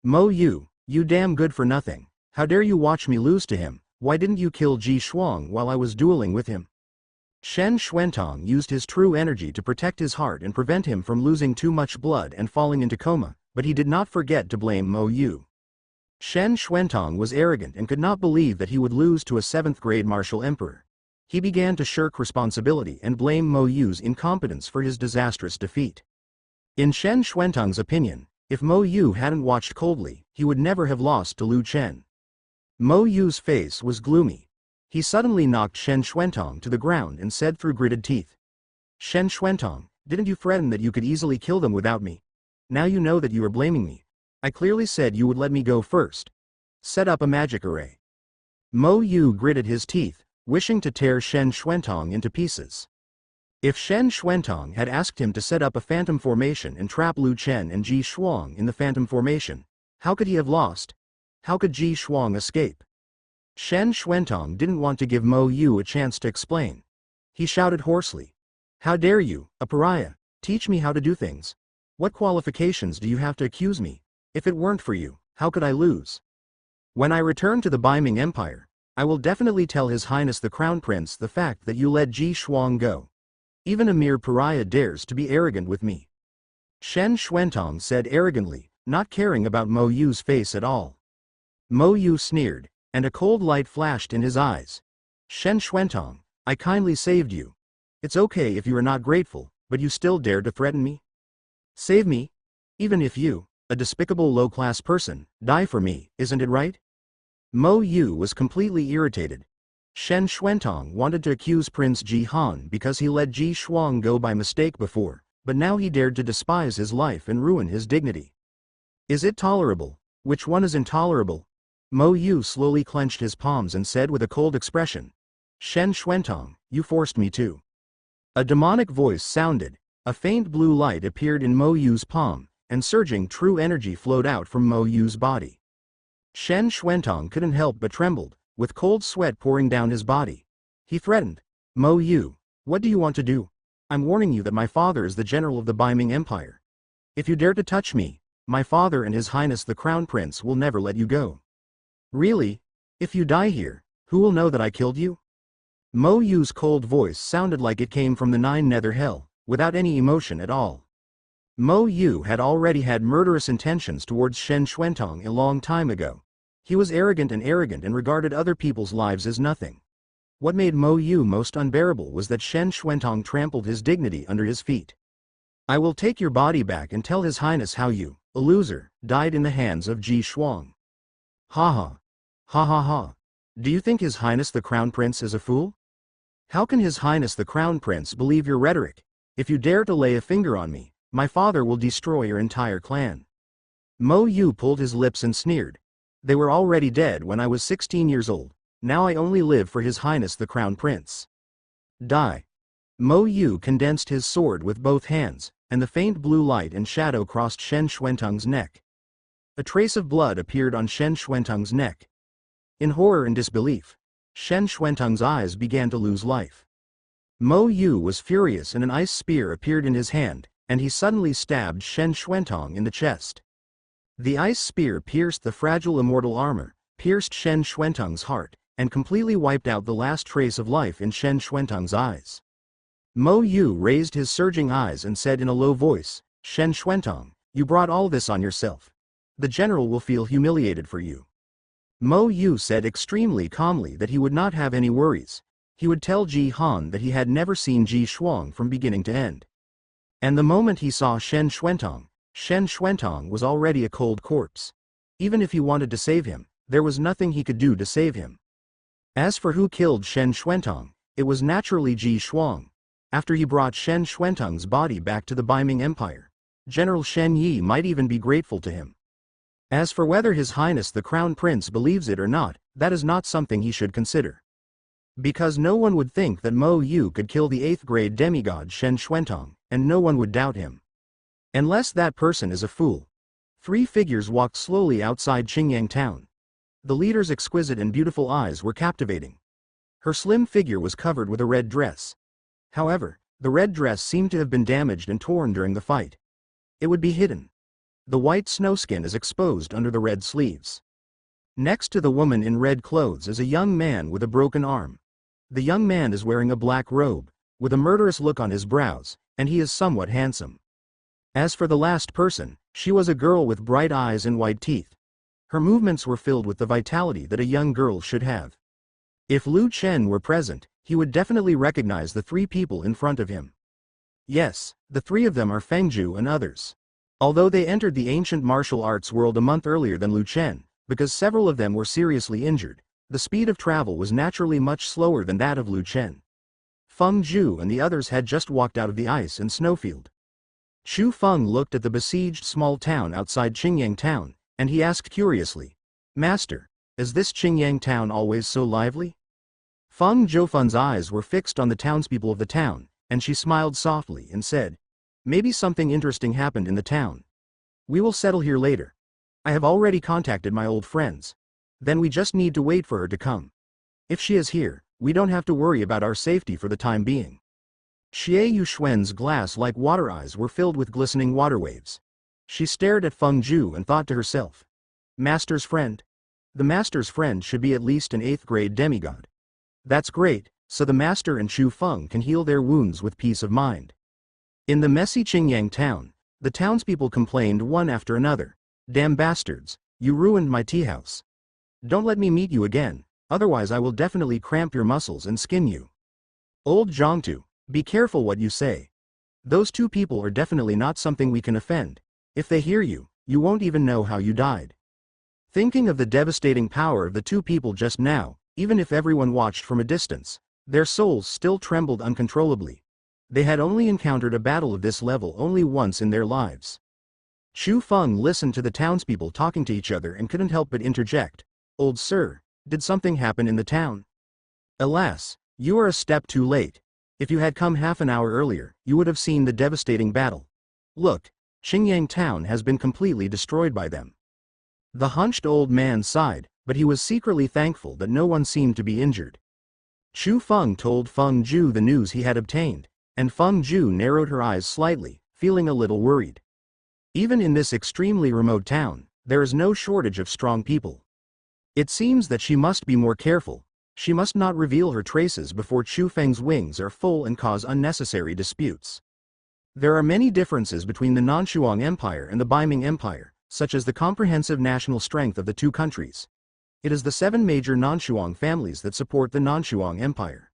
Mo you damn good for nothing. How dare you watch me lose to him? Why didn't you kill Ji Shuang while I was dueling with him? Shen Xuantong used his true energy to protect his heart and prevent him from losing too much blood and falling into coma, but he did not forget to blame Mo Yu. Shen Xuantong was arrogant and could not believe that he would lose to a 7th-grade martial emperor. He began to shirk responsibility and blame Mo Yu's incompetence for his disastrous defeat. In Shen Xuantong's opinion, if Mo Yu hadn't watched coldly, he would never have lost to Lu Chen. Mo Yu's face was gloomy. He suddenly knocked Shen Xuantong to the ground and said through gritted teeth, "Shen Xuantong, didn't you threaten that you could easily kill them without me? Now you know that you are blaming me. I clearly said you would let me go first. Set up a magic array." Mo Yu gritted his teeth, wishing to tear Shen Xuantong into pieces. If Shen Xuantong had asked him to set up a phantom formation and trap Lu Chen and Ji Shuang in the phantom formation, how could he have lost? How could Ji Shuang escape? Shen Xuantong didn't want to give Mo Yu a chance to explain. He shouted hoarsely, "How dare you, a pariah, teach me how to do things? What qualifications do you have to accuse me? If it weren't for you, how could I lose? When I return to the Baiming Empire, I will definitely tell His Highness the Crown Prince the fact that you let Ji Shuang go. Even a mere pariah dares to be arrogant with me." Shen Xuantong said arrogantly, not caring about Mo Yu's face at all. Mo Yu sneered, and a cold light flashed in his eyes. "Shen Xuantong, I kindly saved you. It's okay if you are not grateful, but you still dare to threaten me? Save me? Even if you, a despicable low-class person, die for me, isn't it right?" Mo Yu was completely irritated. Shen Xuantong wanted to accuse Prince Ji Han because he let Ji Shuang go by mistake before, but now he dared to despise his life and ruin his dignity. Is it tolerable? Which one is intolerable? Mo Yu slowly clenched his palms and said with a cold expression, "Shen Xuantong, you forced me to." A demonic voice sounded, a faint blue light appeared in Mo Yu's palm, and surging true energy flowed out from Mo Yu's body. Shen Xuantong couldn't help but trembled, with cold sweat pouring down his body. He threatened, "Mo Yu, what do you want to do? I'm warning you that my father is the general of the Baiming Empire. If you dare to touch me, my father and His Highness the Crown Prince will never let you go." "Really? If you die here, who will know that I killed you?" Mo Yu's cold voice sounded like it came from the 9 nether hell, without any emotion at all. Mo Yu had already had murderous intentions towards Shen Xuantong a long time ago. He was arrogant and regarded other people's lives as nothing. What made Mo Yu most unbearable was that Shen Xuantong trampled his dignity under his feet. "I will take your body back and tell His Highness how you, a loser, died in the hands of Ji Shuang." "Ha ha. Ha ha ha. Do you think His Highness the Crown Prince is a fool? How can His Highness the Crown Prince believe your rhetoric? If you dare to lay a finger on me, my father will destroy your entire clan." Mo Yu pulled his lips and sneered. "They were already dead when I was 16 years old, now I only live for His Highness the Crown Prince. Die." Mo Yu condensed his sword with both hands, and the faint blue light and shadow crossed Shen Xuantong's neck. A trace of blood appeared on Shen Xuantong's neck. In horror and disbelief, Shen Xuantong's eyes began to lose life. Mo Yu was furious and an ice spear appeared in his hand, and he suddenly stabbed Shen Xuantong in the chest. The ice spear pierced the fragile immortal armor, pierced Shen Xuantong's heart, and completely wiped out the last trace of life in Shen Xuantong's eyes. Mo Yu raised his surging eyes and said in a low voice, "Shen Xuantong, you brought all this on yourself. The general will feel humiliated for you." Mo Yu said extremely calmly that he would not have any worries. He would tell Ji Han that he had never seen Ji Shuang from beginning to end. And the moment he saw Shen Xuantong was already a cold corpse. Even if he wanted to save him, there was nothing he could do to save him. As for who killed Shen Xuantong, it was naturally Ji Shuang. After he brought Shen Xuantong's body back to the Baiming Empire, General Shen Yi might even be grateful to him. As for whether His Highness the Crown Prince believes it or not, that is not something he should consider. Because no one would think that Mo Yu could kill the 8th-grade demigod Shen Xuantong, and no one would doubt him. Unless that person is a fool. 3 figures walked slowly outside Qingyang town. The leader's exquisite and beautiful eyes were captivating. Her slim figure was covered with a red dress. However, the red dress seemed to have been damaged and torn during the fight. It would be hidden. The white snowskin is exposed under the red sleeves. Next to the woman in red clothes is a young man with a broken arm. The young man is wearing a black robe, with a murderous look on his brows, and he is somewhat handsome. As for the last person, she was a girl with bright eyes and white teeth. Her movements were filled with the vitality that a young girl should have. If Lu Chen were present, he would definitely recognize the three people in front of him. Yes, the three of them are Fengju and others. Although they entered the ancient martial arts world a month earlier than Lu Chen, because several of them were seriously injured, the speed of travel was naturally much slower than that of Lu Chen. Feng Zhu and the others had just walked out of the ice and snowfield. Chu Feng looked at the besieged small town outside Qingyang town, and he asked curiously, "Master, is this Qingyang town always so lively?" Feng Zhofen's eyes were fixed on the townspeople of the town, and she smiled softly and said, "Maybe something interesting happened in the town. We will settle here later. I have already contacted my old friends. Then we just need to wait for her to come. If she is here, we don't have to worry about our safety for the time being." Xie Yuxuan's glass-like water eyes were filled with glistening water waves. She stared at Feng Zhu and thought to herself, "Master's friend? The master's friend should be at least an 8th grade demigod. That's great, so the master and Chu Feng can heal their wounds with peace of mind." In the messy Qingyang town, the townspeople complained one after another, "Damn bastards, you ruined my tea house. Don't let me meet you again, otherwise I will definitely cramp your muscles and skin you. Old Zhongtu, be careful what you say. Those two people are definitely not something we can offend. If they hear you, you won't even know how you died." Thinking of the devastating power of the two people just now, even if everyone watched from a distance, their souls still trembled uncontrollably. They had only encountered a battle of this level only once in their lives. Chu Feng listened to the townspeople talking to each other and couldn't help but interject, "Old sir, did something happen in the town?" "Alas, you are a step too late. If you had come half an hour earlier, you would have seen the devastating battle. Look, Qingyang town has been completely destroyed by them." The hunched old man sighed, but he was secretly thankful that no one seemed to be injured. Chu Feng told Feng Zhu the news he had obtained, and Feng Zhu narrowed her eyes slightly, feeling a little worried. Even in this extremely remote town, there is no shortage of strong people. It seems that she must be more careful. She must not reveal her traces before Chu Feng's wings are full and cause unnecessary disputes. There are many differences between the Nanshuang Empire and the Baiming Empire, such as the comprehensive national strength of the two countries. It is the 7 major Nanshuang families that support the Nanshuang Empire.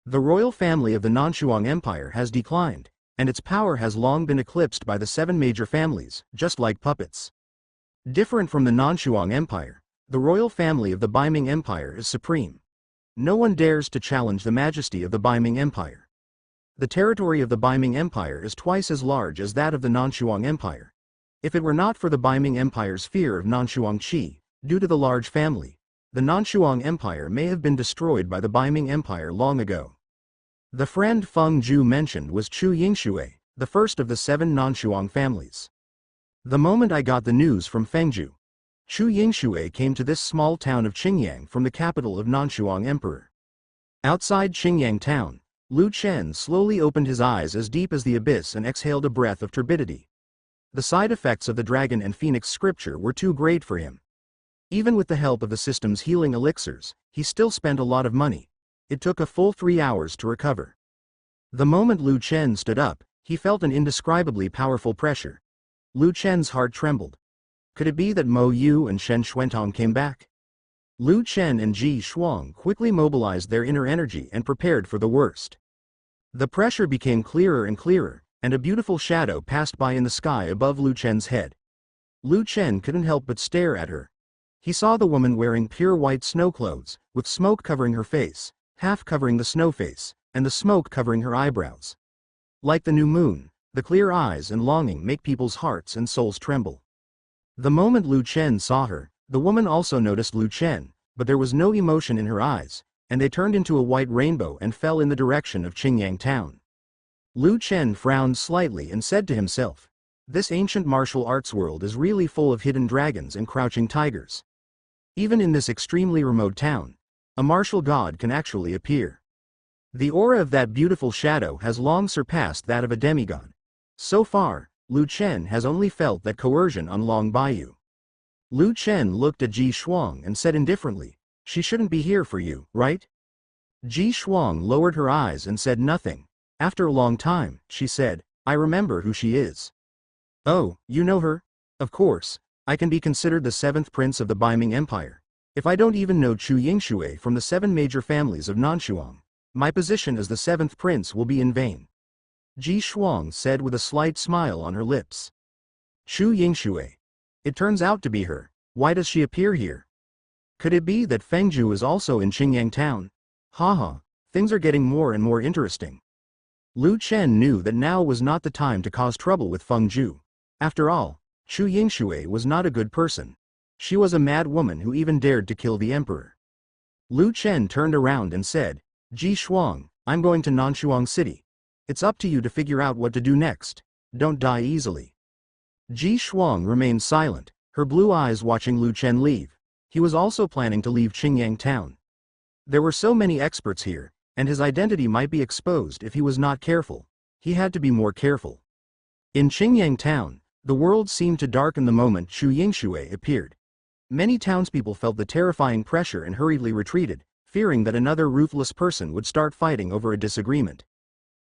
The royal family of the Nanshuang Empire has declined, and its power has long been eclipsed by the 7 major families, just like puppets. Different from the Nanshuang Empire, the royal family of the Baiming Empire is supreme. No one dares to challenge the majesty of the Baiming Empire. The territory of the Baiming Empire is twice as large as that of the Nanshuang Empire. If it were not for the Baiming Empire's fear of Nanshuang Qi, due to the large family, the Nanshuang Empire may have been destroyed by the Baiming Empire long ago. The friend Feng Zhu mentioned was Chu Yingxue, the first of the 7 Nanshuang families. The moment I got the news from Fengju, Chu Yingxue came to this small town of Qingyang from the capital of Nanshuang Emperor. Outside Qingyang town, Lu Chen slowly opened his eyes as deep as the abyss and exhaled a breath of turbidity. The side effects of the dragon and phoenix scripture were too great for him. Even with the help of the system's healing elixirs, he still spent a lot of money. It took a full 3 hours to recover. The moment Lu Chen stood up, he felt an indescribably powerful pressure. Lu Chen's heart trembled. Could it be that Mo Yu and Shen Xuantong came back? Lu Chen and Ji Shuang quickly mobilized their inner energy and prepared for the worst. The pressure became clearer and clearer, and a beautiful shadow passed by in the sky above Lu Chen's head. Lu Chen couldn't help but stare at her. He saw the woman wearing pure white snow clothes, with smoke covering her face, half covering the snow face, and the smoke covering her eyebrows. Like the new moon, the clear eyes and longing make people's hearts and souls tremble. The moment Lu Chen saw her, the woman also noticed Lu Chen, but there was no emotion in her eyes, and they turned into a white rainbow and fell in the direction of Qingyang town. Lu Chen frowned slightly and said to himself, "This ancient martial arts world is really full of hidden dragons and crouching tigers. Even in this extremely remote town, a martial god can actually appear. The aura of that beautiful shadow has long surpassed that of a demigod. So far, Lu Chen has only felt that coercion on Long Baiyu. Lu Chen looked at Ji Shuang and said indifferently, "She shouldn't be here for you, right?" Ji Shuang lowered her eyes and said nothing. After a long time, she said, "I remember who she is." "Oh, you know her? Of course, I can be considered the seventh prince of the Baiming Empire. If I don't even know Chu Yingshui from the seven major families of Nanshuang, my position as the seventh prince will be in vain." Ji Shuang said with a slight smile on her lips. Chu Yingshui. It turns out to be her. Why does she appear here? Could it be that Fengju is also in Qingyang town? Haha, things are getting more and more interesting. Lu Chen knew that now was not the time to cause trouble with Fengju. After all, Chu Yingshui was not a good person. She was a mad woman who even dared to kill the emperor. Lu Chen turned around and said, "Ji Shuang, I'm going to Nanshuang City. It's up to you to figure out what to do next. Don't die easily." Ji Shuang remained silent, her blue eyes watching Lu Chen leave. He was also planning to leave Qingyang town. There were so many experts here, and his identity might be exposed if he was not careful. He had to be more careful. In Qingyang town, the world seemed to darken the moment Chu Yingshui appeared. Many townspeople felt the terrifying pressure and hurriedly retreated, fearing that another ruthless person would start fighting over a disagreement.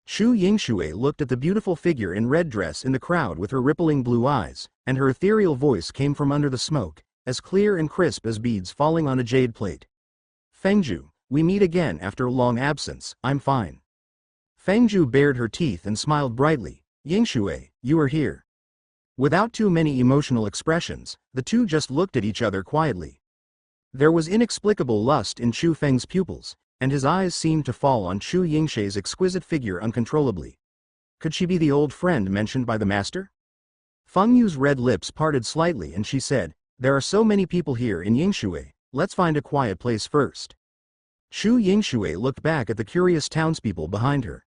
Chu Yingshui looked at the beautiful figure in red dress in the crowd with her rippling blue eyes, and her ethereal voice came from under the smoke, as clear and crisp as beads falling on a jade plate. "Fengju, we meet again after a long absence, I'm fine." Fengju bared her teeth and smiled brightly. "Yingshui, you are here." Without too many emotional expressions, the two just looked at each other quietly. There was inexplicable lust in Chu Feng's pupils, and his eyes seemed to fall on Chu Yingshui's exquisite figure uncontrollably. Could she be the old friend mentioned by the master? Feng Yu's red lips parted slightly and she said, "There are so many people here in Yingshui, let's find a quiet place first." Chu Yingshui looked back at the curious townspeople behind her.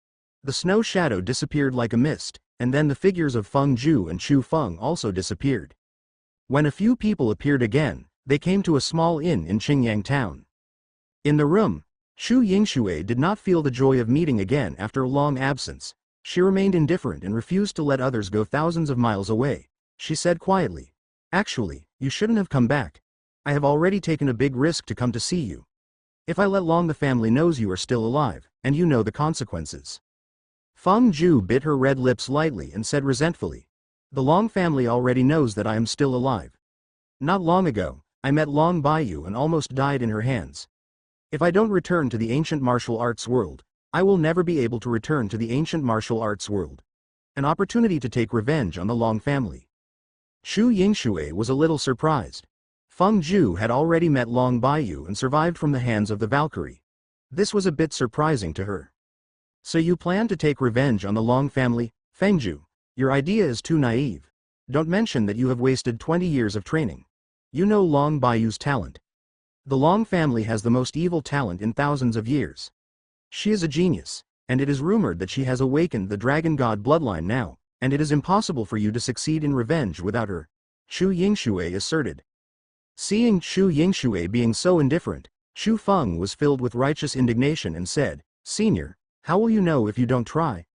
The snow shadow disappeared like a mist, and then the figures of Feng Ju and Chu Feng also disappeared. When a few people appeared again, they came to a small inn in Qingyang town. In the room, Chu Yingshui did not feel the joy of meeting again after a long absence. She remained indifferent and refused to let others go thousands of miles away. She said quietly, "Actually, you shouldn't have come back. I have already taken a big risk to come to see you. If I let Long, the family knows you are still alive, and you know the consequences." Feng Ju bit her red lips lightly and said resentfully, "The Long family already knows that I am still alive. Not long ago, I met Long Baiyu and almost died in her hands. If I don't return to the ancient martial arts world, I will never be able to return to the ancient martial arts world. An opportunity to take revenge on the Long family." Chu Yingshui was a little surprised. Feng Ju had already met Long Baiyu and survived from the hands of the Valkyrie. This was a bit surprising to her. "So you plan to take revenge on the Long family, Fengju? Your idea is too naive. Don't mention that you have wasted 20 years of training. You know Long Baiyu's talent. The Long family has the most evil talent in thousands of years. She is a genius, and it is rumored that she has awakened the Dragon God bloodline now, and it is impossible for you to succeed in revenge without her," Chu Yingshui asserted. Seeing Chu Yingshui being so indifferent, Chu Feng was filled with righteous indignation and said, "Senior, how will you know if you don't try?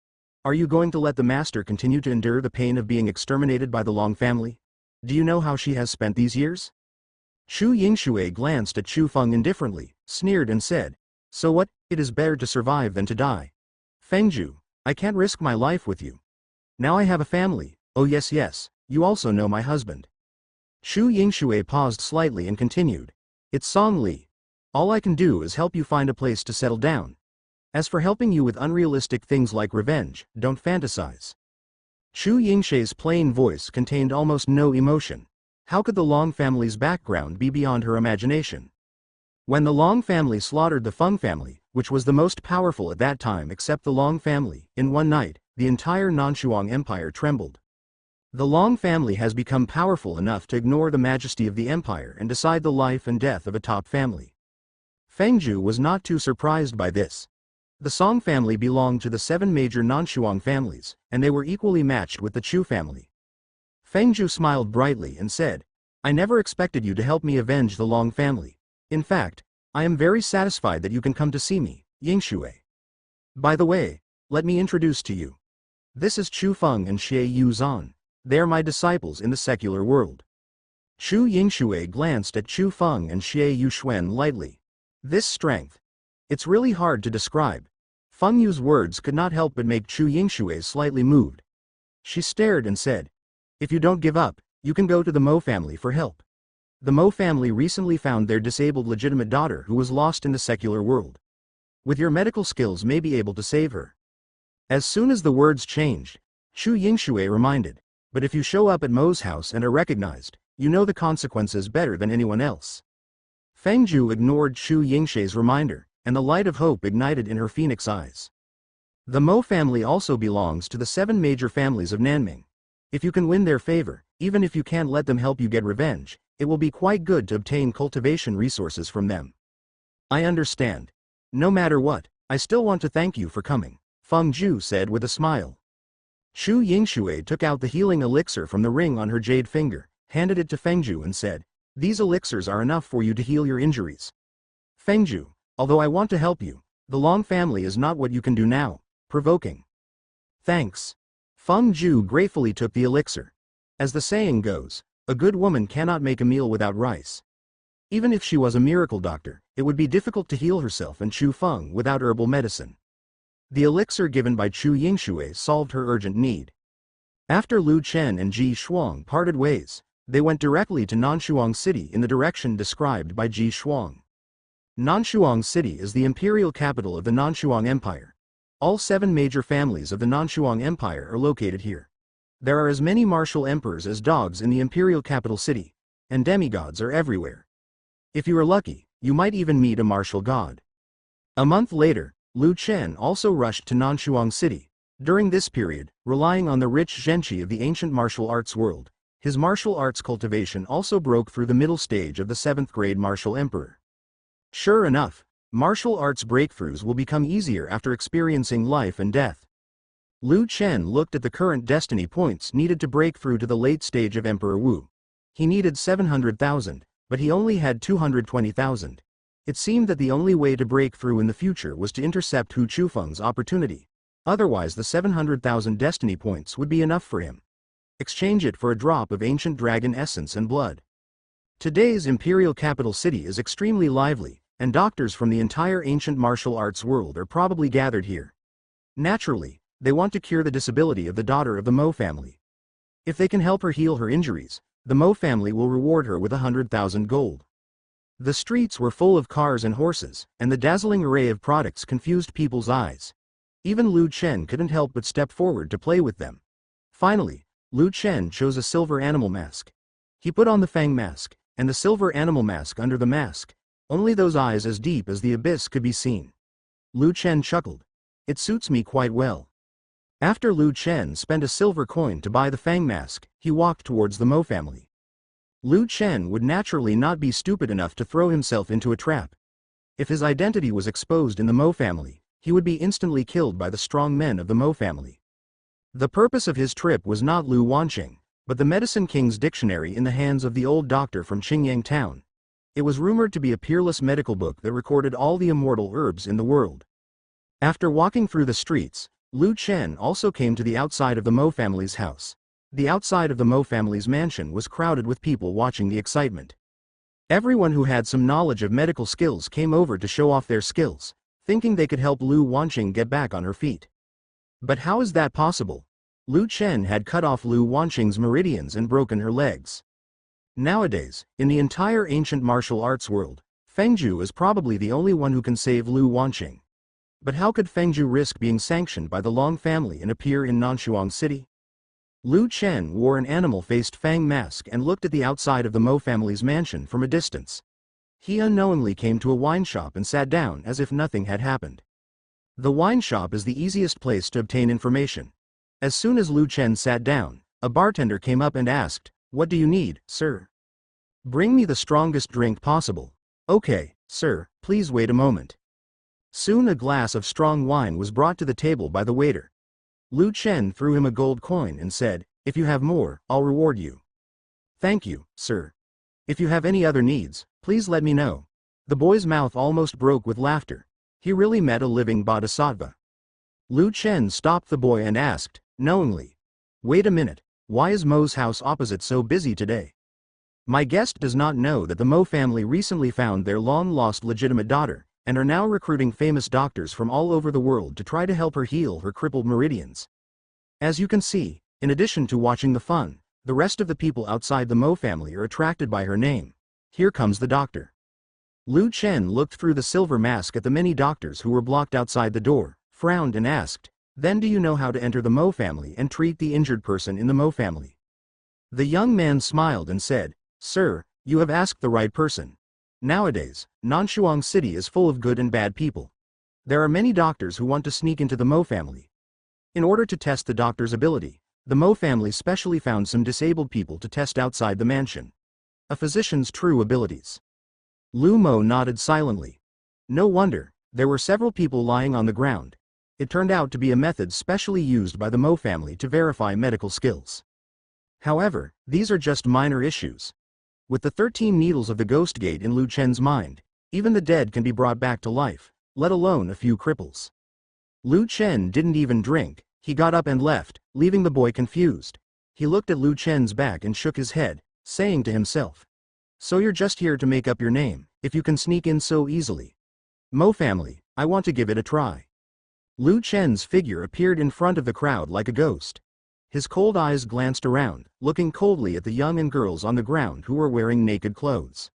Are you going to let the master continue to endure the pain of being exterminated by the Long family? Do you know how she has spent these years?" Chu Yingshui glanced at Chu Feng indifferently, sneered and said, "So what? It is better to survive than to die. Fengju, I can't risk my life with you. Now I have a family. Oh yes, you also know my husband." Chu Yingshui paused slightly and continued, "It's Song Li. All I can do is help you find a place to settle down. As for helping you with unrealistic things like revenge, don't fantasize." Chu Yingshui's plain voice contained almost no emotion. How could the Long family's background be beyond her imagination? When the Long family slaughtered the Feng family, which was the most powerful at that time except the Long family, in one night, the entire Nanshuang Empire trembled. The Long family has become powerful enough to ignore the majesty of the empire and decide the life and death of a top family. Fengju was not too surprised by this. The Song family belonged to the 7 major Nanshuang families, and they were equally matched with the Chu family. Fengju smiled brightly and said, "I never expected you to help me avenge the Long family. In fact, I am very satisfied that you can come to see me, Yingshui. By the way, let me introduce to you. This is Chu Feng and Xie Yu Zan. They are my disciples in the secular world. Chu Yingshui glanced at Chu Feng and Xie Yuxuan lightly. This strength. It's really hard to describe. Feng Yu's words could not help but make Chu Yingshui slightly moved. She stared and said, "If you don't give up, you can go to the Mo family for help. The Mo family recently found their disabled legitimate daughter who was lost in the secular world. With your medical skills may be able to save her." As soon as the words changed, Chu Yingshui reminded, "But if you show up at Mo's house and are recognized, you know the consequences better than anyone else." Feng Ju ignored Chu Yingshui's reminder, and the light of hope ignited in her phoenix eyes. The Mo family also belongs to the 7 major families of Nanming. If you can win their favor, even if you can't let them help you get revenge, it will be quite good to obtain cultivation resources from them. I understand. No matter what, I still want to thank you for coming, Feng Ju said with a smile. Chu Yingshui took out the healing elixir from the ring on her jade finger, handed it to Feng Ju and said, "These elixirs are enough for you to heal your injuries." Feng Ju, although I want to help you, the Long family is not what you can do now. Provoking. Thanks. Feng Ju gratefully took the elixir. As the saying goes, a good woman cannot make a meal without rice. Even if she was a miracle doctor, it would be difficult to heal herself and Chu Feng without herbal medicine. The elixir given by Chu Yingshui solved her urgent need. After Lu Chen and Ji Shuang parted ways, they went directly to Nanshuang City in the direction described by Ji Shuang. Nanshuang City is the imperial capital of the Nanshuang Empire. All 7 major families of the Nanshuang Empire are located here. There are as many martial emperors as dogs in the imperial capital city, and demigods are everywhere. If you are lucky, you might even meet a martial god. A month later, Lu Chen also rushed to Nanshuang City. During this period, relying on the rich zhenqi of the ancient martial arts world, his martial arts cultivation also broke through the middle stage of the 7th grade martial emperor. Sure enough, martial arts breakthroughs will become easier after experiencing life and death. Lu Chen looked at the current destiny points needed to break through to the late stage of Emperor Wu. He needed 700,000, but he only had 220,000. It seemed that the only way to break through in the future was to intercept Hu Chufeng's opportunity. Otherwise the 700,000 destiny points would be enough for him. Exchange it for a drop of ancient dragon essence and blood. Today's imperial capital city is extremely lively, and doctors from the entire ancient martial arts world are probably gathered here. Naturally, they want to cure the disability of the daughter of the Mo family. If they can help her heal her injuries, the Mo family will reward her with 100,000 gold. The streets were full of cars and horses, and the dazzling array of products confused people's eyes. Even Lu Chen couldn't help but step forward to play with them. Finally, Lu Chen chose a silver animal mask. He put on the Fang mask, and the silver animal mask under the mask. Only those eyes as deep as the abyss could be seen. Lu Chen chuckled. It suits me quite well. After Lu Chen spent a silver coin to buy the Fang mask, he walked towards the Mo family. Lu Chen would naturally not be stupid enough to throw himself into a trap. If his identity was exposed in the Mo family, he would be instantly killed by the strong men of the Mo family. The purpose of his trip was not Lu Wanqing, but the Medicine King's dictionary in the hands of the old doctor from Qingyang town. It was rumored to be a peerless medical book that recorded all the immortal herbs in the world. After walking through the streets, Lu Chen also came to the outside of the Mo family's house. The outside of the Mo family's mansion was crowded with people watching the excitement. Everyone who had some knowledge of medical skills came over to show off their skills, thinking they could help Lu Wanqing get back on her feet. But how is that possible? Lu Chen had cut off Lu Wanqing's meridians and broken her legs. Nowadays, in the entire ancient martial arts world, Feng Ju is probably the only one who can save Lu Wanqing. But how could Feng Ju risk being sanctioned by the Long family and appear in Nanshuang City? Lu Chen wore an animal-faced Fang mask and looked at the outside of the Mo family's mansion from a distance. He unknowingly came to a wine shop and sat down as if nothing had happened. The wine shop is the easiest place to obtain information. As soon as Lu Chen sat down, a bartender came up and asked, "What do you need, sir?" "Bring me the strongest drink possible." "Okay, sir, please wait a moment." Soon a glass of strong wine was brought to the table by the waiter. Lu Chen threw him a gold coin and said, "If you have more, I'll reward you." "Thank you, sir. If you have any other needs, please let me know." The boy's mouth almost broke with laughter. He really met a living bodhisattva. Lu Chen stopped the boy and asked, knowingly. Wait a minute, why is Mo's house opposite so busy today? My guest does not know that the Mo family recently found their long-lost legitimate daughter, and are now recruiting famous doctors from all over the world to try to help her heal her crippled meridians. As you can see, in addition to watching the fun, the rest of the people outside the Mo family are attracted by her name. Here comes the doctor. Lu Chen looked through the silver mask at the many doctors who were blocked outside the door, frowned and asked, "Then do you know how to enter the Mo family and treat the injured person in the Mo family?" The young man smiled and said, "Sir, you have asked the right person. Nowadays, Nanshuang City is full of good and bad people. There are many doctors who want to sneak into the Mo family. In order to test the doctor's ability, the Mo family specially found some disabled people to test outside the mansion. A physician's true abilities." Lu Mo nodded silently. No wonder, there were several people lying on the ground. It turned out to be a method specially used by the Mo family to verify medical skills. However, these are just minor issues. With the 13 needles of the ghost gate in Lu Chen's mind, even the dead can be brought back to life, let alone a few cripples. Lu Chen didn't even drink, he got up and left, leaving the boy confused. He looked at Lu Chen's back and shook his head, saying to himself, "So you're just here to make up your name, if you can sneak in so easily. Mo family, I want to give it a try." Lu Chen's figure appeared in front of the crowd like a ghost. His cold eyes glanced around, looking coldly at the young and girls on the ground who were wearing naked clothes.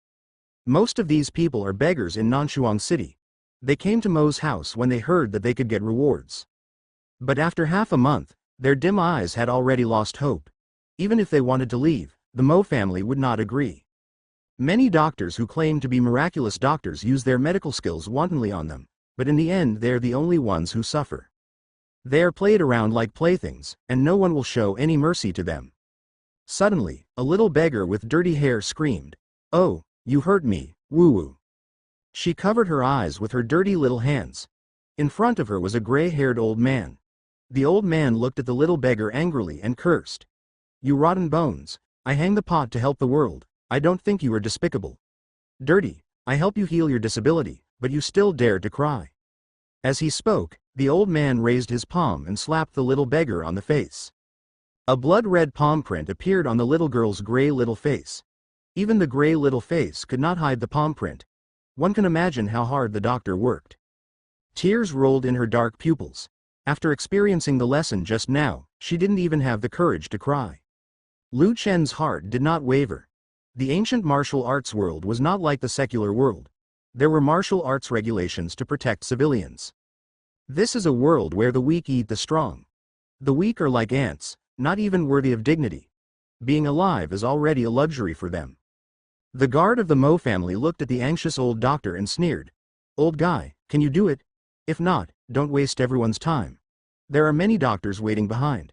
Most of these people are beggars in Nanshuang City. They came to Mo's house when they heard that they could get rewards. But after half a month, their dim eyes had already lost hope. Even if they wanted to leave, the Mo family would not agree. Many doctors who claim to be miraculous doctors use their medical skills wantonly on them, but in the end they're the only ones who suffer. They are played around like playthings, and no one will show any mercy to them. Suddenly, a little beggar with dirty hair screamed, "Oh, you hurt me, woo-woo." She covered her eyes with her dirty little hands. In front of her was a gray-haired old man. The old man looked at the little beggar angrily and cursed. "You rotten bones, I hang the pot to help the world. I don't think you are despicable. Dirty, I help you heal your disability, but you still dare to cry." As he spoke, the old man raised his palm and slapped the little beggar on the face. A blood-red palm print appeared on the little girl's gray little face. Even the gray little face could not hide the palm print. One can imagine how hard the doctor worked. Tears rolled in her dark pupils. After experiencing the lesson just now, she didn't even have the courage to cry. Lu Chen's heart did not waver. The ancient martial arts world was not like the secular world. There were martial arts regulations to protect civilians. This is a world where the weak eat the strong. The weak are like ants, not even worthy of dignity. Being alive is already a luxury for them. The guard of the Mo family looked at the anxious old doctor and sneered. "Old guy, can you do it? If not, don't waste everyone's time. There are many doctors waiting behind."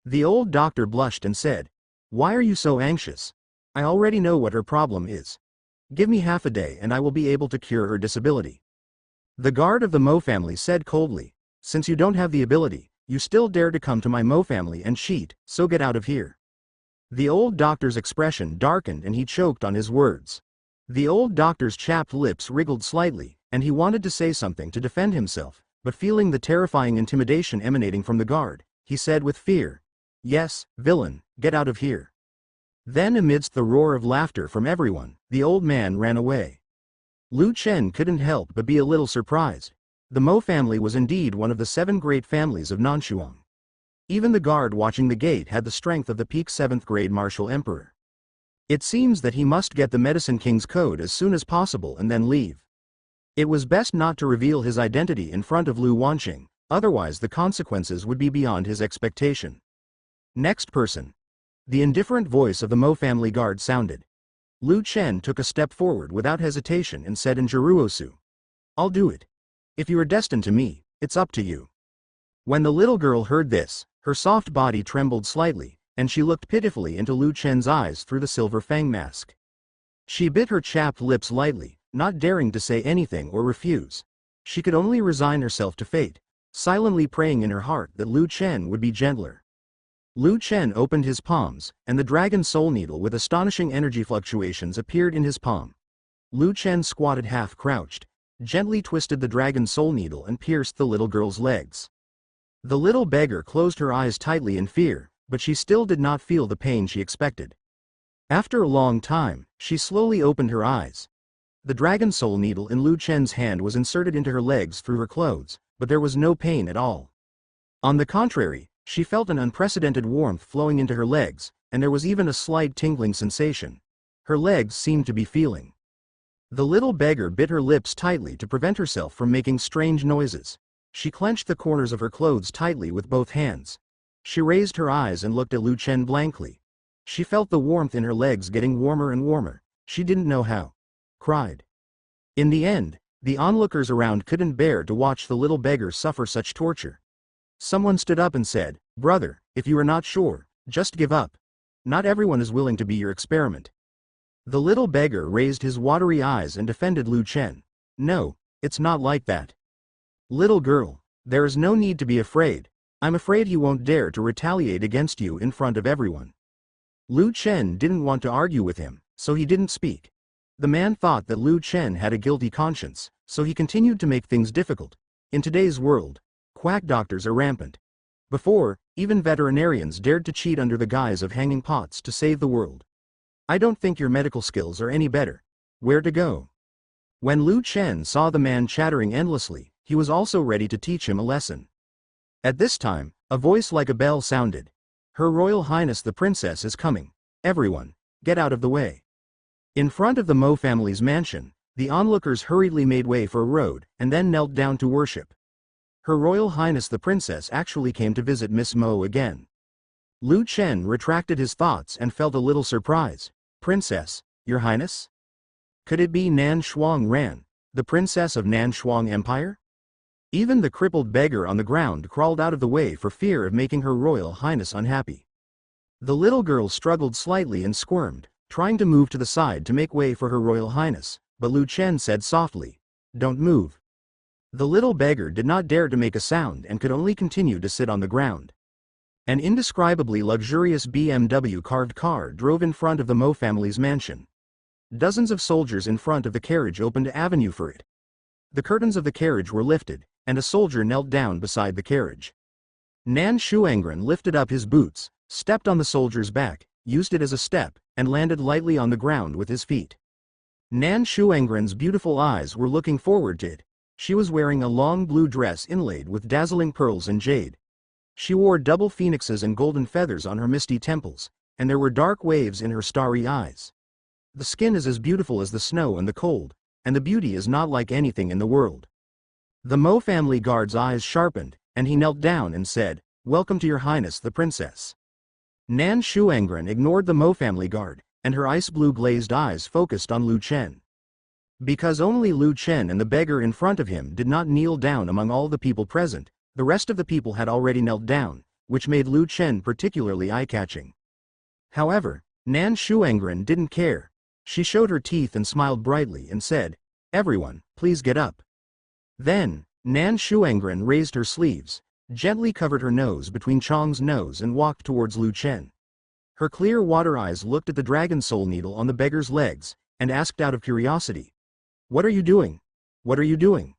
The old doctor blushed and said, "Why are you so anxious? I already know what her problem is. Give me half a day and I will be able to cure her disability." The guard of the Mo family said coldly, "Since you don't have the ability, you still dare to come to my Mo family and cheat, so get out of here." The old doctor's expression darkened and he choked on his words. The old doctor's chapped lips wriggled slightly, and he wanted to say something to defend himself, but feeling the terrifying intimidation emanating from the guard, he said with fear, "Yes, villain, get out of here." Then amidst the roar of laughter from everyone, the old man ran away. Lu Chen couldn't help but be a little surprised. The Mo family was indeed one of the 7 great families of Nanshuang. Even the guard watching the gate had the strength of the peak 7th grade martial emperor. It seems that he must get the Medicine King's code as soon as possible and then leave. It was best not to reveal his identity in front of Lu Wanqing, otherwise the consequences would be beyond his expectation. "Next person." The indifferent voice of the Mo family guard sounded. Lu Chen took a step forward without hesitation and said in Jiruosu, "I'll do it. If you are destined to me, it's up to you." When the little girl heard this, her soft body trembled slightly, and she looked pitifully into Lu Chen's eyes through the silver fang mask. She bit her chapped lips lightly, not daring to say anything or refuse. She could only resign herself to fate, silently praying in her heart that Lu Chen would be gentler. Lu Chen opened his palms, and the dragon soul needle with astonishing energy fluctuations appeared in his palm. Lu Chen squatted half-crouched, gently twisted the dragon soul needle and pierced the little girl's legs. The little beggar closed her eyes tightly in fear, but she still did not feel the pain she expected. After a long time, she slowly opened her eyes. The dragon soul needle in Lu Chen's hand was inserted into her legs through her clothes, but there was no pain at all. On the contrary, she felt an unprecedented warmth flowing into her legs, and there was even a slight tingling sensation. Her legs seemed to be feeling. The little beggar bit her lips tightly to prevent herself from making strange noises. She clenched the corners of her clothes tightly with both hands. She raised her eyes and looked at Lu Chen blankly. She felt the warmth in her legs getting warmer and warmer. She didn't know how. Cried. In the end, the onlookers around couldn't bear to watch the little beggar suffer such torture. Someone stood up and said, "Brother, if you are not sure, just give up. Not everyone is willing to be your experiment." The little beggar raised his watery eyes and defended Lu Chen. "No, it's not like that. Little girl, there is no need to be afraid. I'm afraid he won't dare to retaliate against you in front of everyone." Lu Chen didn't want to argue with him, so he didn't speak. The man thought that Lu Chen had a guilty conscience, so he continued to make things difficult. In today's world, quack doctors are rampant. Before, even veterinarians dared to cheat under the guise of hanging pots to save the world. "I don't think your medical skills are any better. Where to go?" When Lu Chen saw the man chattering endlessly, he was also ready to teach him a lesson. At this time, a voice like a bell sounded. "Her Royal Highness the Princess is coming. Everyone, get out of the way." In front of the Mo family's mansion, the onlookers hurriedly made way for a road, and then knelt down to worship. Her Royal Highness the Princess actually came to visit Miss Mo again. Lu Chen retracted his thoughts and felt a little surprise. "Princess, Your Highness? Could it be Nan Shuang Ran, the Princess of Nan Shuang Empire?" Even the crippled beggar on the ground crawled out of the way for fear of making Her Royal Highness unhappy. The little girl struggled slightly and squirmed, trying to move to the side to make way for Her Royal Highness, but Lu Chen said softly, "Don't move." The little beggar did not dare to make a sound and could only continue to sit on the ground. An indescribably luxurious BMW carved car drove in front of the Mo family's mansion. Dozens of soldiers in front of the carriage opened an avenue for it. The curtains of the carriage were lifted, and a soldier knelt down beside the carriage. Nan Shuangren lifted up his boots, stepped on the soldier's back, used it as a step, and landed lightly on the ground with his feet. Nan Shuangren's beautiful eyes were looking forward to it. She was wearing a long blue dress inlaid with dazzling pearls and jade. She wore double phoenixes and golden feathers on her misty temples, and there were dark waves in her starry eyes. The skin is as beautiful as the snow and the cold, and the beauty is not like anything in the world. The Mo family guard's eyes sharpened, and he knelt down and said, "Welcome to Your Highness the Princess." Nan Shuangren ignored the Mo family guard, and her ice blue glazed eyes focused on Lu Chen. Because only Lu Chen and the beggar in front of him did not kneel down among all the people present, the rest of the people had already knelt down, which made Lu Chen particularly eye-catching. However, Nan Shuangren didn't care. She showed her teeth and smiled brightly and said, "Everyone, please get up." Then, Nan Shuangren raised her sleeves, gently covered her nose between Chong's nose and walked towards Lu Chen. Her clear water eyes looked at the dragon soul needle on the beggar's legs, and asked out of curiosity, "What are you doing? What are you doing?"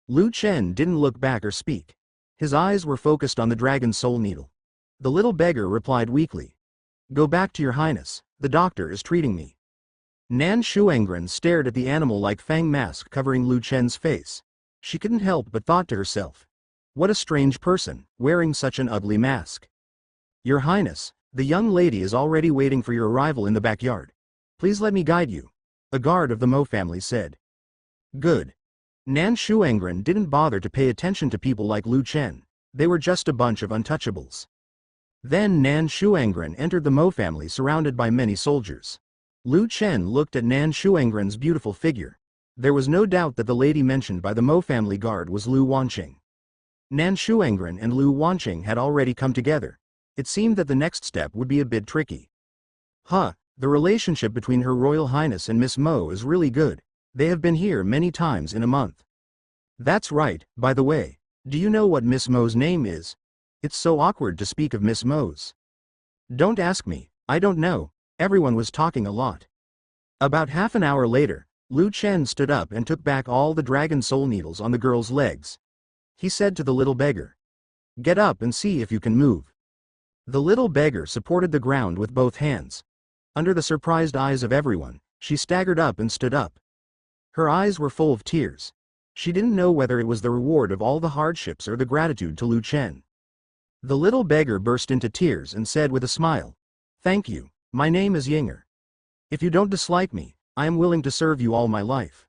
Lu Chen didn't look back or speak. His eyes were focused on the dragon soul needle. The little beggar replied weakly, "Go back to Your Highness, the doctor is treating me." Nan Shuangren stared at the animal-like fang mask covering Lu Chen's face. She couldn't help but thought to herself, "What a strange person, wearing such an ugly mask." "Your Highness, the young lady is already waiting for your arrival in the backyard. Please let me guide you," a guard of the Mo family said. Good. Nan Shuangren didn't bother to pay attention to people like Lu Chen. They were just a bunch of untouchables. Then Nan Shuangren entered the Mo family surrounded by many soldiers. Lu Chen looked at Nan Shuangren's beautiful figure. There was no doubt that the lady mentioned by the Mo family guard was Lu Wanqing. Nan Shuangren and Lu Wanqing had already come together. It seemed that the next step would be a bit tricky. The relationship between Her Royal Highness and Miss Mo is really good. They have been here many times in a month. That's right, by the way. Do you know what Miss Mo's name is? It's so awkward to speak of Miss Mo's. Don't ask me, I don't know. Everyone was talking a lot. About half an hour later, Lu Chen stood up and took back all the dragon soul needles on the girl's legs. He said to the little beggar, Get up and see if you can move." The little beggar supported the ground with both hands. Under the surprised eyes of everyone, she staggered up and stood up. Her eyes were full of tears. She didn't know whether it was the reward of all the hardships or the gratitude to Lu Chen. The little beggar burst into tears and said with a smile, "Thank you, my name is Yinger. If you don't dislike me, I am willing to serve you all my life."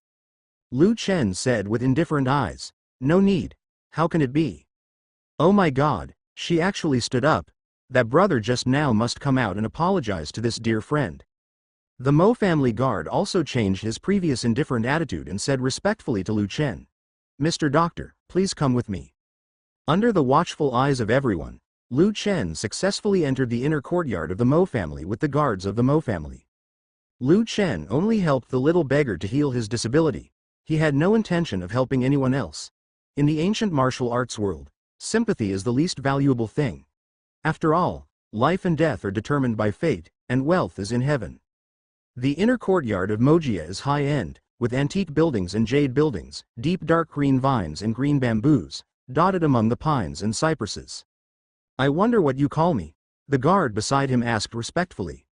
Lu Chen said with indifferent eyes, "No need, how can it be? Oh my God," she actually stood up. "That brother just now must come out and apologize to this dear friend." The Mo family guard also changed his previous indifferent attitude and said respectfully to Lu Chen, "Mr. Doctor, please come with me." Under the watchful eyes of everyone, Lu Chen successfully entered the inner courtyard of the Mo family with the guards of the Mo family. Lu Chen only helped the little beggar to heal his disability. He had no intention of helping anyone else. In the ancient martial arts world, sympathy is the least valuable thing. After all, life and death are determined by fate, and wealth is in heaven. The inner courtyard of Mojia is high-end, with antique buildings and jade buildings, deep dark green vines and green bamboos, dotted among the pines and cypresses. "I wonder what you call me?" the guard beside him asked respectfully.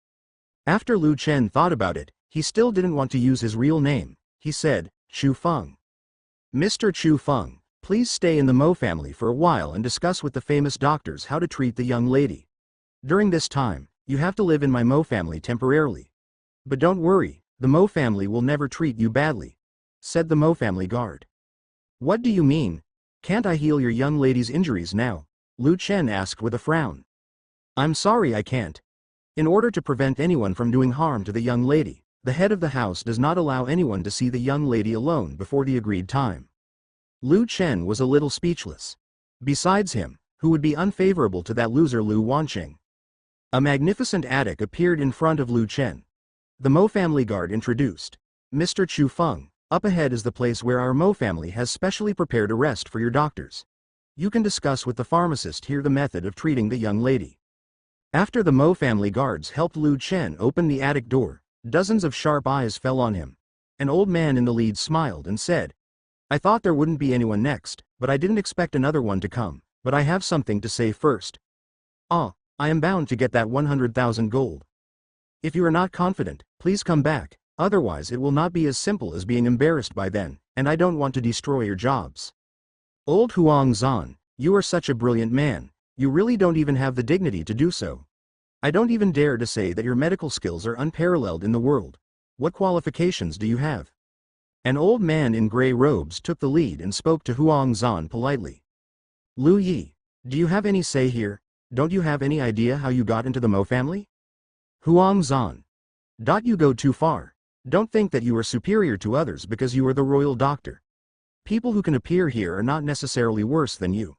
After Lu Chen thought about it, he still didn't want to use his real name. He said, "Chu Feng." "Mr. Chu Feng, please stay in the Mo family for a while and discuss with the famous doctors how to treat the young lady. During this time, you have to live in my Mo family temporarily. But don't worry, the Mo family will never treat you badly," said the Mo family guard. "What do you mean? Can't I heal your young lady's injuries now?" Lu Chen asked with a frown. "I'm sorry I can't. In order to prevent anyone from doing harm to the young lady, the head of the house does not allow anyone to see the young lady alone before the agreed time." Lu Chen was a little speechless. Besides him, who would be unfavorable to that loser Lu Wanqing? A magnificent attic appeared in front of Lu Chen. The Mo family guard introduced, "Mr. Chu Feng, up ahead is the place where our Mo family has specially prepared a rest for your doctors. You can discuss with the pharmacist here the method of treating the young lady." After the Mo family guards helped Lu Chen open the attic door, dozens of sharp eyes fell on him. An old man in the lead smiled and said, "I thought there wouldn't be anyone next, but I didn't expect another one to come, but I have something to say first. I am bound to get that 100,000 gold. If you are not confident, please come back, otherwise it will not be as simple as being embarrassed by then, and I don't want to destroy your jobs." "Old Huang Zan, you are such a brilliant man, you really don't even have the dignity to do so. I don't even dare to say that your medical skills are unparalleled in the world. What qualifications do you have?" An old man in gray robes took the lead and spoke to Huang Zan politely. "Lu Yi, do you have any say here? Don't you have any idea how you got into the Mo family?" "Huang Zan. You go too far. Don't think that you are superior to others because you are the royal doctor. People who can appear here are not necessarily worse than you."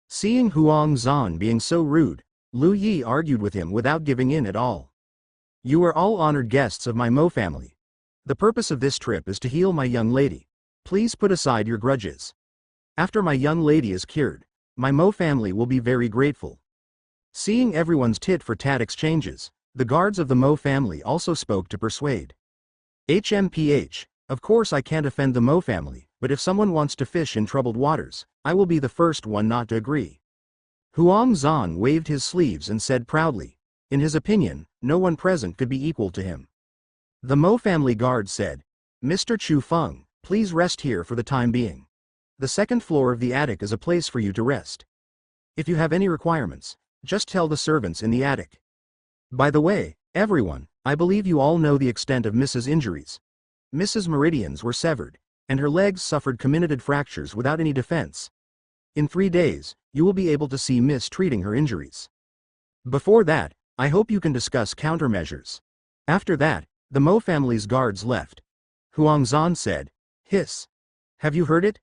Seeing Huang Zan being so rude, Lu Yi argued with him without giving in at all. "You are all honored guests of my Mo family. The purpose of this trip is to heal my young lady. Please put aside your grudges. After my young lady is cured, my Mo family will be very grateful." Seeing everyone's tit-for-tat exchanges, the guards of the Mo family also spoke to persuade. "HMPH, of course I can't offend the Mo family, but if someone wants to fish in troubled waters, I will be the first one not to agree." Huang Zan waved his sleeves and said proudly, in his opinion, no one present could be equal to him. The Mo family guard said, "Mr. Chu Feng, please rest here for the time being. The second floor of the attic is a place for you to rest. If you have any requirements, just tell the servants in the attic. By the way, everyone, I believe you all know the extent of Mrs. injuries. Mrs. Meridians were severed, and her legs suffered comminuted fractures without any defense. In 3 days, you will be able to see Miss treating her injuries. Before that, I hope you can discuss countermeasures." After that, the Mo family's guards left. Huang Zan said, "Hiss. Have you heard it?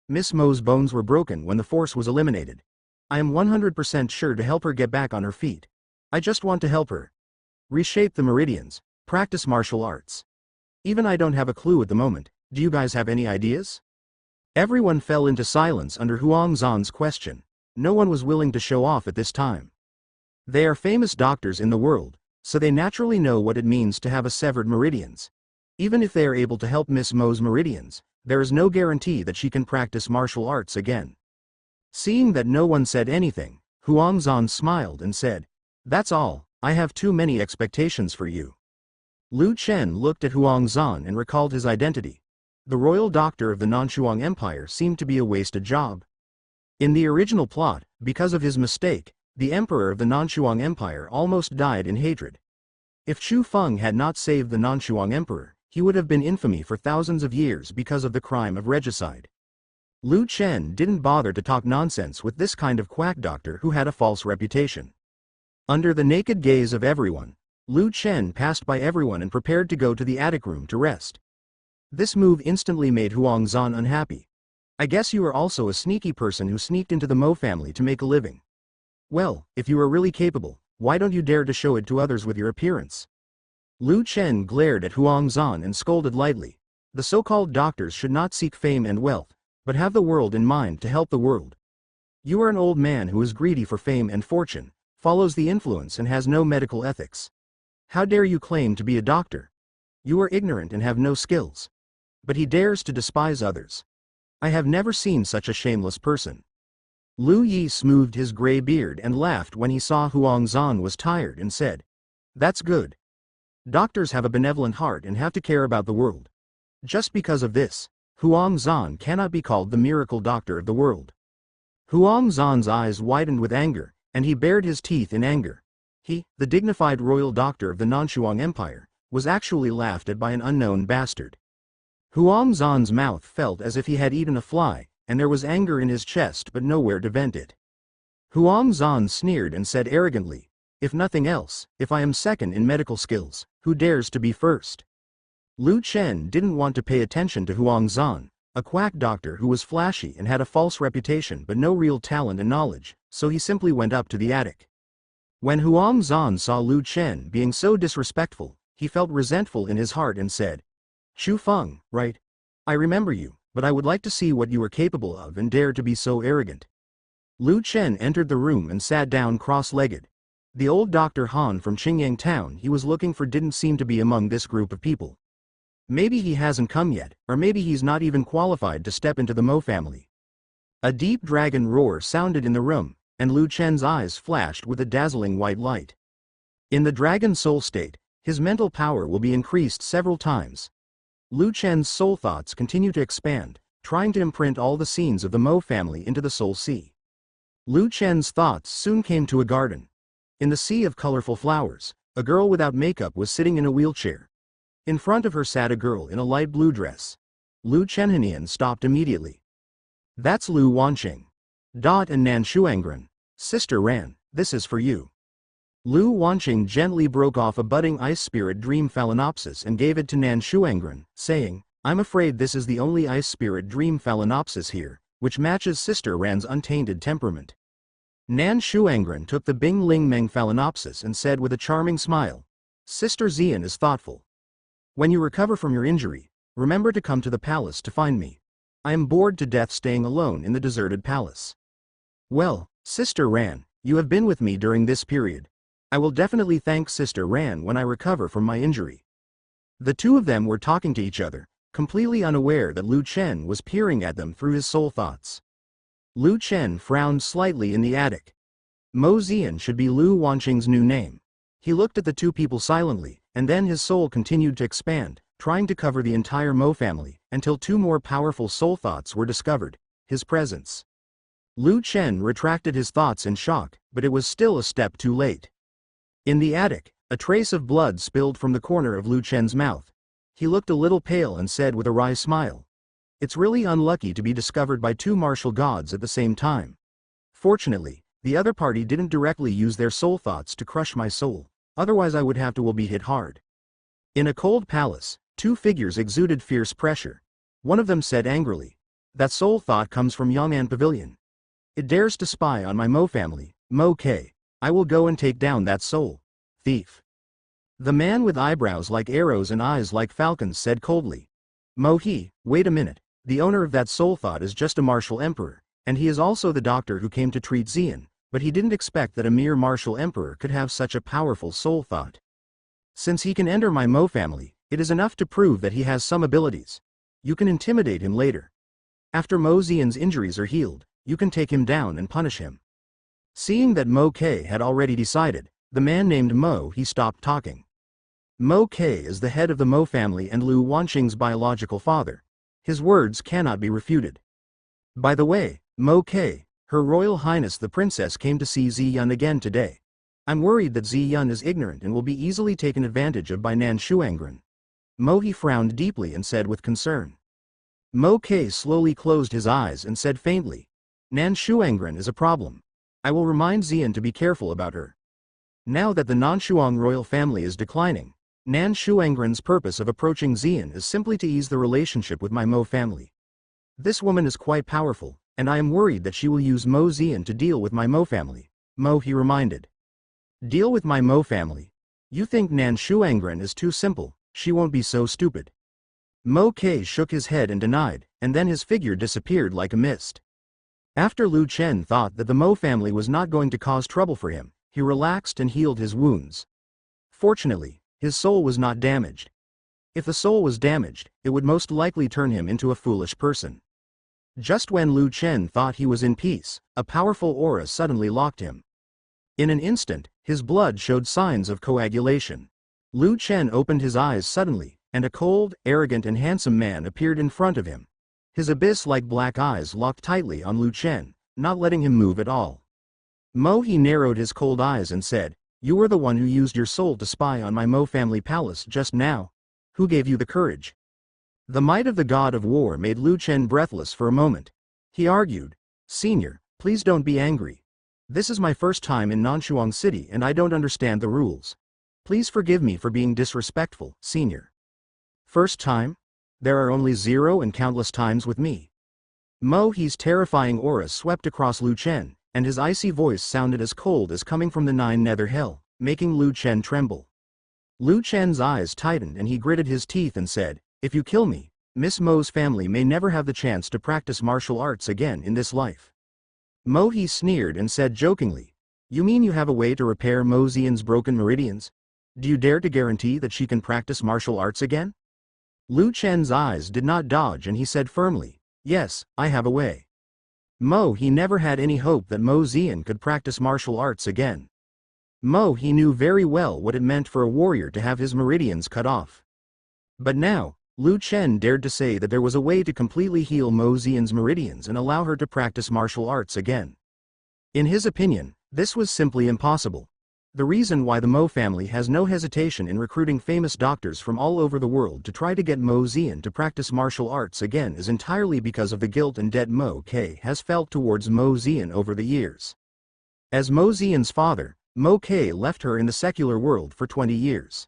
Miss Mo's bones were broken when the force was eliminated. I am 100% sure to help her get back on her feet. I just want to help her reshape the meridians, practice martial arts. Even I don't have a clue at the moment. Do you guys have any ideas?" Everyone fell into silence under Huang Zan's question. No one was willing to show off at this time. They are famous doctors in the world, so they naturally know what it means to have a severed meridians. Even if they are able to help Miss Mo's meridians, there is no guarantee that she can practice martial arts again. Seeing that no one said anything, Huangzan smiled and said, "That's all, I have too many expectations for you." Lu Chen looked at Huangzan and recalled his identity. The royal doctor of the Nanshuang Empire seemed to be a wasted job. In the original plot, because of his mistake, the emperor of the Nanshuang Empire almost died in hatred. If Chu Feng had not saved the Nanshuang Emperor, he would have been infamy for thousands of years because of the crime of regicide. Lu Chen didn't bother to talk nonsense with this kind of quack doctor who had a false reputation. Under the naked gaze of everyone, Lu Chen passed by everyone and prepared to go to the attic room to rest. This move instantly made Huangzan unhappy. "I guess you are also a sneaky person who sneaked into the Mo family to make a living. Well, if you are really capable, why don't you dare to show it to others with your appearance?" Lu Chen glared at Huangzan and scolded lightly. The so-called doctors should not seek fame and wealth, but have the world in mind to help the world. You are an old man who is greedy for fame and fortune, follows the influence and has no medical ethics. How dare you claim to be a doctor? You are ignorant and have no skills. But he dares to despise others. I have never seen such a shameless person. Lu Yi smoothed his gray beard and laughed when he saw Huangzan was tired and said, "That's good. Doctors have a benevolent heart and have to care about the world. Just because of this, Huangzan cannot be called the miracle doctor of the world." Huangzan's eyes widened with anger, and he bared his teeth in anger. He, the dignified royal doctor of the Nanshuang Empire, was actually laughed at by an unknown bastard. Huangzan's mouth felt as if he had eaten a fly, and there was anger in his chest but nowhere to vent it. Huangzan sneered and said arrogantly, "If nothing else, if I am second in medical skills, who dares to be first?" Lu Chen didn't want to pay attention to Huangzan, a quack doctor who was flashy and had a false reputation but no real talent and knowledge, so he simply went up to the attic. When Huangzan saw Lu Chen being so disrespectful, he felt resentful in his heart and said, "Chu Feng, right? I remember you, but I would like to see what you are capable of and dare to be so arrogant." Lu Chen entered the room and sat down cross-legged. The old Dr. Han from Qingyang town he was looking for didn't seem to be among this group of people. Maybe he hasn't come yet, or maybe he's not even qualified to step into the Mo family. A deep dragon roar sounded in the room, and Lu Chen's eyes flashed with a dazzling white light. In the dragon soul state, his mental power will be increased several times. Lu Chen's soul thoughts continue to expand, trying to imprint all the scenes of the Mo family into the soul sea. Lu Chen's thoughts soon came to a garden. In the sea of colorful flowers, a girl without makeup was sitting in a wheelchair. In front of her sat a girl in a light blue dress. Lu Chenhanian stopped immediately. "That's Lu Wanqing. Dot and Nan Shuangren. Sister Ran, this is for you." Lu Wanqing gently broke off a budding ice spirit dream phalaenopsis and gave it to Nan Shuangren, saying, "I'm afraid this is the only ice spirit dream phalaenopsis here, which matches Sister Ran's untainted temperament." Nan Shuangren took the Bing Ling Meng phalaenopsis and said with a charming smile, "Sister Xian is thoughtful. When you recover from your injury, remember to come to the palace to find me. I am bored to death staying alone in the deserted palace." "Well, Sister Ran, you have been with me during this period. I will definitely thank Sister Ran when I recover from my injury." The two of them were talking to each other, completely unaware that Lu Chen was peering at them through his soul thoughts. Lu Chen frowned slightly in the attic. Mo Zian should be Lu Wanqing's new name. He looked at the two people silently, and then his soul continued to expand, trying to cover the entire Mo family, until two more powerful soul thoughts were discovered: his presence. Lu Chen retracted his thoughts in shock, but it was still a step too late. In the attic, a trace of blood spilled from the corner of Lu Chen's mouth. He looked a little pale and said with a wry smile, "It's really unlucky to be discovered by two martial gods at the same time. Fortunately, the other party didn't directly use their soul thoughts to crush my soul, otherwise I would have to will be hit hard." In a cold palace, two figures exuded fierce pressure. One of them said angrily, "That soul thought comes from Yong'an Pavilion. It dares to spy on my Mo family, Mo K. I will go and take down that soul thief." The man with eyebrows like arrows and eyes like falcons said coldly, "Mo He, wait a minute, the owner of that soul thought is just a martial emperor, and he is also the doctor who came to treat Xian, but he didn't expect that a mere martial emperor could have such a powerful soul thought. Since he can enter my Mo family, it is enough to prove that he has some abilities. You can intimidate him later. After Mo Xian's injuries are healed, you can take him down and punish him. Seeing that Mo K had already decided, the man named Mo he stopped talking. Mo K is the head of the Mo family and Lu Wanqing's biological father. His words cannot be refuted. By the way, Mo K, Her Royal Highness the Princess came to see Ziyun again today. I'm worried that Ziyun is ignorant and will be easily taken advantage of by Nan Shuangren. Mo he frowned deeply and said with concern. Mo K slowly closed his eyes and said faintly, Nan Shuangren is a problem. I will remind Ziyun to be careful about her. Now that the Nanshuang royal family is declining, Nan Shuangren's purpose of approaching Ziyun is simply to ease the relationship with my Mo family. This woman is quite powerful, and I am worried that she will use Mo Ziyun to deal with my Mo family. Mo he reminded. Deal with my Mo family? You think Nan Shuangren is too simple, she won't be so stupid. Mo K shook his head and denied, and then his figure disappeared like a mist. After Lu Chen thought that the Mo family was not going to cause trouble for him, he relaxed and healed his wounds. Fortunately, his soul was not damaged. If the soul was damaged, it would most likely turn him into a foolish person. Just when Lu Chen thought he was in peace, a powerful aura suddenly locked him. In an instant, his blood showed signs of coagulation. Lu Chen opened his eyes suddenly, and a cold, arrogant and handsome man appeared in front of him. His abyss-like black eyes locked tightly on Lu Chen, not letting him move at all. Mo he narrowed his cold eyes and said, You were the one who used your soul to spy on my Mo family palace just now. Who gave you the courage? The might of the god of war made Lu Chen breathless for a moment. He argued, Senior, please don't be angry. This is my first time in Nanshuang City and I don't understand the rules. Please forgive me for being disrespectful, Senior. First time? There are only 0 and countless times with me. Mo he's terrifying aura swept across Lu Chen, and his icy voice sounded as cold as coming from the 9 nether hell, making Lu Chen tremble. Lu Chen's eyes tightened and he gritted his teeth and said, If you kill me, Miss Mo's family may never have the chance to practice martial arts again in this life. Mo he sneered and said jokingly, You mean you have a way to repair Mo Ziyun's broken meridians? Do you dare to guarantee that she can practice martial arts again? Lu Chen's eyes did not dodge and he said firmly, Yes, I have a way. Mo he never had any hope that Mo Ziyun could practice martial arts again. Mo he knew very well what it meant for a warrior to have his meridians cut off. But now, Lu Chen dared to say that there was a way to completely heal Mo Ziyun's meridians and allow her to practice martial arts again. In his opinion, this was simply impossible. The reason why the Mo family has no hesitation in recruiting famous doctors from all over the world to try to get Mo Ziyun to practice martial arts again is entirely because of the guilt and debt Mo K has felt towards Mo Ziyun over the years. As Mo Ziyun's father, Mo K left her in the secular world for 20 years.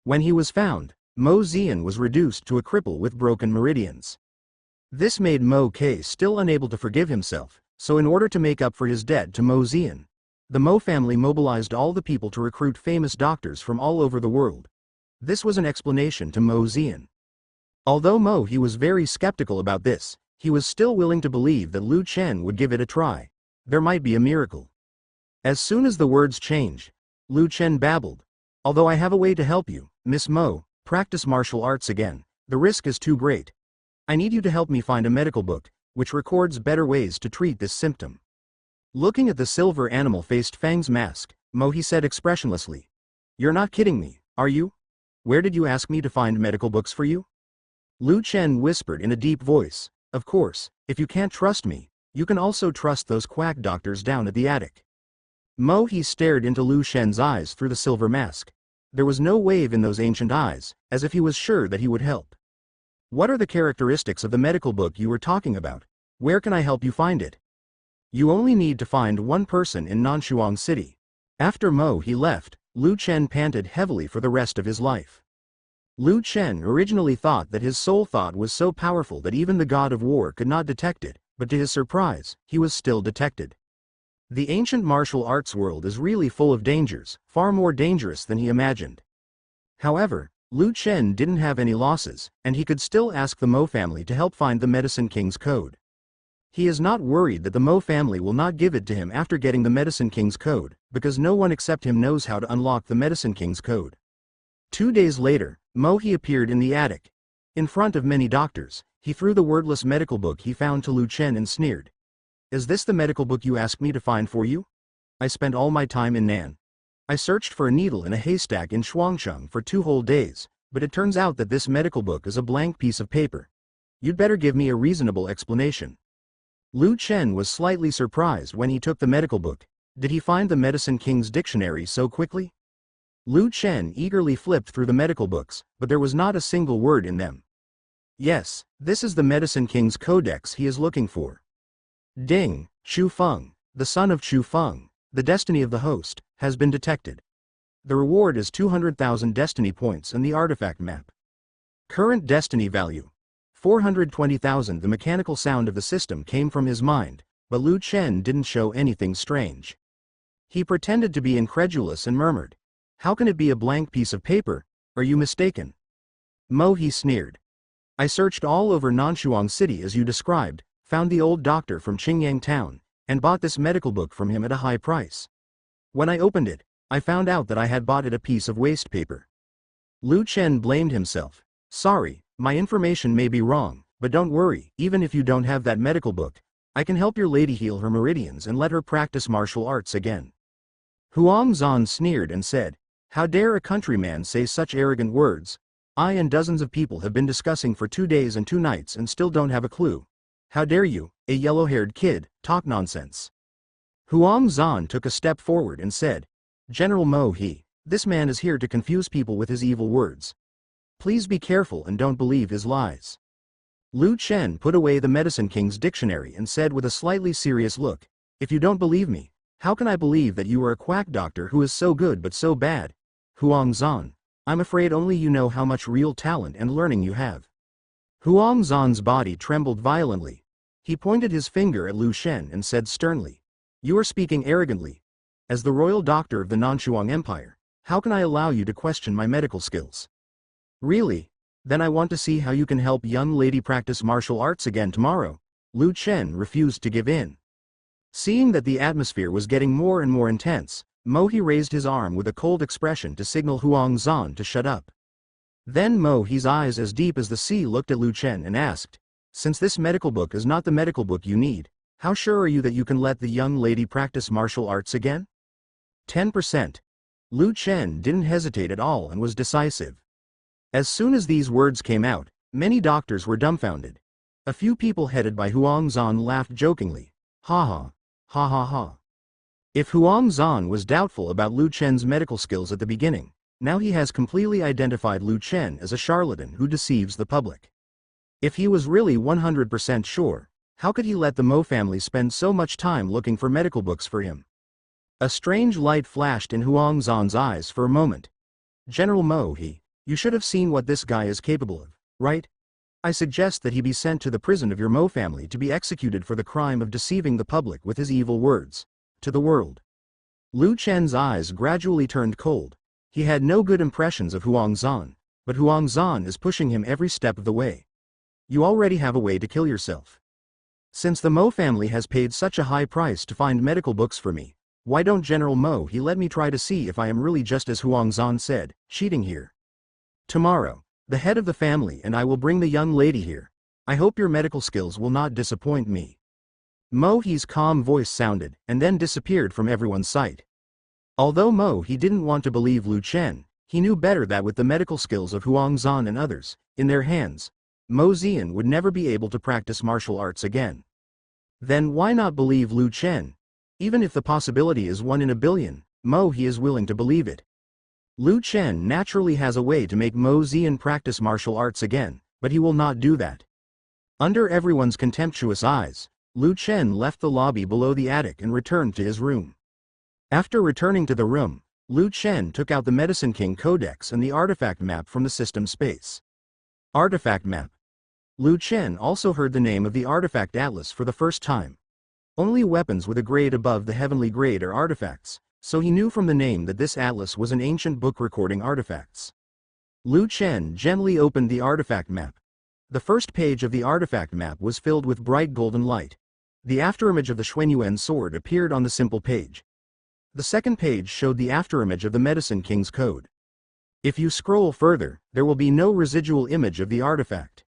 When he was found, Mo Ziyun was reduced to a cripple with broken meridians. This made Mo K still unable to forgive himself, so in order to make up for his debt to Mo Ziyun, the Mo family mobilized all the people to recruit famous doctors from all over the world. This was an explanation to Mo Ziyun. Although Mo he was very skeptical about this, he was still willing to believe that Lu Chen would give it a try. There might be a miracle. As soon as the words changed, Lu Chen babbled, Although I have a way to help you, Miss Mo, practice martial arts again, the risk is too great. I need you to help me find a medical book, which records better ways to treat this symptom. Looking at the silver animal-faced Fang's mask, Mo he said expressionlessly, You're not kidding me, are you? Where did you ask me to find medical books for you? Lu Chen whispered in a deep voice, Of course, if you can't trust me, you can also trust those quack doctors down at the attic. Mo he stared into Lu Chen's eyes through the silver mask. There was no wave in those ancient eyes, as if he was sure that he would help. What are the characteristics of the medical book you were talking about? Where can I help you find it? You only need to find one person in Nanshuang City. After Mo he left, Lu Chen panted heavily for the rest of his life. Lu Chen originally thought that his soul thought was so powerful that even the god of war could not detect it, but to his surprise, he was still detected. The ancient martial arts world is really full of dangers, far more dangerous than he imagined. However, Lu Chen didn't have any losses, and he could still ask the Mo family to help find the Medicine King's code. He is not worried that the Mo family will not give it to him after getting the Medicine King's code, because no one except him knows how to unlock the Medicine King's code. 2 days later, Mo he appeared in the attic. In front of many doctors, he threw the wordless medical book he found to Lu Chen and sneered. Is this the medical book you asked me to find for you? I spent all my time in Nan. I searched for a needle in a haystack in Shuangcheng for 2 whole days, but it turns out that this medical book is a blank piece of paper. You'd better give me a reasonable explanation. Lu Chen was slightly surprised when he took the medical book. Did he find the Medicine King's dictionary so quickly? Lu Chen eagerly flipped through the medical books, but there was not a single word in them. Yes, this is the Medicine King's codex he is looking for. Ding, Chu Feng, the son of Chu Feng, the destiny of the host, has been detected. The reward is 200,000 destiny points and the artifact map. Current destiny value: 420,000. The mechanical sound of the system came from his mind, but Lu Chen didn't show anything strange. He pretended to be incredulous and murmured, "How can it be a blank piece of paper? Are you mistaken?" Mo He sneered. "I searched all over Nanshuang City as you described, found the old doctor from Qingyang Town, and bought this medical book from him at a high price. When I opened it, I found out that I had bought it a piece of waste paper." Lu Chen blamed himself. "Sorry, my information may be wrong, but don't worry, even if you don't have that medical book, I can help your lady heal her meridians and let her practice martial arts again." Huang Zan sneered and said, "How dare a countryman say such arrogant words? I and dozens of people have been discussing for 2 days and 2 nights and still don't have a clue. How dare you, a yellow-haired kid, talk nonsense?" Huang Zan took a step forward and said, "General Mo He, this man is here to confuse people with his evil words. Please be careful and don't believe his lies." Lu Chen put away the Medicine King's dictionary and said with a slightly serious look, "If you don't believe me, how can I believe that you are a quack doctor who is so good but so bad? Huang Zan, I'm afraid only you know how much real talent and learning you have." Huang Zan's body trembled violently. He pointed his finger at Lu Chen and said sternly, "You are speaking arrogantly. As the royal doctor of the Nanshuang Empire, how can I allow you to question my medical skills? Really? Then I want to see how you can help young lady practice martial arts again tomorrow." Lu Chen refused to give in. Seeing that the atmosphere was getting more and more intense, Mo He raised his arm with a cold expression to signal Huang Zan to shut up. Then Mo He's eyes as deep as the sea looked at Lu Chen and asked, "Since this medical book is not the medical book you need, how sure are you that you can let the young lady practice martial arts again?" 10%. Lu Chen didn't hesitate at all and was decisive. As soon as these words came out, many doctors were dumbfounded. A few people headed by Huang Zan laughed jokingly. Ha ha, ha ha ha. If Huang Zan was doubtful about Lu Chen's medical skills at the beginning, now he has completely identified Lu Chen as a charlatan who deceives the public. If he was really 100% sure, how could he let the Mo family spend so much time looking for medical books for him? A strange light flashed in Huang Zan's eyes for a moment. "General Mo He, you should have seen what this guy is capable of, right? I suggest that he be sent to the prison of your Mo family to be executed for the crime of deceiving the public with his evil words, to the world." Lu Chen's eyes gradually turned cold. He had no good impressions of Huang Zan, but Huang Zan is pushing him every step of the way. "You already have a way to kill yourself. Since the Mo family has paid such a high price to find medical books for me, why don't General Mo He let me try to see if I am really just as Huang Zan said, cheating here? Tomorrow, the head of the family and I will bring the young lady here. I hope your medical skills will not disappoint me." Mo He's calm voice sounded, and then disappeared from everyone's sight. Although Mo He didn't want to believe Lu Chen, he knew better that with the medical skills of Huang Zan and others, in their hands, Mo Zian would never be able to practice martial arts again. Then why not believe Lu Chen? Even if the possibility is 1 in a billion, Mo He is willing to believe it. Lu Chen naturally has a way to make Mo Zian practice martial arts again, but he will not do that. Under everyone's contemptuous eyes, Lu Chen left the lobby below the attic and returned to his room. After returning to the room, Lu Chen took out the Medicine King Codex and the artifact map from the system space. Artifact map. Lu Chen also heard the name of the artifact atlas for the first time. Only weapons with a grade above the heavenly grade are artifacts, so he knew from the name that this atlas was an ancient book recording artifacts. Lu Chen gently opened the artifact map. The first page of the artifact map was filled with bright golden light. The afterimage of the Xuanyuan sword appeared on the simple page. The second page showed the afterimage of the Medicine King's code. If you scroll further, there will be no residual image of the artifact.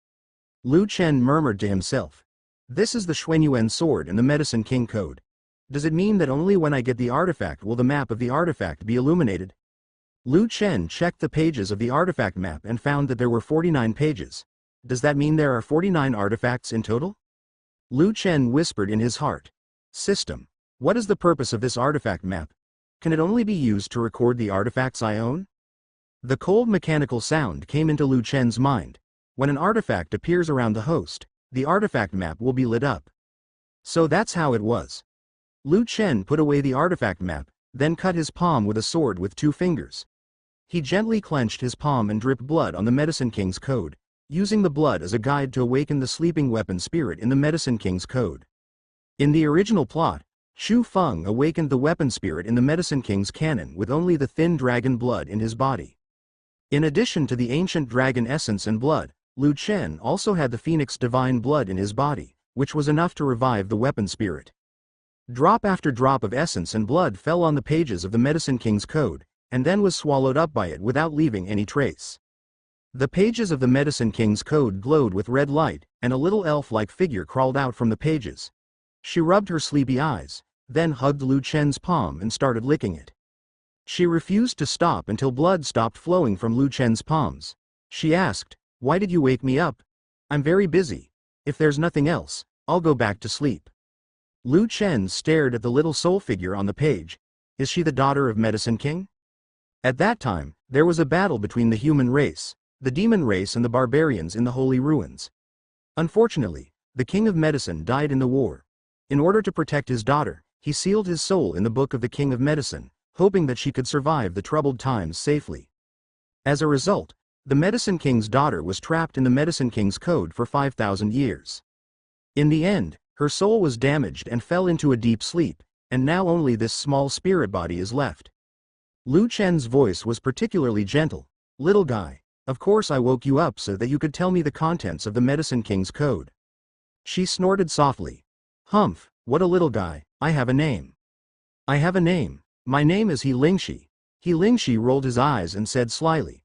Lu Chen murmured to himself, This is the Xuanyuan sword in the Medicine King Code. Does it mean that only when I get the artifact will the map of the artifact be illuminated? Lu Chen checked the pages of the artifact map and found that there were 49 pages. Does that mean there are 49 artifacts in total? Lu Chen whispered in his heart. System. What is the purpose of this artifact map? Can it only be used to record the artifacts I own? The cold mechanical sound came into Lu Chen's mind. When an artifact appears around the host, the artifact map will be lit up. So that's how it was. Lu Chen put away the artifact map, then cut his palm with a sword with 2 fingers. He gently clenched his palm and dripped blood on the Medicine King's Code, using the blood as a guide to awaken the sleeping weapon spirit in the Medicine King's Code. In the original plot, Xu Feng awakened the weapon spirit in the Medicine King's canon with only the thin dragon blood in his body. In addition to the ancient dragon essence and blood, Lu Chen also had the phoenix divine blood in his body, which was enough to revive the weapon spirit. Drop after drop of essence and blood fell on the pages of the Medicine King's Code, and then was swallowed up by it without leaving any trace. The pages of the Medicine King's Code glowed with red light, and a little elf-like figure crawled out from the pages. She rubbed her sleepy eyes, then hugged Lu Chen's palm and started licking it. She refused to stop until blood stopped flowing from Lu Chen's palms. She asked, "Why did you wake me up? I'm very busy. If there's nothing else, I'll go back to sleep." Lu Chen stared at the little soul figure on the page. Is she the daughter of Medicine King? At that time, there was a battle between the human race, the demon race and the barbarians in the Holy Ruins. Unfortunately, the King of Medicine died in the war. In order to protect his daughter, he sealed his soul in the Book of the King of Medicine, hoping that she could survive the troubled times safely. As a result, the Medicine King's daughter was trapped in the Medicine King's Code for 5,000 years. In the end, her soul was damaged and fell into a deep sleep, and now only this small spirit body is left. Lu Chen's voice was particularly gentle. "Little guy, of course I woke you up so that you could tell me the contents of the Medicine King's Code." She snorted softly. "Humph, what a little guy, I have a name. I have a name. My name is He Lingxi." He Lingxi rolled his eyes and said slyly,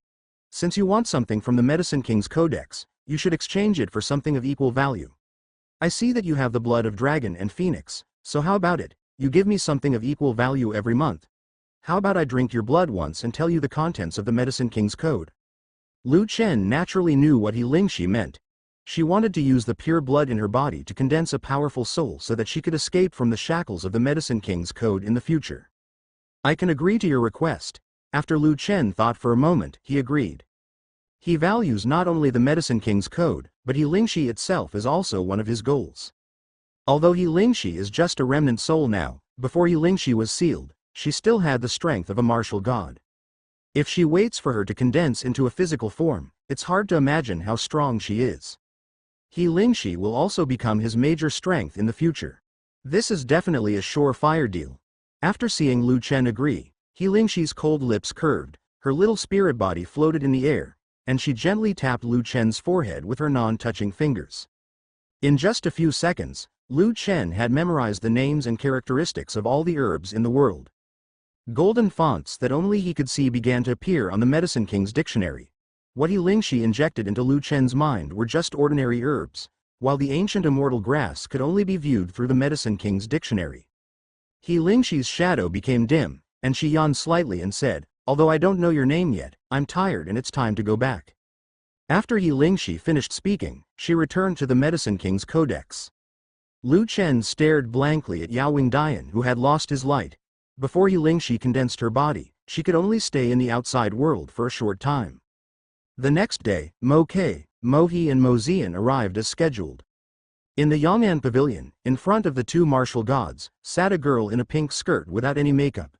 "Since you want something from the Medicine King's Codex, you should exchange it for something of equal value. I see that you have the blood of dragon and phoenix, so how about it, you give me something of equal value every month? How about I drink your blood once and tell you the contents of the Medicine King's Code?" Lu Chen naturally knew what He Lingxi meant. She wanted to use the pure blood in her body to condense a powerful soul so that she could escape from the shackles of the Medicine King's Code in the future. "I can agree to your request." After Lu Chen thought for a moment, he agreed. He values not only the Medicine King's Code, but He Lingxi itself is also one of his goals. Although He Lingxi is just a remnant soul now, before He Lingxi was sealed, she still had the strength of a martial god. If she waits for her to condense into a physical form, it's hard to imagine how strong she is. He Lingxi will also become his major strength in the future. This is definitely a surefire deal. After seeing Lu Chen agree, He Lingxi's cold lips curved, her little spirit body floated in the air, and she gently tapped Lu Chen's forehead with her non-touching fingers. In just a few seconds, Lu Chen had memorized the names and characteristics of all the herbs in the world. Golden fonts that only he could see began to appear on the Medicine King's dictionary. What He Lingxi injected into Lu Chen's mind were just ordinary herbs, while the ancient immortal grass could only be viewed through the Medicine King's dictionary. He Lingxi's shadow became dim, and she yawned slightly and said, "Although I don't know your name yet, I'm tired and it's time to go back." After He Lingxi finished speaking, she returned to the Medicine King's Codex. Lu Chen stared blankly at Yao Wingdian, who had lost his light. Before He Lingxi condensed her body, she could only stay in the outside world for a short time. The next day, Mo Ke, Mo He and Mo Zian arrived as scheduled. In the Yong'an Pavilion, in front of the 2 martial gods, sat a girl in a pink skirt without any makeup.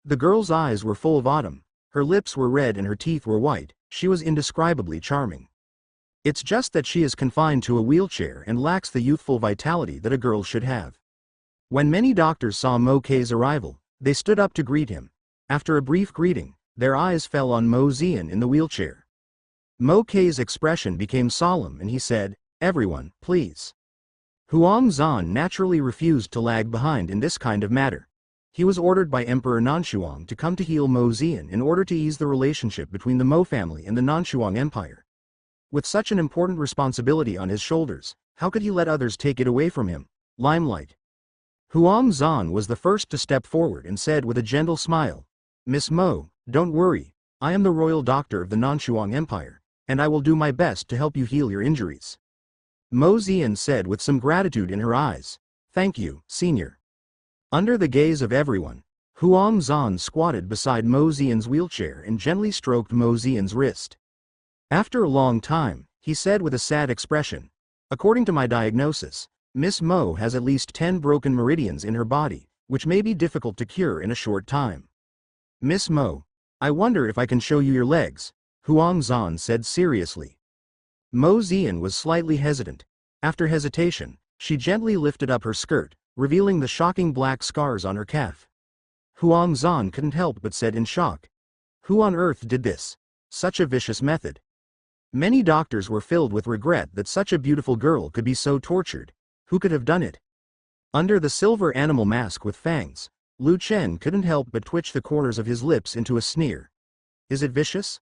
The girl's eyes were full of autumn, her lips were red and her teeth were white. She was indescribably charming. It's just that she is confined to a wheelchair and lacks the youthful vitality that a girl should have. When many doctors saw Mo Ke's arrival, they stood up to greet him. After a brief greeting, their eyes fell on Mo Zian in the wheelchair. Mo Ke's expression became solemn and he said, "Everyone, please." Huang Zan naturally refused to lag behind in this kind of matter. He was ordered by Emperor Nanshuang to come to heal Mo Zian in order to ease the relationship between the Mo family and the Nanshuang Empire. With such an important responsibility on his shoulders, How could he let others take it away from him? Limelight. Huang Zhan was the first to step forward and said with a gentle smile, Miss Mo, don't worry, I am the royal doctor of the Nanshuang Empire, and I will do my best to help you heal your injuries. Mo Zian said with some gratitude in her eyes, Thank you, senior. Under the gaze of everyone, Huang Zhan squatted beside Mo Zian's wheelchair and gently stroked Mo Zian's wrist. After a long time, he said with a sad expression, According to my diagnosis, Miss Mo has at least 10 broken meridians in her body, which may be difficult to cure in a short time. Miss Mo, I wonder if I can show you your legs, Huang Zhan said seriously. Mo Zian was slightly hesitant. After hesitation, she gently lifted up her skirt, revealing the shocking black scars on her calf. Huang Zhan couldn't help but said in shock, Who on earth did this? Such a vicious method. Many doctors were filled with regret that such a beautiful girl could be so tortured. Who could have done it? Under the silver animal mask with fangs, Lu Chen couldn't help but twitch the corners of his lips into a sneer. Is it vicious?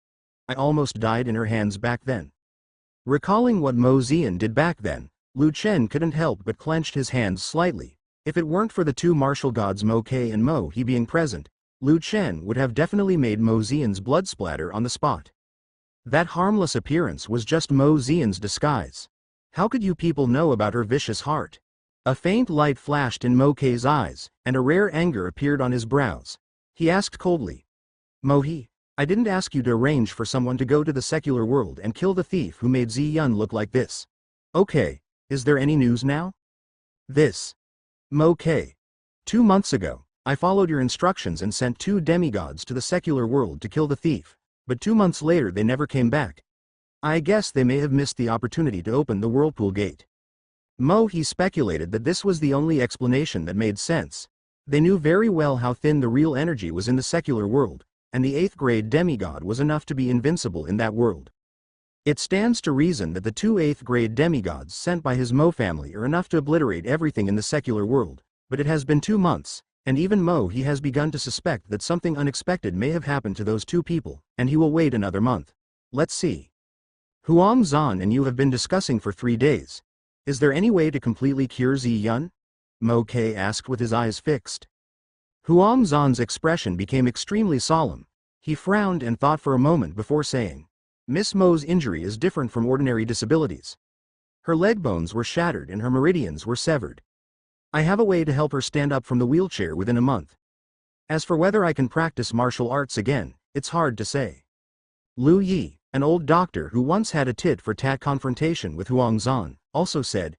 I almost died in her hands back then. Recalling what Mo Zian did back then, Lu Chen couldn't help but clenched his hands slightly. If it weren't for the two martial gods Mo Ke and Mo He being present, Lu Chen would have definitely made Mo Zian's blood splatter on the spot. That harmless appearance was just Mo Zian's disguise. How could you people know about her vicious heart? A faint light flashed in Mo Ke's eyes, and a rare anger appeared on his brows. He asked coldly, Mo He, I didn't ask you to arrange for someone to go to the secular world and kill the thief who made Zi Yun look like this. Okay, is there any news now? This. Mo Ke. 2 months ago, I followed your instructions and sent 2 demigods to the secular world to kill the thief, but 2 months later they never came back. I guess they may have missed the opportunity to open the Whirlpool Gate. Mo He speculated that this was the only explanation that made sense. They knew very well how thin the real energy was in the secular world, and the 8th grade demigod was enough to be invincible in that world. It stands to reason that the 2 8th grade demigods sent by his Mo family are enough to obliterate everything in the secular world, but it has been 2 months, and even Mo He has begun to suspect that something unexpected may have happened to those 2 people, and he will wait another month. Let's see. Huang Zhan and you have been discussing for 3 days. Is there any way to completely cure Zi Yun? Mo Ke asked with his eyes fixed. Huang Zhan's expression became extremely solemn. He frowned and thought for a moment before saying, Miss Mo's injury is different from ordinary disabilities. Her leg bones were shattered and her meridians were severed. I have a way to help her stand up from the wheelchair within a month. As for whether I can practice martial arts again, it's hard to say. Lu Yi, an old doctor who once had a tit-for-tat confrontation with Huang Zhan, also said,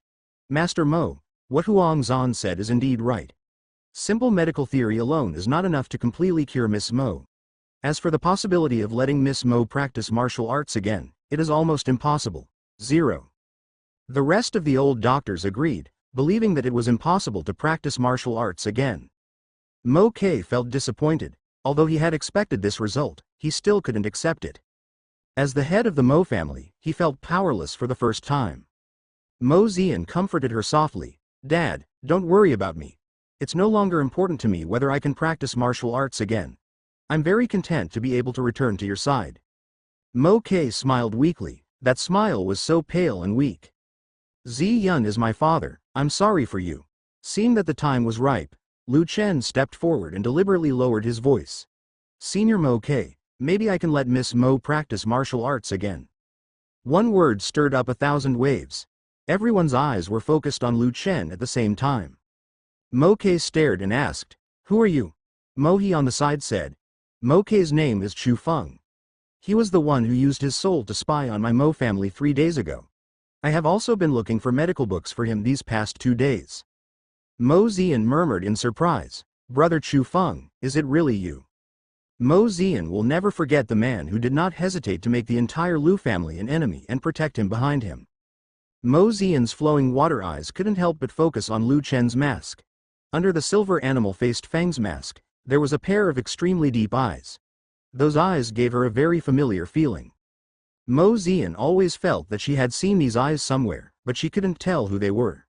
Master Mo, what Huang Zhan said is indeed right. Simple medical theory alone is not enough to completely cure Miss Mo. As for the possibility of letting Miss Mo practice martial arts again, it is almost impossible. 0. The rest of the old doctors agreed, believing that it was impossible to practice martial arts again. Mo Ke felt disappointed. Although he had expected this result, he still couldn't accept it. As the head of the Mo family, he felt powerless for the first time. Mo Zian comforted her softly, Dad, don't worry about me. It's no longer important to me whether I can practice martial arts again. I'm very content to be able to return to your side. Mo Ke smiled weakly. That smile was so pale and weak. Zi Yun is my father, I'm sorry for you. Seeing that the time was ripe, Lu Chen stepped forward and deliberately lowered his voice. Senior Mo Ke, maybe I can let Miss Mo practice martial arts again. One word stirred up 1,000 waves. Everyone's eyes were focused on Lu Chen at the same time. Mo Ke stared and asked, Who are you? Mo He on the side said, Mo Ke's name is Chu Feng. He was the one who used his soul to spy on my Mo family 3 days ago. I have also been looking for medical books for him these past 2 days. Mo Zian murmured in surprise, Brother Chu Feng, is it really you? Mo Zian will never forget the man who did not hesitate to make the entire Lu family an enemy and protect him behind him. Mo Zian's flowing water eyes couldn't help but focus on Lu Chen's mask. Under the silver animal-faced Feng's mask, there was a pair of extremely deep eyes. Those eyes gave her a very familiar feeling. Mo Zian always felt that she had seen these eyes somewhere, but she couldn't tell who they were.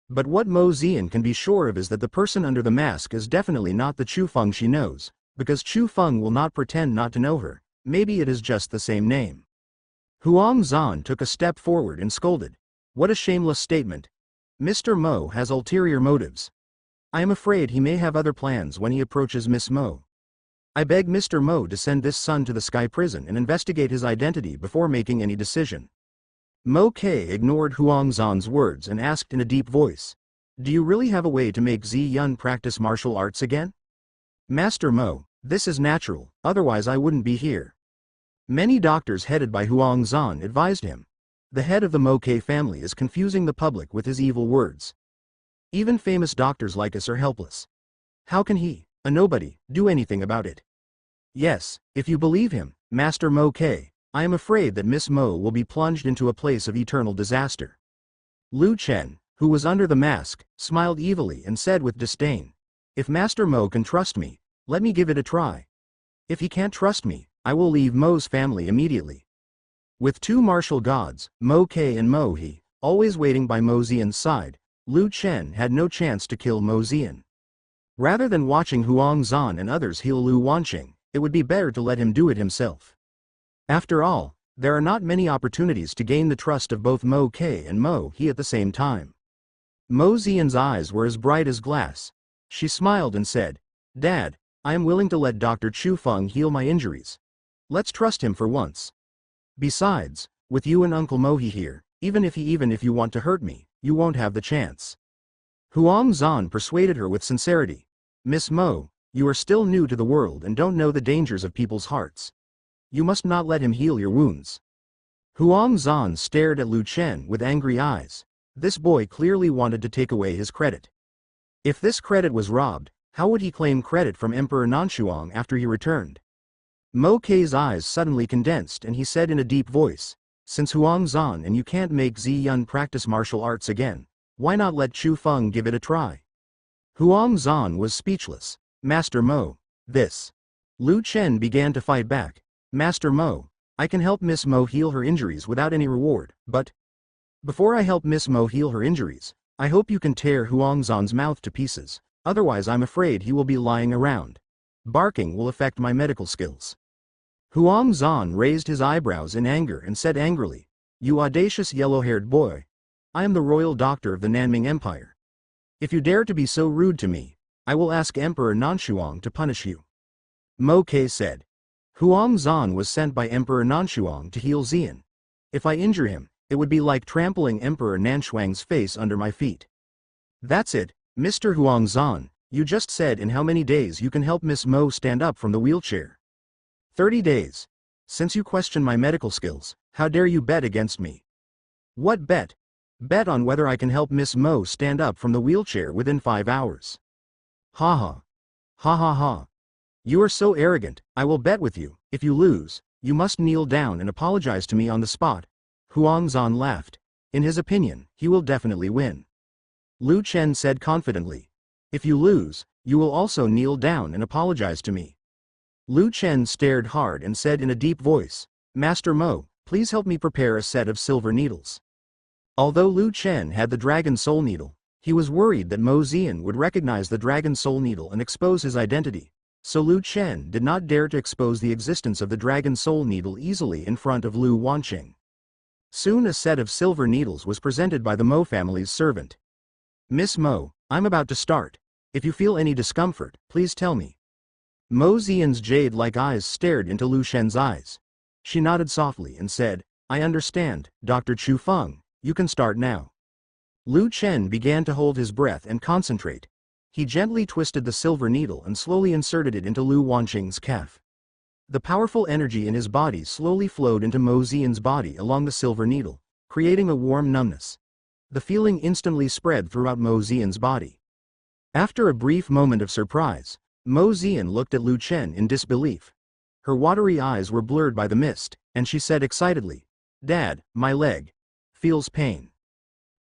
But what Mo Zian can be sure of is that the person under the mask is definitely not the Chu Feng she knows, because Chu Feng will not pretend not to know her. Maybe it is just the same name. Huang Zhan took a step forward and scolded, What a shameless statement. Mr. Mo has ulterior motives. I am afraid he may have other plans when he approaches Miss Mo. I beg Mr. Mo to send this son to the Sky Prison and investigate his identity before making any decision. Mo K ignored Huang Zan's words and asked in a deep voice, "Do you really have a way to make Zi Yun practice martial arts again?" "Master Mo, this is natural, otherwise I wouldn't be here." Many doctors headed by Huang Zan advised him. The head of the Mo K family is confusing the public with his evil words. Even famous doctors like us are helpless. How can he, a nobody, do anything about it? Yes, if you believe him, Master Mo K, I am afraid that Miss Mo will be plunged into a place of eternal disaster. Lu Chen, who was under the mask, smiled evilly and said with disdain, "If Master Mo can trust me, let me give it a try. If he can't trust me, I will leave Mo's family immediately." With two martial gods, Mo K and Mo He, always waiting by Mo Zian's side, Lu Chen had no chance to kill Mo Zian. Rather than watching Huang Zan and others heal Lu Wanqing, it would be better to let him do it himself. After all, there are not many opportunities to gain the trust of both Mo K and Mo He at the same time. Mo Zian's eyes were as bright as glass. She smiled and said, "Dad, I am willing to let Dr. Chu Feng heal my injuries. Let's trust him for once. Besides, with you and Uncle Mo He here, even if you want to hurt me, you won't have the chance." Huang Zan persuaded her with sincerity. "Miss Mo, you are still new to the world and don't know the dangers of people's hearts. You must not let him heal your wounds." Huang Zan stared at Lu Chen with angry eyes. This boy clearly wanted to take away his credit. If this credit was robbed, how would he claim credit from Emperor Nanshuang after he returned? Mo K's eyes suddenly condensed and he said in a deep voice, "Since Huang Zan and you can't make Zi Yun practice martial arts again, why not let Chu Feng give it a try?" Huang Zan was speechless. "Master Mo, this." Lu Chen began to fight back. "Master Mo, I can help Miss Mo heal her injuries without any reward, but before I help Miss Mo heal her injuries, I hope you can tear Huang Zan's mouth to pieces, otherwise I'm afraid he will be lying around. Barking will affect my medical skills." Huang Zan raised his eyebrows in anger and said angrily, "You audacious yellow-haired boy. I am the royal doctor of the Nanming Empire. If you dare to be so rude to me, I will ask Emperor Nanshuang to punish you." Mo K said. "Huang Zan was sent by Emperor Nanshuang to heal Xian. If I injure him, it would be like trampling Emperor Nanshuang's face under my feet." "That's it, Mr. Huang Zan, you just said in how many days you can help Miss Mo stand up from the wheelchair." 30 days. Since you question my medical skills, how dare you bet against me? "What bet?" "Bet on whether I can help Miss Mo stand up from the wheelchair within 5 hours. Ha ha. Ha ha ha. You are so arrogant, I will bet with you. If you lose, you must kneel down and apologize to me on the spot." Huang Zan laughed. In his opinion, he will definitely win. Lu Chen said confidently, "If you lose, you will also kneel down and apologize to me." Lu Chen stared hard and said in a deep voice, "Master Mo, please help me prepare a set of silver needles." Although Lu Chen had the Dragon Soul Needle, he was worried that Mo Zian would recognize the Dragon Soul Needle and expose his identity, so Lu Chen did not dare to expose the existence of the Dragon Soul Needle easily in front of Lu Wanqing. Soon a set of silver needles was presented by the Mo family's servant. "Miss Mo, I'm about to start. If you feel any discomfort, please tell me." Mo Zian's jade-like eyes stared into Lu Shen's eyes. She nodded softly and said, "I understand, Dr. Chu Feng, you can start now." Lu Chen began to hold his breath and concentrate. He gently twisted the silver needle and slowly inserted it into Lu Wanqing's calf. The powerful energy in his body slowly flowed into Mo Zian's body along the silver needle, creating a warm numbness. The feeling instantly spread throughout Mo Zian's body. After a brief moment of surprise, Mo Zian looked at Lu Chen in disbelief. Her watery eyes were blurred by the mist, and she said excitedly, "Dad, my leg feels pain."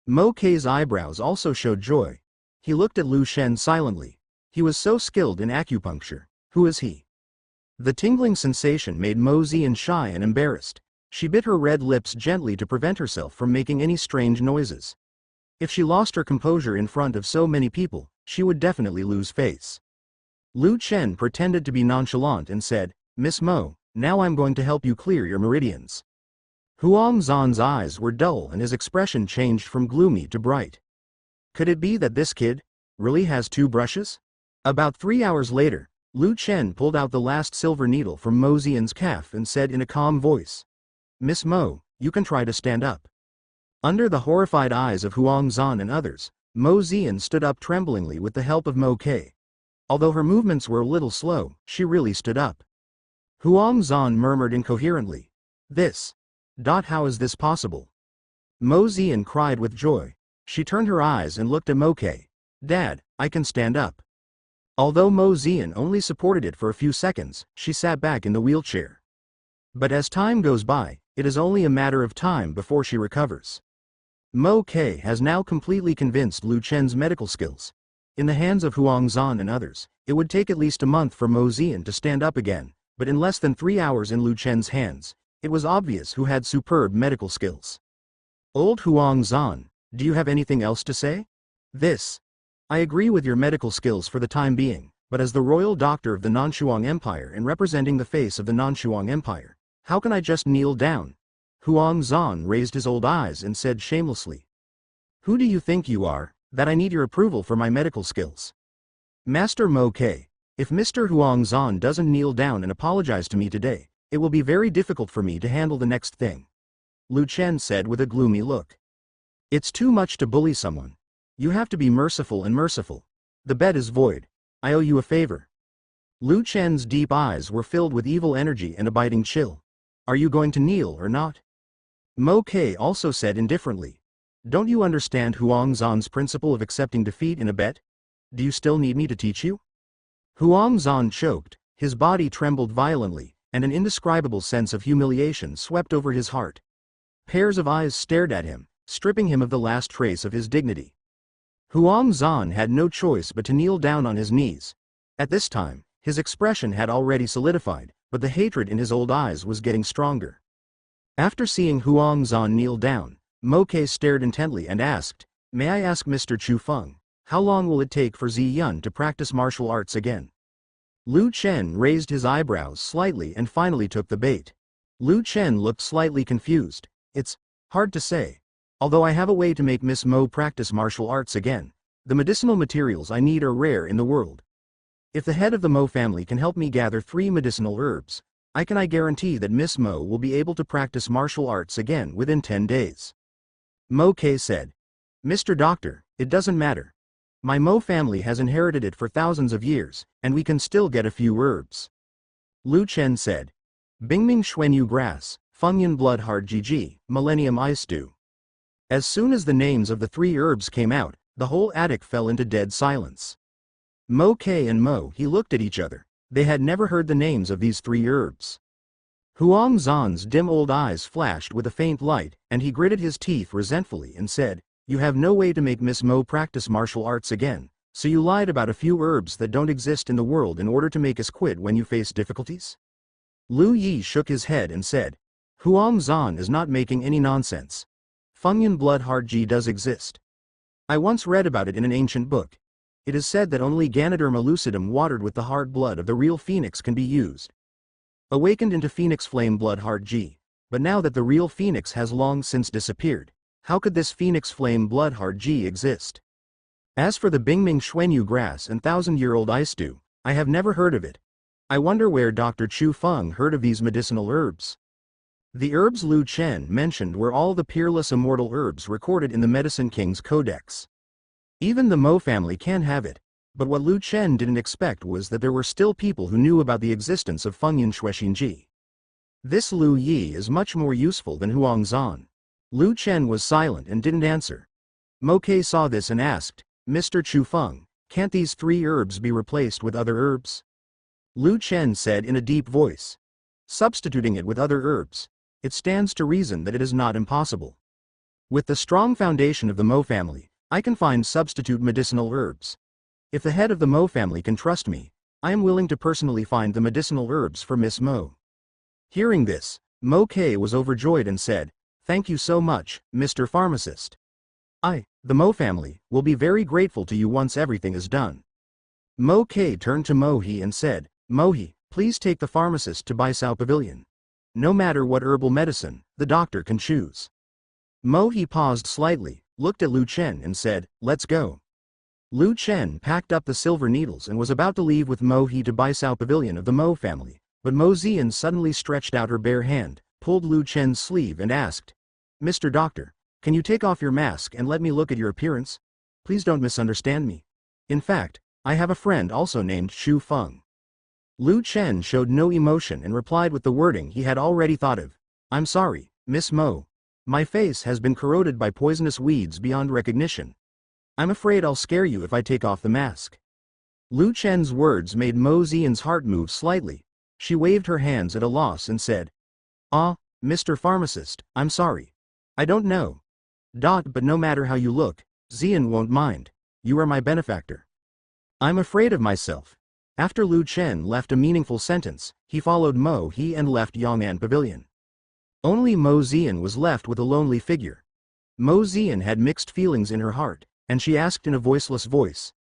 Mo K's eyebrows also showed joy. He looked at Lu Shen silently. He was so skilled in acupuncture. Who is he? The tingling sensation made Mo Zian shy and embarrassed. She bit her red lips gently to prevent herself from making any strange noises. If she lost her composure in front of so many people, she would definitely lose face. Lu Chen pretended to be nonchalant and said, "Miss Mo, now I'm going to help you clear your meridians." Huang Zan's eyes were dull and his expression changed from gloomy to bright. Could it be that this kid really has 2 brushes? About 3 hours later, Lu Chen pulled out the last silver needle from Mo Xian's calf and said in a calm voice, "Miss Mo, you can try to stand up." Under the horrified eyes of Huang Zan and others, Mo Xian stood up tremblingly with the help of Mo Ke. Although her movements were a little slow, she really stood up. Huang Zan murmured incoherently, "This. How is this possible?" Mo Xian cried with joy. She turned her eyes and looked at Mo Ke. "Dad, I can stand up." Although Mo Xian only supported it for a few seconds, she sat back in the wheelchair. But as time goes by, it is only a matter of time before she recovers. Mo Ke has now completely convinced Lu Chen's medical skills. In the hands of Huang Zan and others, it would take at least a month for Mo Xian to stand up again, but in less than 3 hours in Lu Chen's hands, it was obvious who had superb medical skills. "Old Huang Zan, do you have anything else to say?" "This. I agree with your medical skills for the time being, but as the royal doctor of the Nanshuang Empire and representing the face of the Nanshuang Empire, how can I just kneel down?" Huang Zan raised his old eyes and said shamelessly, "Who do you think you are, that I need your approval for my medical skills?" "Master Mo Ke, if Mr. Huang Zan doesn't kneel down and apologize to me today, it will be very difficult for me to handle the next thing," Lu Chen said with a gloomy look. "It's too much to bully someone. You have to be merciful and merciful. The bed is void. I owe you a favor." Lu Chen's deep eyes were filled with evil energy and a biting chill. "Are you going to kneel or not?" Mo Ke also said indifferently, "Don't you understand Huang Zan's principle of accepting defeat in a bet? Do you still need me to teach you?" Huang Zan choked, his body trembled violently, and an indescribable sense of humiliation swept over his heart. Pairs of eyes stared at him, stripping him of the last trace of his dignity. Huang Zan had no choice but to kneel down on his knees. At this time, his expression had already solidified, but the hatred in his old eyes was getting stronger. After seeing Huang Zan kneel down, Mo Ke stared intently and asked, "May I ask Mr. Chu Feng, how long will it take for Zi Yun to practice martial arts again?" Lu Chen raised his eyebrows slightly and finally took the bait. Lu Chen looked slightly confused. "It's hard to say. Although I have a way to make Miss Mo practice martial arts again, the medicinal materials I need are rare in the world. If the head of the Mo family can help me gather 3 medicinal herbs, I guarantee that Miss Mo will be able to practice martial arts again within 10 days. Mo Ke said, "Mr. Doctor, it doesn't matter. My Mo family has inherited it for thousands of years, and we can still get a few herbs." Lu Chen said, "Bingming Xuanyu grass, Fengyan blood hard Gigi, Millennium ice stew." As soon as the names of the 3 herbs came out, the whole attic fell into dead silence. Mo Ke and Mo He looked at each other. They had never heard the names of these 3 herbs. Huang Zan's dim old eyes flashed with a faint light, and he gritted his teeth resentfully and said, "You have no way to make Miss Mo practice martial arts again, so you lied about a few herbs that don't exist in the world in order to make us quit when you face difficulties?" Lu Yi shook his head and said, "Huang Zan is not making any nonsense. Fengyan blood hard Ji does exist. I once read about it in an ancient book. It is said that only Ganoderma lucidum watered with the hard blood of the real phoenix can be used. Awakened into phoenix flame blood hard G, but now that the real phoenix has long since disappeared, how could this phoenix flame blood hard G exist? As for the Bingming Xuanyu grass and 1,000-year-old ice stew, I have never heard of it. I wonder where Dr. Chu Feng heard of these medicinal herbs." The herbs Lu Chen mentioned were all the peerless immortal herbs recorded in the Medicine King's Codex. Even the Mo family can have it, but what Lu Chen didn't expect was that there were still people who knew about the existence of Fengyan Shuexinji. This Lu Yi is much more useful than Huang Zan. Lu Chen was silent and didn't answer. Mo Ke saw this and asked, "Mr. Chu Feng, can't these 3 herbs be replaced with other herbs?" Lu Chen said in a deep voice, "Substituting it with other herbs, it stands to reason that it is not impossible. With the strong foundation of the Mo family, I can find substitute medicinal herbs. If the head of the Mo family can trust me, I am willing to personally find the medicinal herbs for Miss Mo." Hearing this, Mo Ke was overjoyed and said, "Thank you so much, Mr. Pharmacist. The Mo family, will be very grateful to you once everything is done." Mo Ke turned to Mo He and said, "Mo He, please take the pharmacist to Baisao Pavilion. No matter what herbal medicine, the doctor can choose. Mo He paused slightly, looked at Lu Chen and said, "Let's go." Lu Chen packed up the silver needles and was about to leave with Mo He to Baisao Pavilion of the Mo family, but Mo Zian suddenly stretched out her bare hand, pulled Lu Chen's sleeve and asked, "Mr. Doctor, can you take off your mask and let me look at your appearance? Please don't misunderstand me. In fact, I have a friend also named Xu Feng." Lu Chen showed no emotion and replied with the wording he had already thought of. "I'm sorry, Miss Mo. My face has been corroded by poisonous weeds beyond recognition. I'm afraid I'll scare you if I take off the mask." Lu Chen's words made Mo Zian's heart move slightly. She waved her hands at a loss and said, "Ah, Mr. Pharmacist, I'm sorry. I don't know. But no matter how you look, Zian won't mind. You are my benefactor." "I'm afraid of myself." After Lu Chen left a meaningful sentence, he followed Mo He and left Yong'an Pavilion. Only Mo Zian was left with a lonely figure. Mo Zian had mixed feelings in her heart, and she asked in a voiceless voice,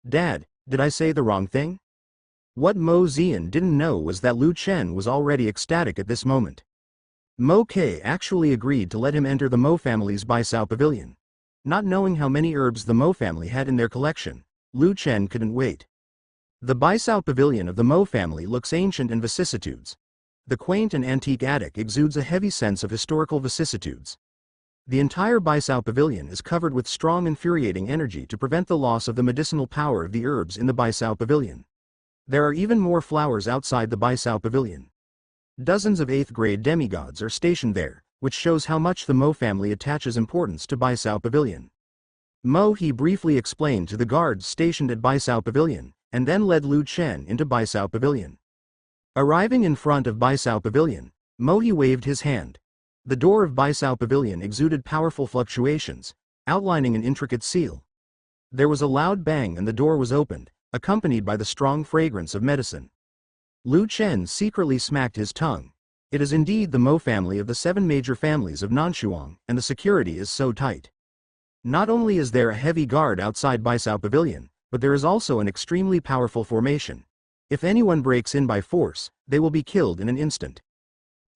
"Dad, did I say the wrong thing?" What Mo Zian didn't know was that Lu Chen was already ecstatic at this moment. Mo Ke actually agreed to let him enter the Mo family's Baisao Pavilion. Not knowing how many herbs the Mo family had in their collection, Lu Chen couldn't wait. The Baisao Pavilion of the Mo family looks ancient and vicissitudes. The quaint and antique attic exudes a heavy sense of historical vicissitudes. The entire Baisao Pavilion is covered with strong infuriating energy to prevent the loss of the medicinal power of the herbs in the Baisao Pavilion. There are even more flowers outside the Baisao Pavilion. Dozens of 8th-grade demigods are stationed there, which shows how much the Mo family attaches importance to Baisao Pavilion. Mo He briefly explained to the guards stationed at Baisao Pavilion, and then led Lu Chen into Baisao Pavilion. Arriving in front of Baisao Pavilion, Mo He waved his hand. The door of Baisao Pavilion exuded powerful fluctuations, outlining an intricate seal. There was a loud bang and the door was opened, accompanied by the strong fragrance of medicine. Lu Chen secretly smacked his tongue. It is indeed the Mo family of the 7 major families of Nanshuang, and the security is so tight. Not only is there a heavy guard outside Baisao Pavilion, but there is also an extremely powerful formation. If anyone breaks in by force, they will be killed in an instant.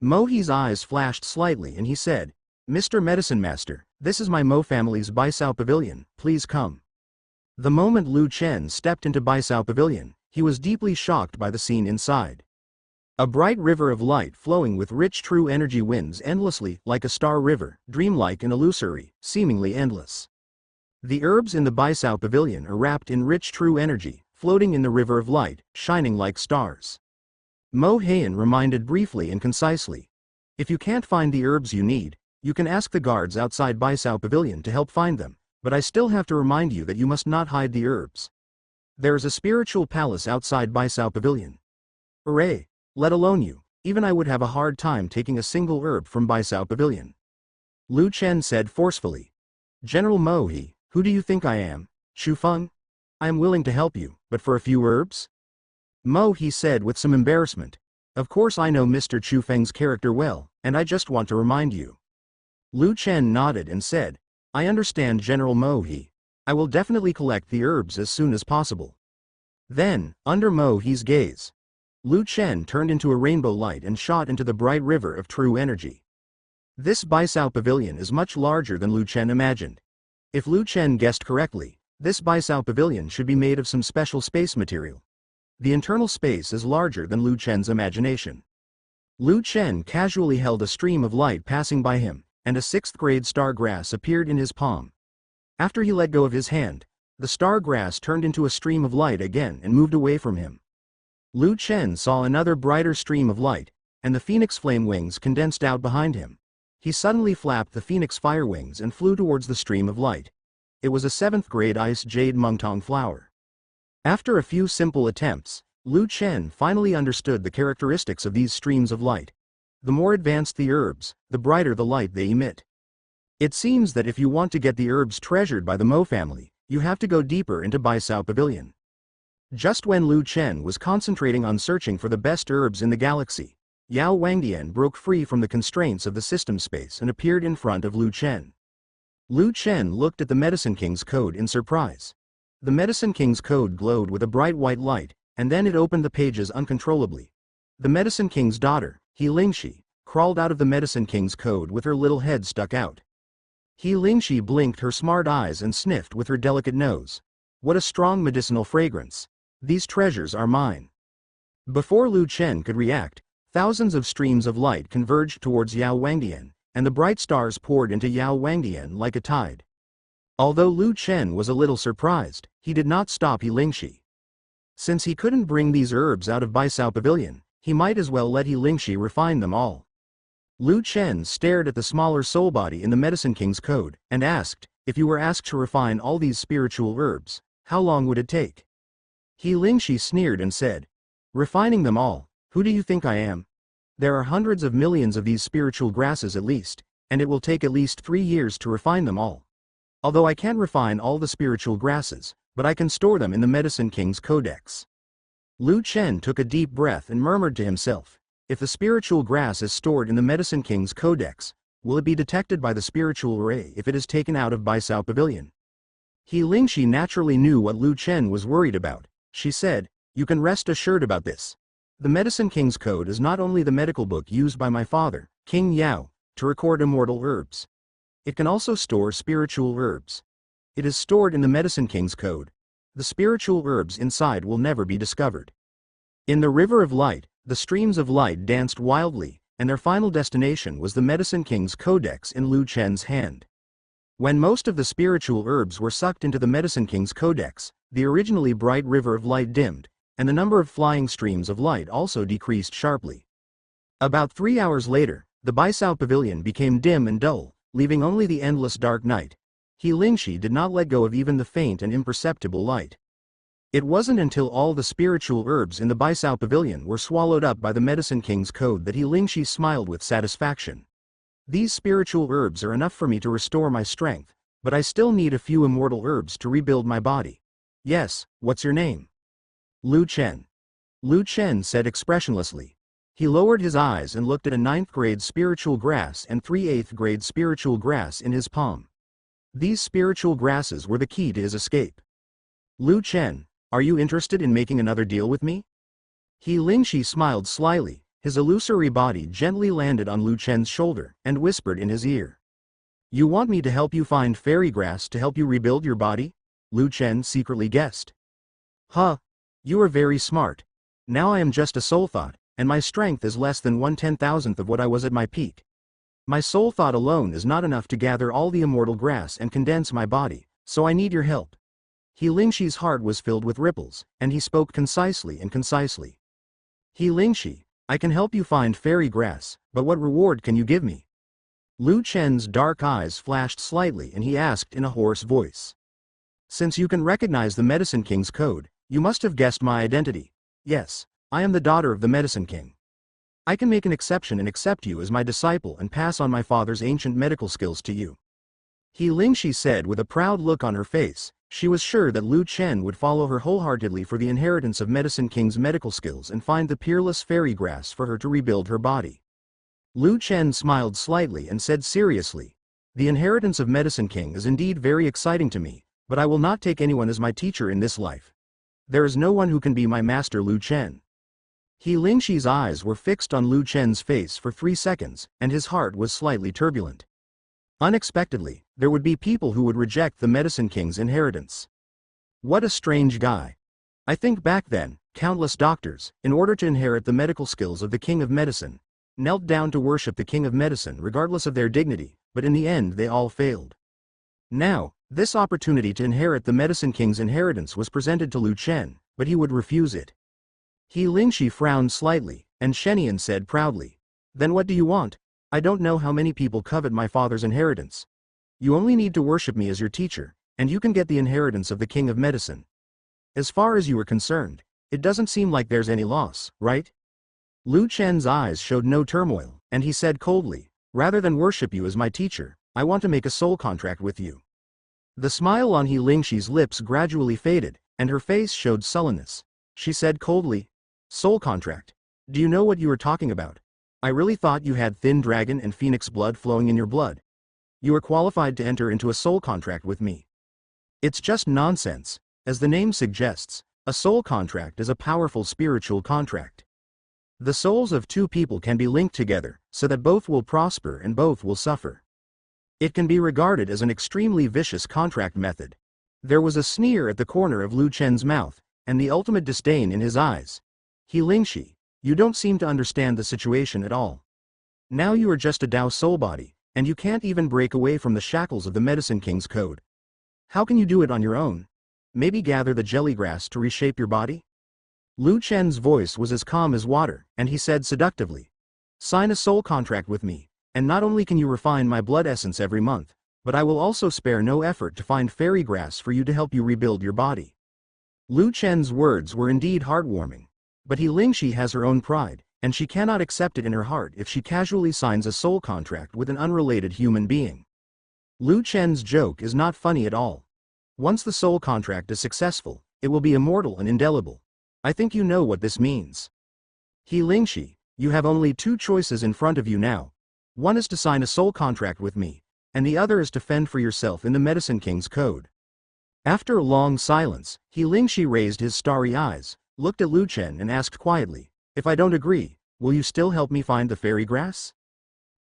Mo He's eyes flashed slightly and he said, "Mr. Medicine Master, this is my Mo family's Baisao Pavilion, please come." The moment Lu Chen stepped into Baisao Pavilion, he was deeply shocked by the scene inside. A bright river of light flowing with rich true energy winds endlessly like a star river, dreamlike and illusory, seemingly endless. The herbs in the Baisao Pavilion are wrapped in rich true energy, floating in the river of light, shining like stars. Mo Heian reminded briefly and concisely, "If you can't find the herbs you need, you can ask the guards outside Baisao Pavilion to help find them, but I still have to remind you that you must not hide the herbs. There is a spiritual palace outside Baisao Pavilion. Hooray, let alone you, even I would have a hard time taking a single herb from Baisao Pavilion." Lu Chen said forcefully, "General Mo He, who do you think I am, Xu Feng? I am willing to help you, but for a few herbs?" Mo He said with some embarrassment, "Of course I know Mr. Chu Feng's character well, and I just want to remind you." Lu Chen nodded and said, "I understand General Mo He. I will definitely collect the herbs as soon as possible." Then, under Mo He's gaze, Lu Chen turned into a rainbow light and shot into the bright river of true energy. This Baisao Pavilion is much larger than Lu Chen imagined. If Lu Chen guessed correctly, this Baisao Pavilion should be made of some special space material. The internal space is larger than Lu Chen's imagination. Lu Chen casually held a stream of light passing by him, and a 6th-grade star grass appeared in his palm. After he let go of his hand, the star grass turned into a stream of light again and moved away from him. Lu Chen saw another brighter stream of light, and the phoenix flame wings condensed out behind him. He suddenly flapped the phoenix fire wings and flew towards the stream of light. It was a 7th-grade ice jade mungtong flower. After a few simple attempts, Lu Chen finally understood the characteristics of these streams of light. The more advanced the herbs, the brighter the light they emit. It seems that if you want to get the herbs treasured by the Mo family, you have to go deeper into Baisao Pavilion. Just when Lu Chen was concentrating on searching for the best herbs in the galaxy, Yao Wangdian broke free from the constraints of the system space and appeared in front of Lu Chen. Lu Chen looked at the Medicine King's code in surprise. The Medicine King's code glowed with a bright white light, and then it opened the pages uncontrollably. The Medicine King's daughter, He Lingxi, crawled out of the Medicine King's code with her little head stuck out. He Lingxi blinked her smart eyes and sniffed with her delicate nose. What a strong medicinal fragrance. These treasures are mine. Before Lu Chen could react, thousands of streams of light converged towards Yao Wangdian, and the bright stars poured into Yao Wangdian like a tide. Although Lu Chen was a little surprised, he did not stop He Lingxi. Since he couldn't bring these herbs out of Baisao Pavilion, he might as well let He Lingxi refine them all. Lu Chen stared at the smaller soul body in the Medicine King's code, and asked, if you were asked to refine all these spiritual herbs, how long would it take? He Lingxi sneered and said, refining them all, who do you think I am? There are hundreds of millions of these spiritual grasses at least, and it will take at least 3 years to refine them all. Although I can't refine all the spiritual grasses, but I can store them in the Medicine King's codex. Lu Chen took a deep breath and murmured to himself, if the spiritual grass is stored in the Medicine King's codex, will it be detected by the spiritual ray if it is taken out of Baisao Pavilion? He Lingxi naturally knew what Lu Chen was worried about. She said, you can rest assured about this. The Medicine King's code is not only the medical book used by my father, King Yao, to record immortal herbs. It can also store spiritual herbs. It is stored in the Medicine King's code. The spiritual herbs inside will never be discovered. In the river of light, the streams of light danced wildly, and their final destination was the Medicine King's codex in Lu Chen's hand. When most of the spiritual herbs were sucked into the Medicine King's codex, the originally bright river of light dimmed, and the number of flying streams of light also decreased sharply. About 3 hours later, the Baisao Pavilion became dim and dull, leaving only the endless dark night. He Lingxi did not let go of even the faint and imperceptible light. It wasn't until all the spiritual herbs in the Baisao Pavilion were swallowed up by the Medicine King's code that He Lingxi smiled with satisfaction. These spiritual herbs are enough for me to restore my strength, but I still need a few immortal herbs to rebuild my body. Yes, what's your name? Lu Chen. Lu Chen said expressionlessly. He lowered his eyes and looked at a 9th grade spiritual grass and 3 8th grade spiritual grass in his palm. These spiritual grasses were the key to his escape. Lu Chen, are you interested in making another deal with me? He Lingxi smiled slyly, his illusory body gently landed on Lu Chen's shoulder, and whispered in his ear. You want me to help you find fairy grass to help you rebuild your body? Lu Chen secretly guessed. Huh. You are very smart. Now I am just a soul thought, and my strength is less than 1/10,000th of what I was at my peak. My soul thought alone is not enough to gather all the immortal grass and condense my body, so I need your help. He Lingxi's heart was filled with ripples, and he spoke concisely and concisely. He Lingxi, I can help you find fairy grass, but what reward can you give me? Lu Chen's dark eyes flashed slightly and he asked in a hoarse voice. Since you can recognize the Medicine King's code, you must have guessed my identity. Yes, I am the daughter of the Medicine King. I can make an exception and accept you as my disciple and pass on my father's ancient medical skills to you. He Lingxi said with a proud look on her face. She was sure that Lu Chen would follow her wholeheartedly for the inheritance of Medicine King's medical skills and find the peerless fairy grass for her to rebuild her body. Lu Chen smiled slightly and said seriously, the inheritance of Medicine King is indeed very exciting to me, but I will not take anyone as my teacher in this life. There is no one who can be my master Lu Chen. He Lingxi's eyes were fixed on Lu Chen's face for 3 seconds, and his heart was slightly turbulent. Unexpectedly, there would be people who would reject the Medicine King's inheritance. What a strange guy. I think back then, countless doctors, in order to inherit the medical skills of the King of Medicine, knelt down to worship the King of Medicine regardless of their dignity, but in the end they all failed. Now, this opportunity to inherit the Medicine King's inheritance was presented to Lu Chen, but he would refuse it. He Lingxi frowned slightly, and Shenian said proudly, then what do you want? I don't know how many people covet my father's inheritance. You only need to worship me as your teacher, and you can get the inheritance of the King of Medicine. As far as you are concerned, it doesn't seem like there's any loss, right? Lu Chen's eyes showed no turmoil, and he said coldly, rather than worship you as my teacher, I want to make a soul contract with you. The smile on He Lingxi's lips gradually faded, and her face showed sullenness. She said coldly, soul contract? Do you know what you are talking about? I really thought you had thin dragon and phoenix blood flowing in your blood. You are qualified to enter into a soul contract with me. It's just nonsense. As the name suggests, a soul contract is a powerful spiritual contract. The souls of two people can be linked together, so that both will prosper and both will suffer. It can be regarded as an extremely vicious contract method. There was a sneer at the corner of Lu Chen's mouth, and the ultimate disdain in his eyes. He Lingxi, you don't seem to understand the situation at all. Now you are just a Dao soul body, and you can't even break away from the shackles of the Medicine King's code. How can you do it on your own? Maybe gather the jellygrass to reshape your body? Lu Chen's voice was as calm as water, and he said seductively, sign a soul contract with me, and not only can you refine my blood essence every month, but I will also spare no effort to find fairy grass for you to help you rebuild your body. Lu Chen's words were indeed heartwarming, but He Lingxi has her own pride, and she cannot accept it in her heart if she casually signs a soul contract with an unrelated human being. Lu Chen's joke is not funny at all. Once the soul contract is successful, it will be immortal and indelible. I think you know what this means. He Lingxi, you have only two choices in front of you now. One is to sign a soul contract with me, and the other is to fend for yourself in the Medicine King's code. After a long silence, He Lingxi raised his starry eyes, looked at Lu Chen and asked quietly, if I don't agree, will you still help me find the fairy grass?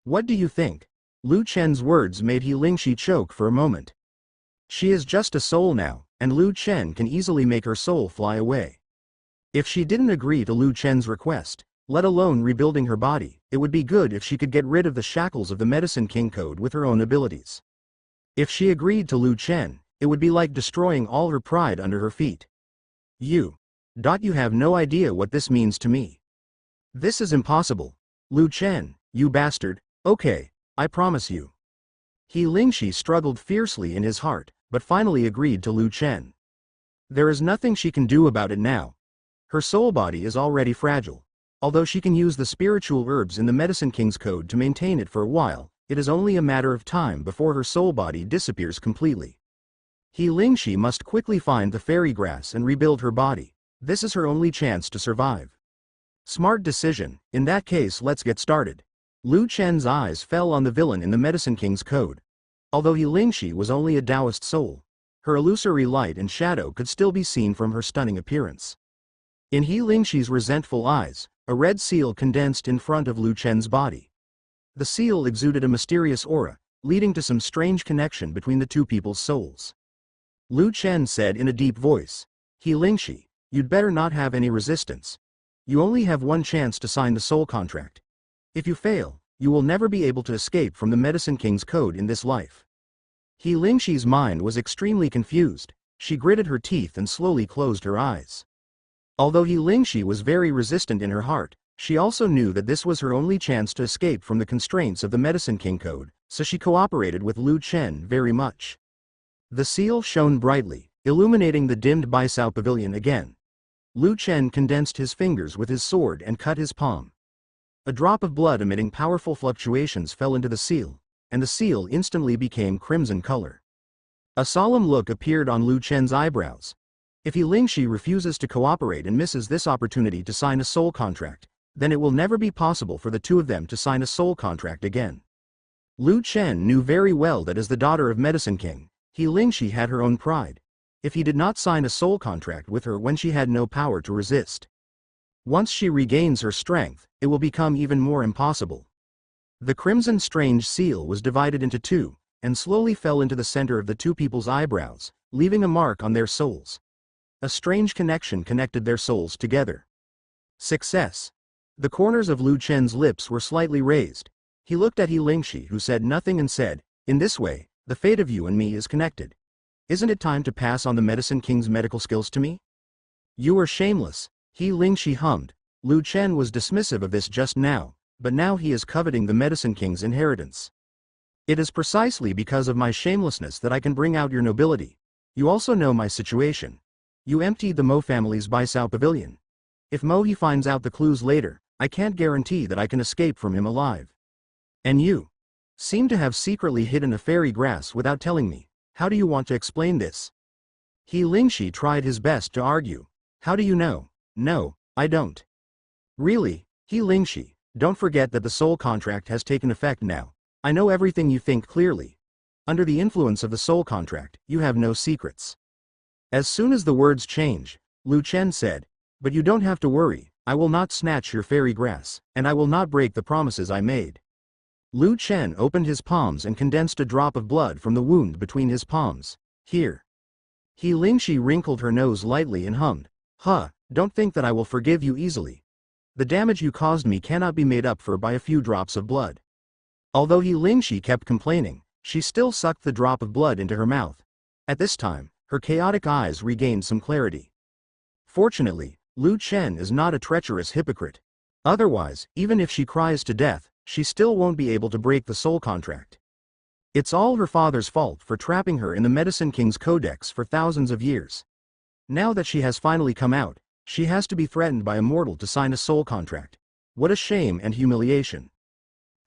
What do you think? Lu Chen's words made He Lingxi choke for a moment. She is just a soul now, and Lu Chen can easily make her soul fly away. If she didn't agree to Lu Chen's request, let alone rebuilding her body, it would be good if she could get rid of the shackles of the Medicine King code with her own abilities. If she agreed to Lu Chen, it would be like destroying all her pride under her feet. You have no idea what this means to me. This is impossible. Lu Chen, you bastard, okay, I promise you. He Lingxi struggled fiercely in his heart, but finally agreed to Lu Chen. There is nothing she can do about it now. Her soul body is already fragile. Although she can use the spiritual herbs in the Medicine King's code to maintain it for a while, it is only a matter of time before her soul body disappears completely. He Lingxi must quickly find the fairy grass and rebuild her body. This is her only chance to survive. Smart decision. In that case, let's get started. Lu Chen's eyes fell on the villain in the Medicine King's code. Although He Lingxi was only a Taoist soul, her illusory light and shadow could still be seen from her stunning appearance. In He Lingxi's resentful eyes, a red seal condensed in front of Lu Chen's body. The seal exuded a mysterious aura, leading to some strange connection between the two people's souls. Lu Chen said in a deep voice, He Lingxi, you'd better not have any resistance. You only have one chance to sign the soul contract. If you fail, you will never be able to escape from the Medicine King's code in this life. He Lingxi's mind was extremely confused. She gritted her teeth and slowly closed her eyes. Although He Lingxi was very resistant in her heart, she also knew that this was her only chance to escape from the constraints of the Medicine King code, so she cooperated with Lu Chen very much. The seal shone brightly, illuminating the dimmed Baisao pavilion again. Lu Chen condensed his fingers with his sword and cut his palm. A drop of blood emitting powerful fluctuations fell into the seal, and the seal instantly became crimson color. A solemn look appeared on Lu Chen's eyebrows. If He Lingxi refuses to cooperate and misses this opportunity to sign a soul contract, then it will never be possible for the two of them to sign a soul contract again. Lu Chen knew very well that as the daughter of Medicine King, He Lingxi had her own pride. If he did not sign a soul contract with her when she had no power to resist, once she regains her strength, it will become even more impossible. The crimson strange seal was divided into two, and slowly fell into the center of the two people's eyebrows, leaving a mark on their souls. A strange connection connected their souls together. Success. The corners of Lu Chen's lips were slightly raised. He looked at He Lingxi, who said nothing, and said, in this way, the fate of you and me is connected. Isn't it time to pass on the Medicine King's medical skills to me? You are shameless, He Lingxi hummed. Lu Chen was dismissive of this just now, but now he is coveting the Medicine King's inheritance. It is precisely because of my shamelessness that I can bring out your nobility. You also know my situation. You emptied the Mo family's Baisao pavilion. If Mo he finds out the clues later, I can't guarantee that I can escape from him alive. And you seem to have secretly hidden a fairy grass without telling me. How do you want to explain this? He Lingxi tried his best to argue. How do you know? No, I don't. Really, He Lingxi, don't forget that the soul contract has taken effect now. I know everything you think clearly. Under the influence of the soul contract, you have no secrets. As soon as the words change, Lu Chen said, but you don't have to worry, I will not snatch your fairy grass, and I will not break the promises I made. Lu Chen opened his palms and condensed a drop of blood from the wound between his palms. Here. He Lingxi wrinkled her nose lightly and hummed. Huh, don't think that I will forgive you easily. The damage you caused me cannot be made up for by a few drops of blood. Although He Lingxi kept complaining, she still sucked the drop of blood into her mouth. At this time, her chaotic eyes regained some clarity. Fortunately, Lu Chen is not a treacherous hypocrite. Otherwise, even if she cries to death, she still won't be able to break the soul contract. It's all her father's fault for trapping her in the Medicine King's codex for thousands of years. Now that she has finally come out, she has to be threatened by a mortal to sign a soul contract. What a shame and humiliation.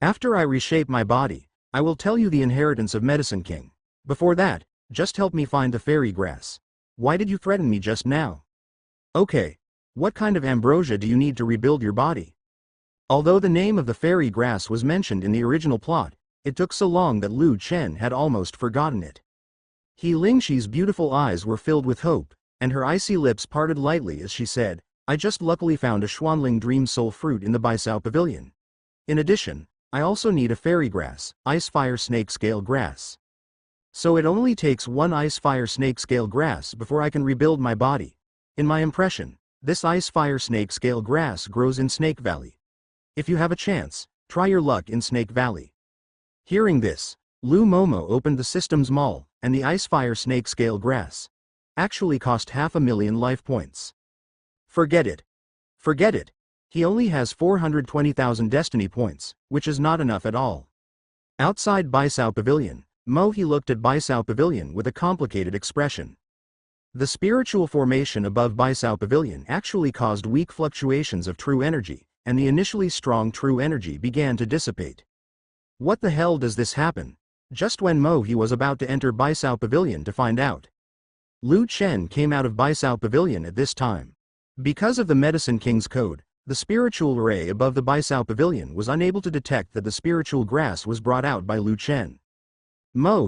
After I reshape my body, I will tell you the inheritance of Medicine King. Before that, just help me find the fairy grass. Why did you threaten me just now? Okay. What kind of ambrosia do you need to rebuild your body? Although the name of the fairy grass was mentioned in the original plot, it took so long that Lu Chen had almost forgotten it. He Lingxi's beautiful eyes were filled with hope, and her icy lips parted lightly as she said, I just luckily found a Xuanling Dream Soul fruit in the Baisao Pavilion. In addition, I also need a fairy grass, ice fire snake scale grass. So it only takes one ice fire snake scale grass before I can rebuild my body. In my impression, this ice fire snake scale grass grows in Snake Valley. If you have a chance, try your luck in Snake Valley. Hearing this, Lu Momo opened the system's mall, and the ice fire snake scale grass actually cost 500,000 life points. Forget it. Forget it. He only has 420,000 destiny points, which is not enough at all. Outside Baisao Pavilion, He looked at Baisao Pavilion with a complicated expression. The spiritual formation above Baisao Pavilion actually caused weak fluctuations of true energy, and the initially strong true energy began to dissipate. What the hell does this happen? Just when He was about to enter Baisao Pavilion to find out. Lu Chen came out of Baisao Pavilion at this time. Because of the Medicine King's code, the spiritual ray above the Baisao Pavilion was unable to detect that the spiritual grass was brought out by Lu Chen.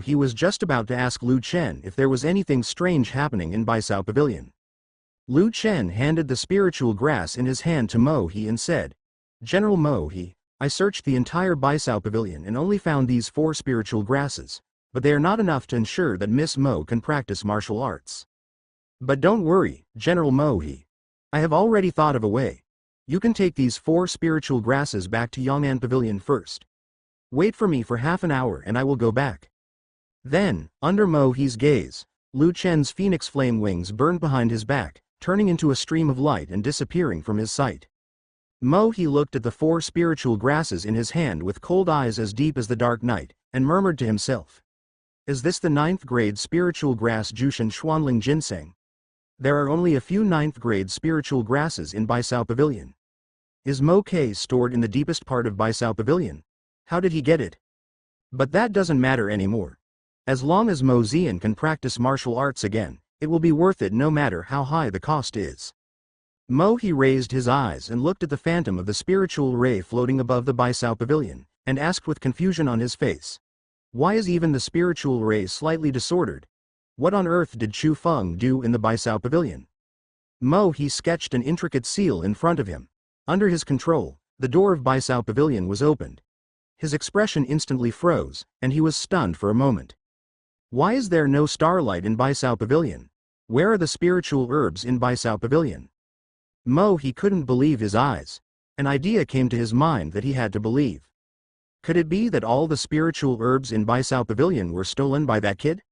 He was just about to ask Lu Chen if there was anything strange happening in Baisao Pavilion. Lu Chen handed the spiritual grass in his hand to He and said, General He, I searched the entire Baisao Pavilion and only found these 4 spiritual grasses, but they are not enough to ensure that Miss Mo can practice martial arts. But don't worry, General He. I have already thought of a way. You can take these 4 spiritual grasses back to Yong'an Pavilion first. Wait for me for half an hour and I will go back. Then, under He's gaze, Lu Chen's phoenix flame wings burned behind his back, turning into a stream of light and disappearing from his sight. He looked at the 4 spiritual grasses in his hand with cold eyes as deep as the dark night, and murmured to himself. Is this the 9th grade spiritual grass Jushin Xuanling Ginseng? There are only a few 9th grade spiritual grasses in Baisao Pavilion. Is K stored in the deepest part of Baisao Pavilion? How did he get it? But that doesn't matter anymore. As long as Zian can practice martial arts again, it will be worth it no matter how high the cost is. He raised his eyes and looked at the phantom of the spiritual ray floating above the Baisao Pavilion, and asked with confusion on his face. Why is even the spiritual ray slightly disordered? What on earth did Chu Feng do in the Baisao Pavilion? He sketched an intricate seal in front of him. Under his control, the door of Baisao Pavilion was opened. His expression instantly froze, and he was stunned for a moment. Why is there no starlight in Baisao Pavilion? Where are the spiritual herbs in Baisao Pavilion? He couldn't believe his eyes. An idea came to his mind that he had to believe. Could it be that all the spiritual herbs in Baisao Pavilion were stolen by that kid?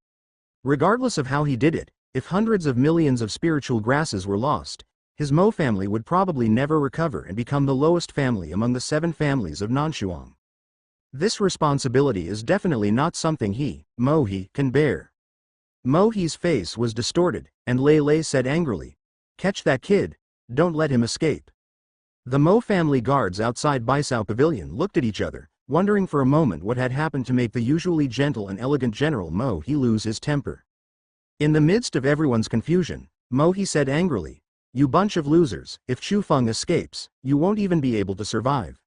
Regardless of how he did it, if hundreds of millions of spiritual grasses were lost, his family would probably never recover and become the lowest family among the 7 families of Nanshuang. This responsibility is definitely not something he can bear. He's face was distorted, and Lei Lei said angrily, Catch that kid, don't let him escape. The family guards outside Baisao Pavilion looked at each other, wondering for a moment what had happened to make the usually gentle and elegant General He lose his temper. In the midst of everyone's confusion, He said angrily, You bunch of losers, if Chu Feng escapes, you won't even be able to survive.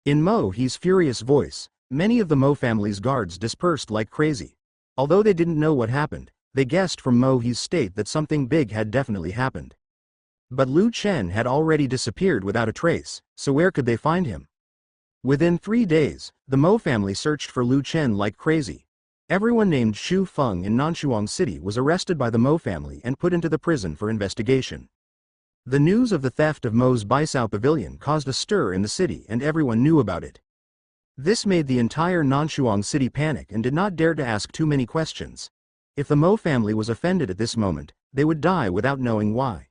In He's furious voice, many of the family's guards dispersed like crazy. Although they didn't know what happened, they guessed from He's state that something big had definitely happened. But Lu Chen had already disappeared without a trace, so where could they find him? Within 3 days, the Mo family searched for Lu Chen like crazy. Everyone named Xu Feng in Nanshuang City was arrested by the Mo family and put into the prison for investigation. The news of the theft of Mo's Baisao Pavilion caused a stir in the city and everyone knew about it. This made the entire Nanshuang City panic and did not dare to ask too many questions. If the Mo family was offended at this moment, they would die without knowing why.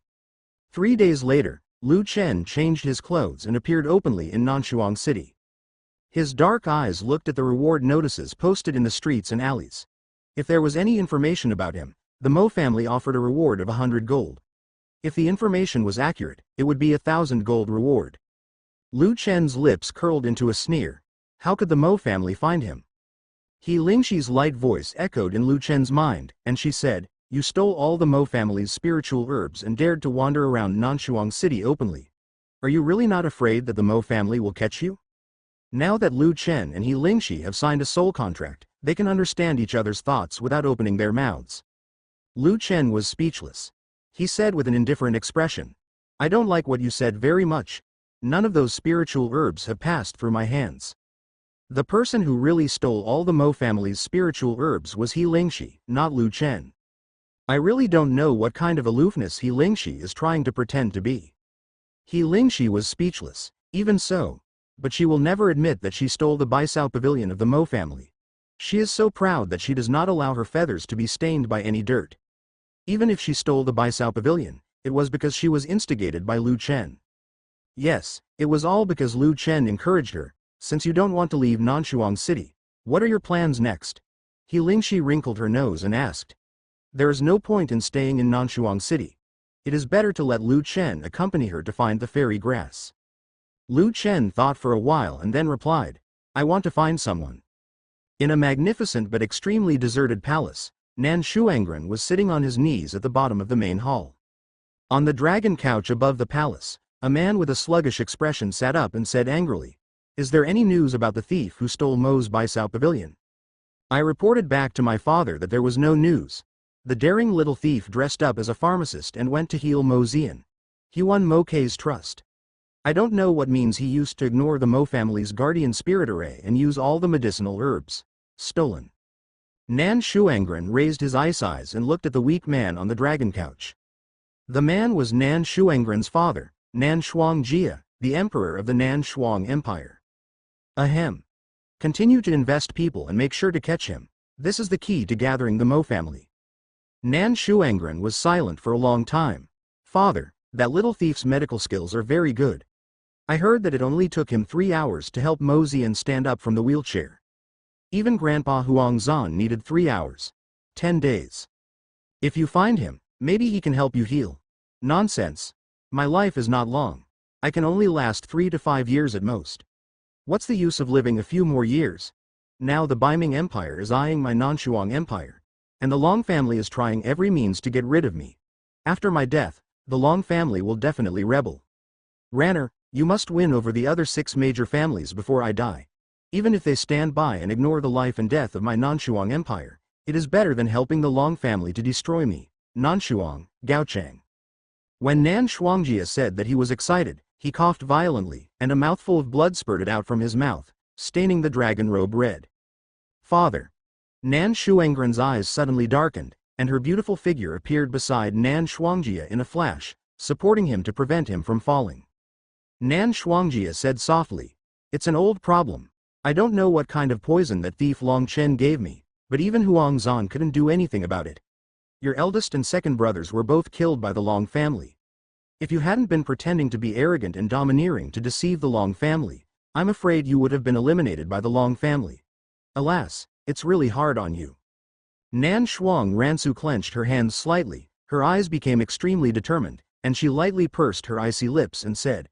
3 days later, Lu Chen changed his clothes and appeared openly in Nanshuang City. His dark eyes looked at the reward notices posted in the streets and alleys. If there was any information about him, the Mo family offered a reward of 100 gold. If the information was accurate, it would be 1,000 gold reward. Lu Chen's lips curled into a sneer. How could the Mo family find him? He Lingxi's light voice echoed in Lu Chen's mind, and she said, "You stole all the Mo family's spiritual herbs and dared to wander around Nanshuang City openly. Are you really not afraid that the Mo family will catch you?" Now that Lu Chen and He Lingxi have signed a soul contract, they can understand each other's thoughts without opening their mouths. Lu Chen was speechless. He said with an indifferent expression, "I don't like what you said very much. None of those spiritual herbs have passed through my hands." The person who really stole all the Mo family's spiritual herbs was He Lingxi, not Lu Chen. I really don't know what kind of aloofness He Lingxi is trying to pretend to be. He Lingxi was speechless. Even so, but she will never admit that she stole the Baisao Pavilion of the Mo family. She is so proud that she does not allow her feathers to be stained by any dirt. Even if she stole the Baisao Pavilion, it was because she was instigated by Lu Chen. Yes, it was all because Lu Chen encouraged her. Since you don't want to leave Nanshuang City, what are your plans next? He Lingxi wrinkled her nose and asked. There is no point in staying in Nanshuang City. It is better to let Lu Chen accompany her to find the fairy grass. Lu Chen thought for a while and then replied, I want to find someone. In a magnificent but extremely deserted palace, Nan Shuangren was sitting on his knees at the bottom of the main hall. On the dragon couch above the palace, a man with a sluggish expression sat up and said angrily, Is there any news about the thief who stole Mo's Baisao Pavilion? I reported back to my father that there was no news. The daring little thief dressed up as a pharmacist and went to heal Mo Xian. He won Mo Kei's trust. I don't know what means he used to ignore the Mo family's guardian spirit array and use all the medicinal herbs. Stolen. Nan Shuangren raised his eyes and looked at the weak man on the dragon couch. The man was Nan Shuangren's father, Nan Shuangjia, the emperor of the Nan Shuang Empire. Ahem. Continue to invest people and make sure to catch him. This is the key to gathering the Mo family. Nan Shuangren was silent for a long time. Father, that little thief's medical skills are very good. I heard that it only took him 3 hours to help Mo Xian stand up from the wheelchair. Even Grandpa Huangzan needed 3 hours. 10 days. If you find him, maybe he can help you heal. Nonsense. My life is not long. I can only last 3 to 5 years at most. What's the use of living a few more years? Now the Baiming Empire is eyeing my Nanshuang Empire, and the Long family is trying every means to get rid of me. After my death, the Long family will definitely rebel. Ranner, you must win over the other 6 major families before I die. Even if they stand by and ignore the life and death of my Nanshuang Empire, it is better than helping the Long family to destroy me. Nanshuang, Gaochang. When Nan Shuangjia said that he was excited, he coughed violently, and a mouthful of blood spurted out from his mouth, staining the dragon robe red. Father. Nan Shuangren's eyes suddenly darkened, and her beautiful figure appeared beside Nan Shuangjia in a flash, supporting him to prevent him from falling. Nan Shuangjia said softly, It's an old problem. I don't know what kind of poison that thief Long Chen gave me, but even Huangzan couldn't do anything about it. Your eldest and second brothers were both killed by the Long family. If you hadn't been pretending to be arrogant and domineering to deceive the Long family, I'm afraid you would have been eliminated by the Long family. Alas, it's really hard on you. Nan Shuang Ransu clenched her hands slightly, her eyes became extremely determined, and she lightly pursed her icy lips and said,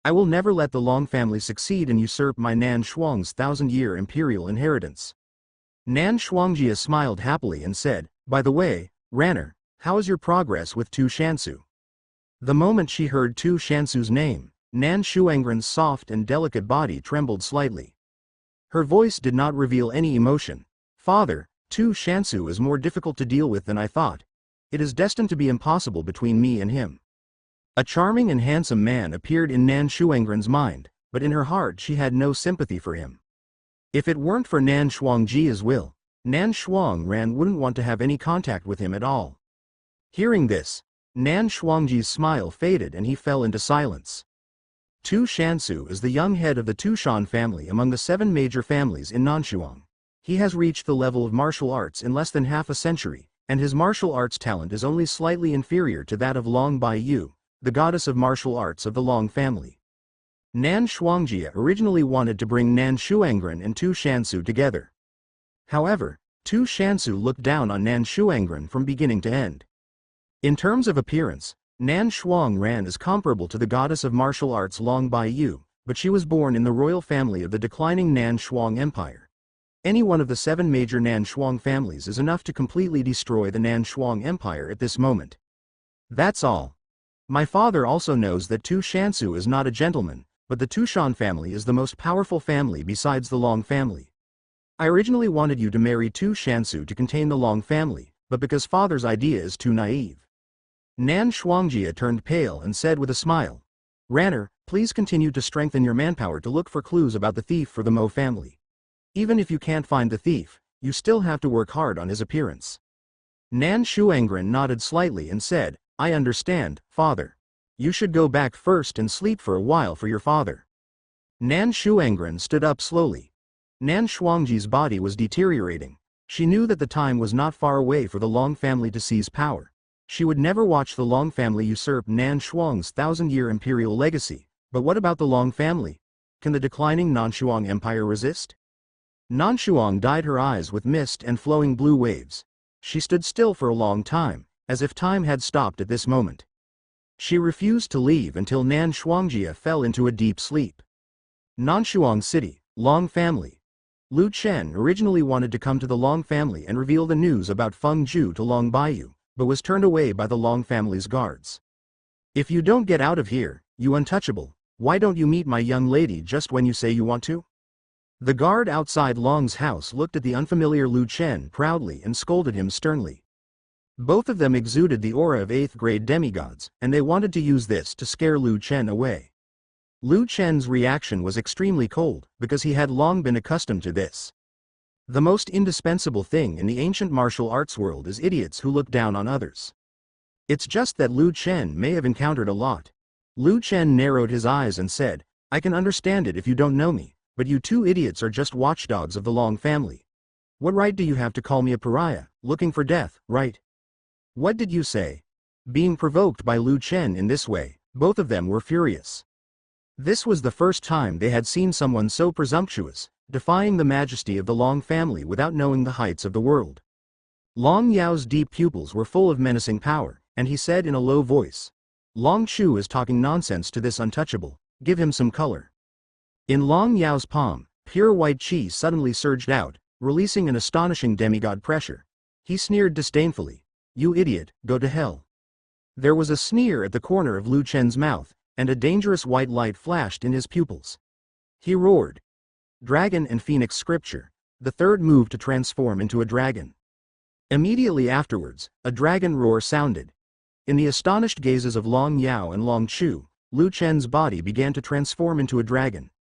I will never let the Long family succeed and usurp my Nan Shuang's 1,000-year imperial inheritance. Nan Shuangjia smiled happily and said, By the way, Ranner, how is your progress with Tu Shansu? The moment she heard Tu Shansu's name, Nan Shuangren's soft and delicate body trembled slightly. Her voice did not reveal any emotion. Father, Tu Shansu is more difficult to deal with than I thought. It is destined to be impossible between me and him. A charming and handsome man appeared in Nan Shuangren's mind, but in her heart she had no sympathy for him. If it weren't for Nan Shuangji's will, Nan Shuangren wouldn't want to have any contact with him at all. Hearing this, Nan Shuangji's smile faded and he fell into silence. Tu Shansu is the young head of the Tushan family among the 7 major families in Nanshuang. He has reached the level of martial arts in less than half a century, and his martial arts talent is only slightly inferior to that of Long Baiyu, the goddess of martial arts of the Long family. Nan Shuangjia originally wanted to bring Nan Shuangren and Tu Shansu together. However, Tu Shansu looked down on Nan Shuangren from beginning to end. In terms of appearance, Nan Shuangren is comparable to the goddess of martial arts Long Baiyu, but she was born in the royal family of the declining Nan Shuang Empire. Any one of the 7 major Nan Shuang families is enough to completely destroy the Nan Shuang Empire at this moment. That's all. My father also knows that Tu Shansu is not a gentleman, but the Tushan family is the most powerful family besides the Long family. I originally wanted you to marry Tu Shansu to contain the Long family, but because father's idea is too naive. Nan Shuangjia turned pale and said with a smile, "Ranner, please continue to strengthen your manpower to look for clues about the thief for the Mo family. Even if you can't find the thief, you still have to work hard on his appearance." Nan Shuangren nodded slightly and said, "I understand, father. You should go back first and sleep for a while for your father." Nan Shuangren stood up slowly. Nan Shuangji's body was deteriorating. She knew that the time was not far away for the Long family to seize power. She would never watch the Long family usurp Nan Shuang's 1,000-year imperial legacy. But what about the Long family? Can the declining Nanshuang Empire resist? Nanshuang dyed her eyes with mist and flowing blue waves. She stood still for a long time, as if time had stopped at this moment. She refused to leave until Nan Shuangjia fell into a deep sleep. Nanshuang City, Long family. Lu Chen originally wanted to come to the Long family and reveal the news about Feng Zhu to Long Baiyu, but was turned away by the Long family's guards. "If you don't get out of here, you untouchable, why don't you meet my young lady just when you say you want to?" The guard outside Long's house looked at the unfamiliar Lu Chen proudly and scolded him sternly. Both of them exuded the aura of 8th-grade demigods, and they wanted to use this to scare Lu Chen away. Lu Chen's reaction was extremely cold, because he had long been accustomed to this. The most indispensable thing in the ancient martial arts world is idiots who look down on others. It's just that Lu Chen may have encountered a lot. Lu Chen narrowed his eyes and said, "I can understand it if you don't know me, but you 2 idiots are just watchdogs of the Long family. What right do you have to call me a pariah, looking for death, right?" "What did you say?" Being provoked by Lu Chen in this way, both of them were furious. This was the first time they had seen someone so presumptuous, defying the majesty of the Long family without knowing the heights of the world. Long Yao's deep pupils were full of menacing power, and he said in a low voice, "Long Chu is talking nonsense to this untouchable, give him some color." In Long Yao's palm, pure white qi suddenly surged out, releasing an astonishing demigod pressure. He sneered disdainfully, "You idiot, go to hell." There was a sneer at the corner of Lu Chen's mouth, and a dangerous white light flashed in his pupils. He roared. Dragon and Phoenix Scripture, the third move to transform into a dragon. Immediately afterwards, a dragon roar sounded. In the astonished gazes of Long Yao and Long Chu, Lu Chen's body began to transform into a dragon.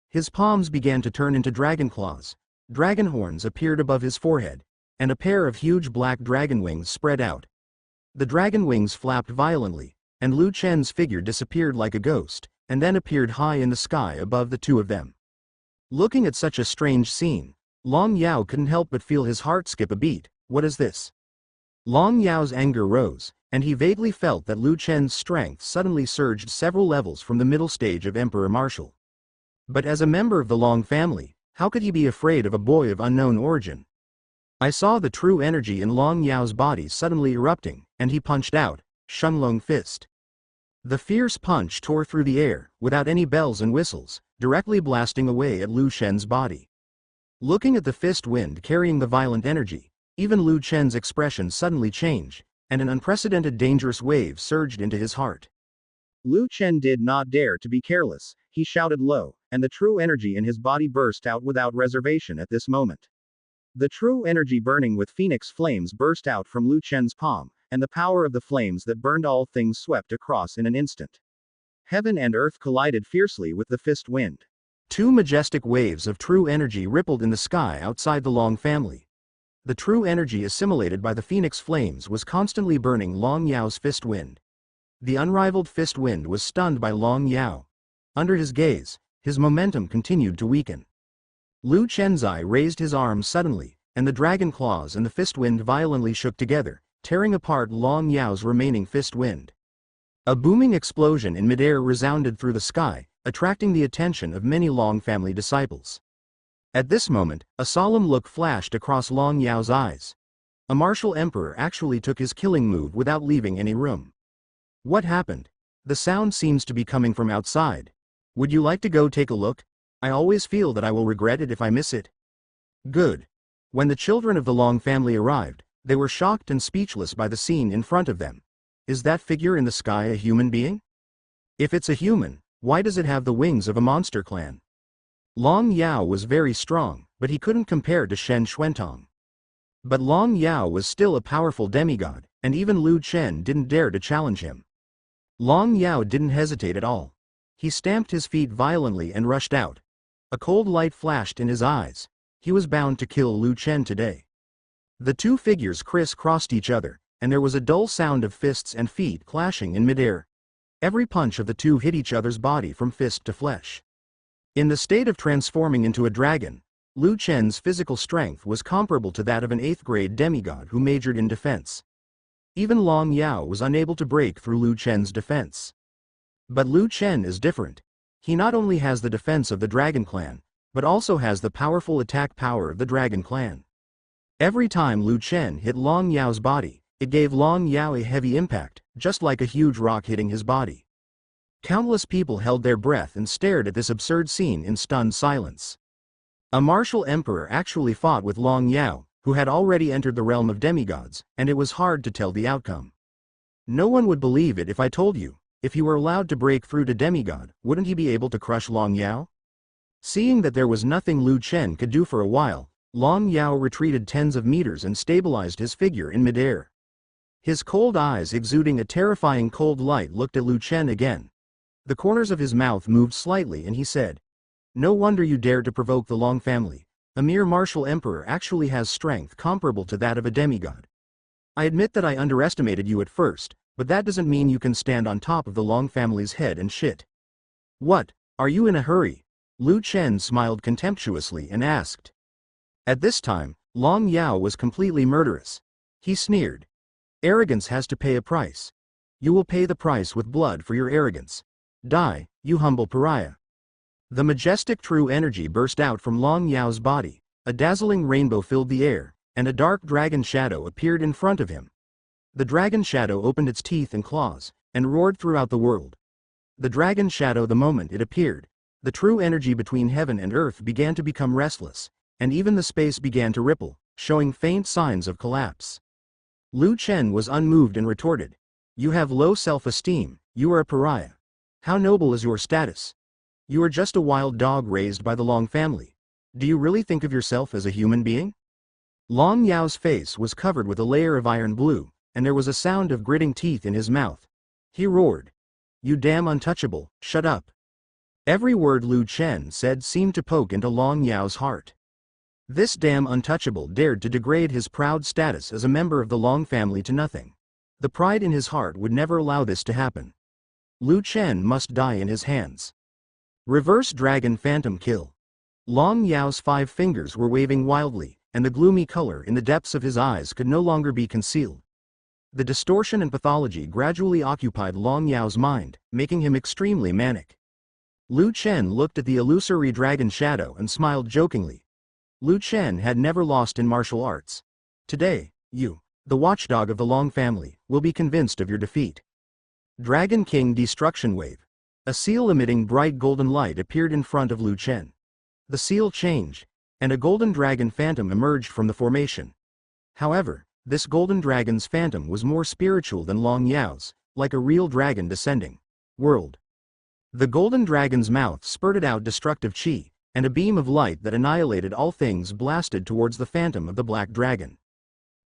His palms began to turn into dragon claws, dragon horns appeared above his forehead, and a pair of huge black dragon wings spread out. The dragon wings flapped violently, and Lu Chen's figure disappeared like a ghost, and then appeared high in the sky above the 2 of them. Looking at such a strange scene, Long Yao couldn't help but feel his heart skip a beat. What is this? Long Yao's anger rose, and he vaguely felt that Lu Chen's strength suddenly surged several levels from the middle stage of Emperor Martial. But as a member of the Long family, how could he be afraid of a boy of unknown origin? I saw the true energy in Long Yao's body suddenly erupting, and he punched out, Shunlong Fist. The fierce punch tore through the air, without any bells and whistles, directly blasting away at Lu Chen's body. Looking at the fist wind carrying the violent energy, even Lu Chen's expression suddenly changed, and an unprecedented dangerous wave surged into his heart. Lu Chen did not dare to be careless, he shouted low, and the true energy in his body burst out without reservation at this moment. The true energy burning with phoenix flames burst out from Lu Chen's palm, and the power of the flames that burned all things swept across in an instant. Heaven and earth collided fiercely with the fist wind. Two majestic waves of true energy rippled in the sky outside the Long family. The true energy assimilated by the phoenix flames was constantly burning Long Yao's fist wind. The unrivaled fist wind was stunned by Long Yao. Under his gaze, his momentum continued to weaken. Lu Chenzai raised his arms suddenly, and the dragon claws and the fist wind violently shook together, tearing apart Long Yao's remaining fist wind. A booming explosion in midair resounded through the sky, attracting the attention of many Long family disciples. At this moment, a solemn look flashed across Long Yao's eyes. A martial emperor actually took his killing move without leaving any room. What happened? The sound seems to be coming from outside. Would you like to go take a look? I always feel that I will regret it if I miss it. Good. When the children of the Long family arrived, they were shocked and speechless by the scene in front of them. Is that figure in the sky a human being? If it's a human, why does it have the wings of a monster clan? Long Yao was very strong, but he couldn't compare to Shen Xuantong. But Long Yao was still a powerful demigod, and even Lu Chen didn't dare to challenge him. Long Yao didn't hesitate at all. He stamped his feet violently and rushed out. A cold light flashed in his eyes. He was bound to kill Lu Chen today. The two figures criss-crossed each other, and there was a dull sound of fists and feet clashing in midair. Every punch of the two hit each other's body from fist to flesh. In the state of transforming into a dragon, Lu Chen's physical strength was comparable to that of an 8th-grade demigod who majored in defense. Even Long Yao was unable to break through Lu Chen's defense. But Lu Chen is different. He not only has the defense of the Dragon Clan, but also has the powerful attack power of the Dragon Clan. Every time Lu Chen hit Long Yao's body, it gave Long Yao a heavy impact, just like a huge rock hitting his body. Countless people held their breath and stared at this absurd scene in stunned silence. A martial emperor actually fought with Long Yao, who had already entered the realm of demigods, and it was hard to tell the outcome. No one would believe it if I told you. If he were allowed to break through to demigod, wouldn't he be able to crush Long Yao? Seeing that there was nothing Lu Chen could do for a while, Long Yao retreated tens of meters and stabilized his figure in midair. His cold eyes exuding a terrifying cold light looked at Lu Chen again. The corners of his mouth moved slightly and he said, "No wonder you dared to provoke the Long family. A mere martial emperor actually has strength comparable to that of a demigod. I admit that I underestimated you at first, but that doesn't mean you can stand on top of the Long family's head and shit. What, are you in a hurry?" Lu Chen smiled contemptuously and asked. At this time, Long Yao was completely murderous. He sneered. "Arrogance has to pay a price. You will pay the price with blood for your arrogance. Die, you humble pariah." The majestic true energy burst out from Long Yao's body, a dazzling rainbow filled the air, and a dark dragon shadow appeared in front of him. The dragon shadow opened its teeth and claws, and roared throughout the world. The dragon shadow, the moment it appeared, the true energy between heaven and earth began to become restless, and even the space began to ripple, showing faint signs of collapse. Lu Chen was unmoved and retorted, "You have low self-esteem, you are a pariah. How noble is your status? You are just a wild dog raised by the Long family. Do you really think of yourself as a human being?" Long Yao's face was covered with a layer of iron blue, and there was a sound of gritting teeth in his mouth. He roared, "You damn untouchable, shut up." Every word Lu Chen said seemed to poke into Long Yao's heart. This damn untouchable dared to degrade his proud status as a member of the Long family to nothing. The pride in his heart would never allow this to happen. Lu Chen must die in his hands. Reverse Dragon Phantom Kill. Long Yao's 5 fingers were waving wildly, and the gloomy color in the depths of his eyes could no longer be concealed. The distortion and pathology gradually occupied Long Yao's mind, making him extremely manic. Lu Chen looked at the illusory dragon shadow and smiled jokingly. Lu Chen had never lost in martial arts. Today, you, the watchdog of the Long family, will be convinced of your defeat. Dragon King Destruction Wave. A seal emitting bright golden light appeared in front of Lu Chen. The seal changed, and a golden dragon phantom emerged from the formation. However, this golden dragon's phantom was more spiritual than Long Yao's, like a real dragon descending. World. The golden dragon's mouth spurted out destructive chi, and a beam of light that annihilated all things blasted towards the phantom of the black dragon.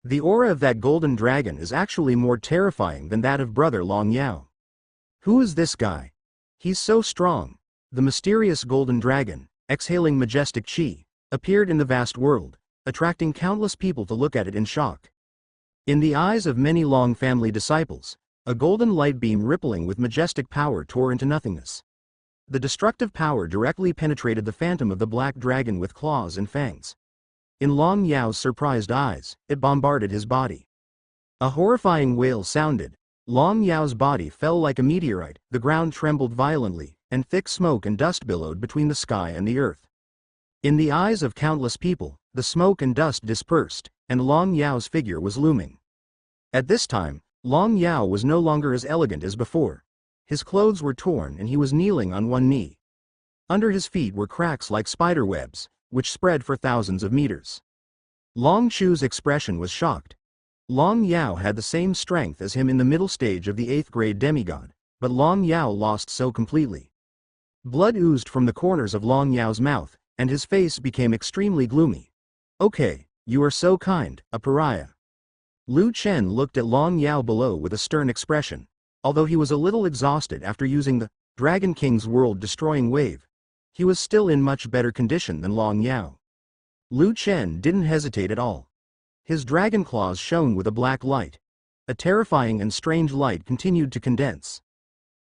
The aura of that golden dragon is actually more terrifying than that of brother Long Yao. Who is this guy? He's so strong. The mysterious golden dragon, exhaling majestic chi, appeared in the vast world, attracting countless people to look at it in shock. In the eyes of many Long family disciples, a golden light beam rippling with majestic power tore into nothingness. The destructive power directly penetrated the phantom of the black dragon with claws and fangs. In Long Yao's surprised eyes, it bombarded his body. A horrifying wail sounded. Long Yao's body fell like a meteorite, the ground trembled violently, and thick smoke and dust billowed between the sky and the earth. In the eyes of countless people, the smoke and dust dispersed, and Long Yao's figure was looming. At this time, Long Yao was no longer as elegant as before. His clothes were torn and he was kneeling on one knee. Under his feet were cracks like spider webs, which spread for thousands of meters. Long Chu's expression was shocked. Long Yao had the same strength as him in the middle stage of the 8th grade demigod, but Long Yao lost so completely. Blood oozed from the corners of Long Yao's mouth, and his face became extremely gloomy. "Okay, you are so kind, a pariah." Lu Chen looked at Long Yao below with a stern expression. Although he was a little exhausted after using the Dragon King's world-destroying wave, he was still in much better condition than Long Yao. Lu Chen didn't hesitate at all. His dragon claws shone with a black light. A terrifying and strange light continued to condense.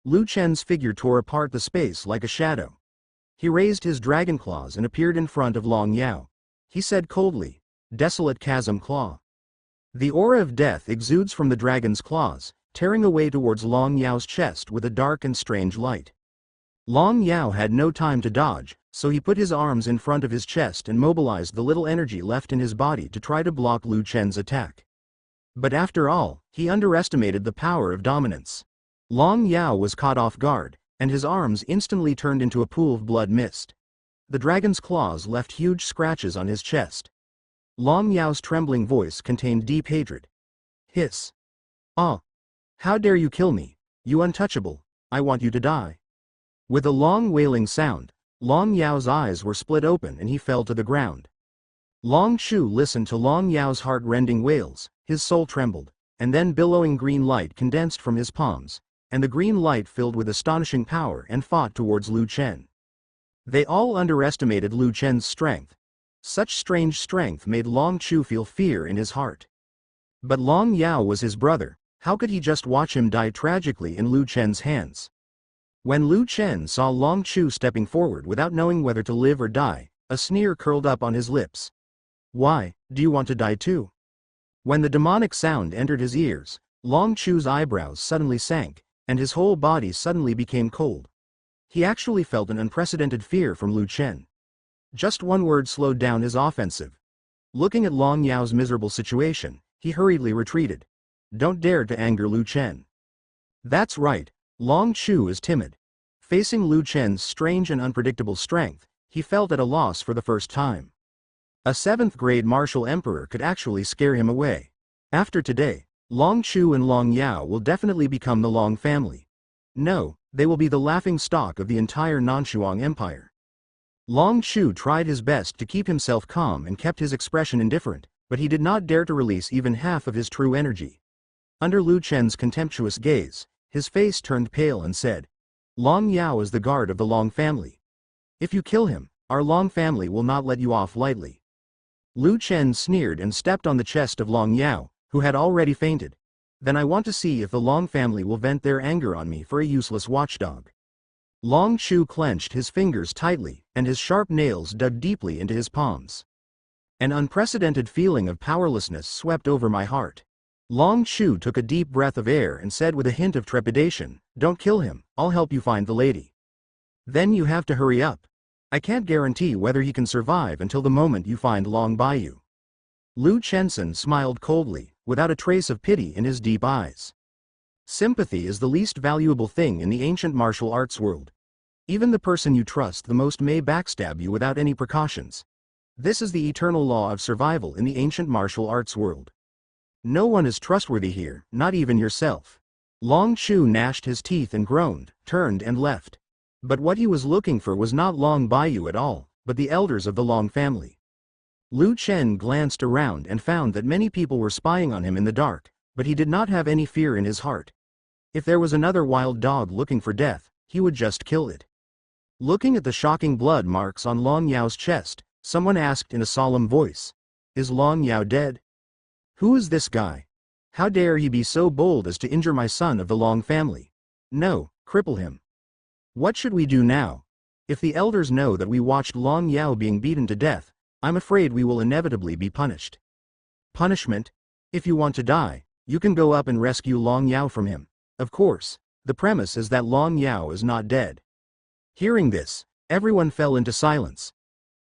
Lu Chen's figure tore apart the space like a shadow. He raised his dragon claws and appeared in front of Long Yao. He said coldly, "Desolate Chasm Claw." The aura of death exudes from the dragon's claws, tearing away towards Long Yao's chest with a dark and strange light. Long Yao had no time to dodge, so he put his arms in front of his chest and mobilized the little energy left in his body to try to block Lu Chen's attack. But after all, he underestimated the power of dominance. Long Yao was caught off guard, and his arms instantly turned into a pool of blood mist. The dragon's claws left huge scratches on his chest. Long Yao's trembling voice contained deep hatred. "Hiss. Ah! How dare you kill me, you untouchable, I want you to die." With a long wailing sound, Long Yao's eyes were split open and he fell to the ground. Long Chu listened to Long Yao's heart-rending wails, his soul trembled, and then billowing green light condensed from his palms, and the green light filled with astonishing power and fought towards Lu Chen. They all underestimated Lu Chen's strength. Such strange strength made Long Chu feel fear in his heart. But Long Yao was his brother. How could he just watch him die tragically in Lu Chen's hands? When Lu Chen saw Long Chu stepping forward without knowing whether to live or die, a sneer curled up on his lips. "Why, do you want to die too?" When the demonic sound entered his ears, Long Chu's eyebrows suddenly sank, and his whole body suddenly became cold. He actually felt an unprecedented fear from Lu Chen. Just one word slowed down his offensive. Looking at Long Yao's miserable situation, he hurriedly retreated. "Don't dare to anger Lu Chen." That's right, Long Chu is timid. Facing Lu Chen's strange and unpredictable strength, he felt at a loss for the first time. A 7th grade martial emperor could actually scare him away. After today, Long Chu and Long Yao will definitely become the Long family. No, they will be the laughing stock of the entire Nanshuang Empire. Long Chu tried his best to keep himself calm and kept his expression indifferent, but he did not dare to release even half of his true energy. Under Lu Chen's contemptuous gaze, his face turned pale and said, "Long Yao is the guard of the Long family. If you kill him, our Long family will not let you off lightly." Lu Chen sneered and stepped on the chest of Long Yao, who had already fainted. "Then I want to see if the Long family will vent their anger on me for a useless watchdog." Long Chu clenched his fingers tightly, and his sharp nails dug deeply into his palms. An unprecedented feeling of powerlessness swept over my heart. Long Chu took a deep breath of air and said with a hint of trepidation, "Don't kill him, I'll help you find the lady." "Then you have to hurry up. I can't guarantee whether he can survive until the moment you find Long Baiyu." Lu Chensen smiled coldly, without a trace of pity in his deep eyes. Sympathy is the least valuable thing in the ancient martial arts world. Even the person you trust the most may backstab you without any precautions. This is the eternal law of survival in the ancient martial arts world. No one is trustworthy here, not even yourself. Long Chu gnashed his teeth and groaned, turned and left. But what he was looking for was not Long Baiyu at all, but the elders of the Long family. Lu Chen glanced around and found that many people were spying on him in the dark, but he did not have any fear in his heart. If there was another wild dog looking for death, he would just kill it. Looking at the shocking blood marks on Long Yao's chest, someone asked in a solemn voice, "Is Long Yao dead? Who is this guy? How dare he be so bold as to injure my son of the Long family? No, cripple him. What should we do now? If the elders know that we watched Long Yao being beaten to death, I'm afraid we will inevitably be punished." Punishment? If you want to die, you can go up and rescue Long Yao from him. Of course, the premise is that Long Yao is not dead. Hearing this, everyone fell into silence.